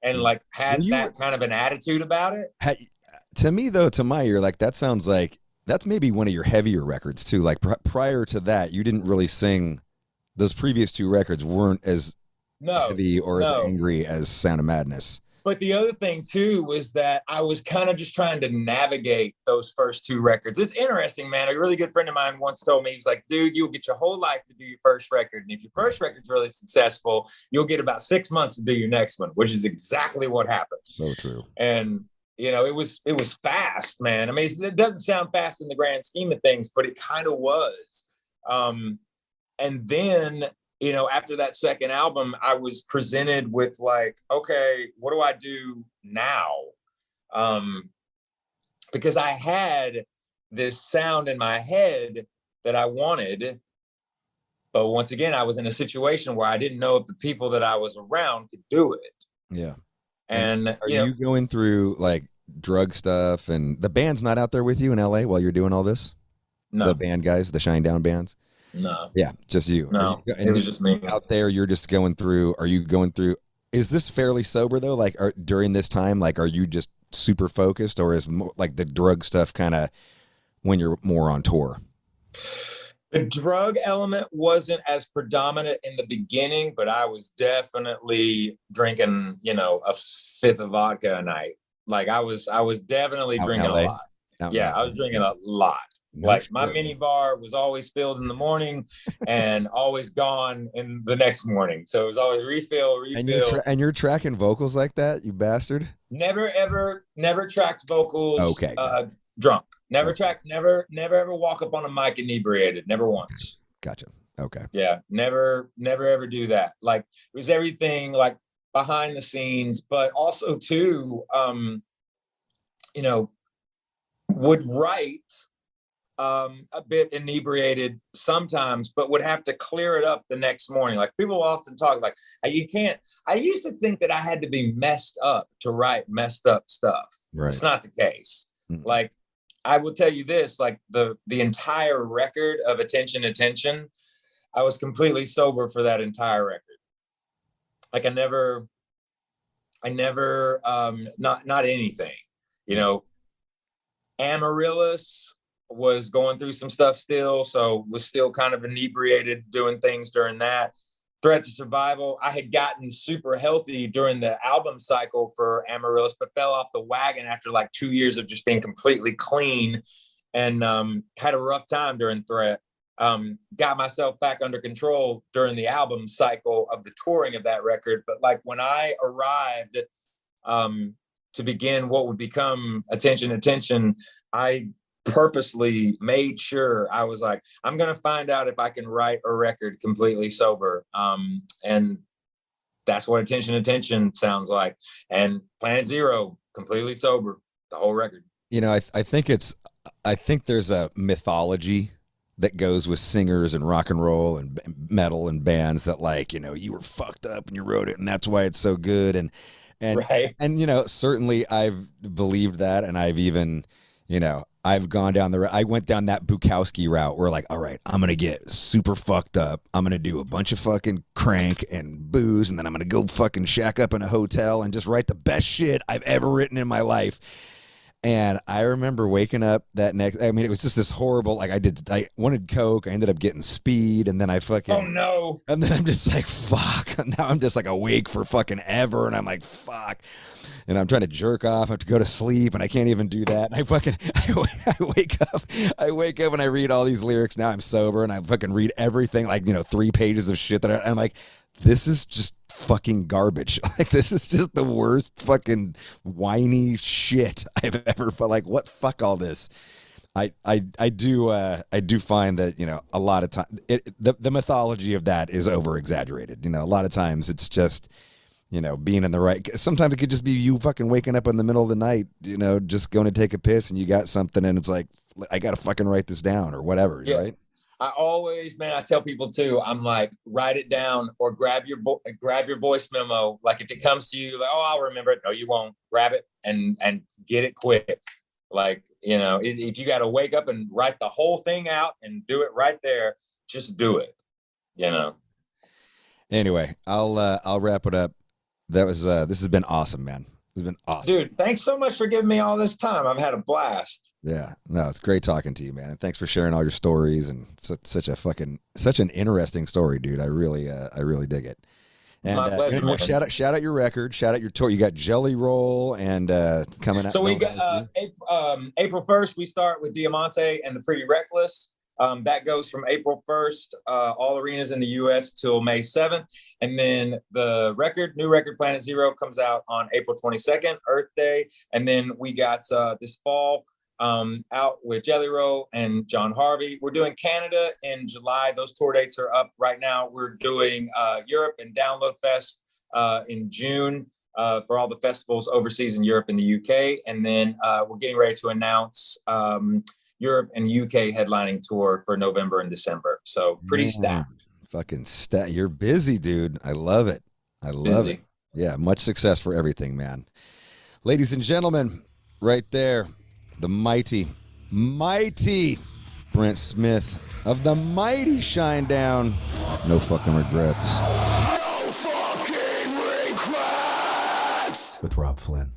and like had that kind of an attitude about it. To me, though, to my ear, like that sounds like that's maybe one of your heavier records too. Like prior to that, you didn't really sing. Those previous two records weren't as heavy or as angry as Sound of Madness. But the other thing too was that I was kind of just trying to navigate those first two records. It's interesting, man. A really good friend of mine once told me, he's like, dude, you'll get your whole life to do your first record. And if your first record's really successful, you'll get about 6 months to do your next one, which is exactly what happened. So true. And it was fast, man. I mean, it doesn't sound fast in the grand scheme of things, but it kind of was. And then, after that second album, I was presented with like, okay, what do I do now? Because I had this sound in my head that I wanted. But once again, I was in a situation where I didn't know if the people that I was around could do it. Yeah. And are you going through like drug stuff, and the band's not out there with you in LA while you're doing all this? No. The band guys, the Shinedown bands? No. Yeah, just you. No, it was just me. Out there, you're just going through, is this fairly sober though? Like during this time, like, are you just super focused, or is more, like the drug stuff kind of when you're more on tour? The drug element wasn't as predominant in the beginning, but I was definitely drinking, a fifth of vodka a night. Like I was definitely drinking a lot. Yeah, I was drinking a lot. Like my mini bar was always filled in the morning and always gone in the next morning. So it was always refill. And you're tracking vocals like that, you bastard? Never tracked vocals. Okay. Drunk. Never ever walk up on a mic inebriated. Never once. Gotcha. Okay. Yeah. Never ever do that. Like it was everything like behind the scenes, but also too, would write a bit inebriated sometimes, but would have to clear it up the next morning. Like people often talk like, I used to think that I had to be messed up to write messed up stuff. Right. It's not the case. Like, I will tell you this, like the entire record of Attention, I was completely sober for that entire record. Like I never, not anything, Amaryllis was going through some stuff still, so was still kind of inebriated doing things during that. Threats of Survival, I had gotten super healthy during the album cycle for Amaryllis, but fell off the wagon after like 2 years of just being completely clean, and had a rough time during Threat. Got myself back under control during the album cycle of the touring of that record. But like when I arrived to begin what would become Attention, I purposely made sure I was like, I'm going to find out if I can write a record completely sober. And that's what Attention sounds like. And Planet Zero, completely sober, the whole record. I think there's a mythology that goes with singers and rock and roll and metal and bands that like, you were fucked up and you wrote it and that's why it's so good. And right. And, certainly I've believed that. And I've even, I've gone down I went down that Bukowski route where like, all right, I'm going to get super fucked up. I'm going to do a bunch of fucking crank and booze. And then I'm going to go fucking shack up in a hotel and just write the best shit I've ever written in my life. And I remember waking up that it was just this horrible, like I wanted Coke. I ended up getting speed and then I fucking, oh no. And then I'm just like, fuck. Now I'm just like awake for fucking ever. And I'm like, fuck. And I'm trying to jerk off. I have to go to sleep and I can't even do that. And I wake up and I read all these lyrics. Now I'm sober and I fucking read everything, like, 3 pages of shit that I'm like, this is just fucking garbage. Like, this is just the worst fucking whiny shit I've ever felt. Like, what? Fuck all this. I do find that, a lot of time the mythology of that is over exaggerated. A lot of times it's just, being in the right. Sometimes it could just be you fucking waking up in the middle of the night, just going to take a piss and you got something and it's like, I got to fucking write this down or whatever. Yeah. Right. I always, I tell people too, I'm like, write it down or grab your voice memo. Like if it comes to you, like, oh, I'll remember it. No, you won't. Grab it and get it quick. Like, if you got to wake up and write the whole thing out and do it right there, just do it, Anyway, I'll wrap it up. That was, this has been awesome, man. This has been awesome. Dude, thanks so much for giving me all this time. I've had a blast. Yeah, no, it's great talking to you, man. And thanks for sharing all your stories and such an interesting story, dude. I really dig it. And my pleasure, shout out your record, shout out your tour. You got Jelly Roll and coming out. So we got April 1st. We start with Diamante and the Pretty Reckless. That goes from April 1st, all arenas in the U.S. till May 7th. And then the new record, Planet Zero, comes out on April 22nd, Earth Day. And then we got this fall out with Jelly Roll and John Harvey. We're doing Canada in July. Those tour dates are up right now. We're doing Europe and Download Fest in June for all the festivals overseas in Europe and the UK. And then we're getting ready to announce Europe and UK headlining tour for November and December. So pretty stacked. Fucking stacked. You're busy, dude. I love it. I love it. Yeah, much success for everything, man. Ladies and gentlemen, right there, the mighty Brent Smith of the mighty Shinedown. No fucking regrets. No fucking regrets! With ROBB FLYNN.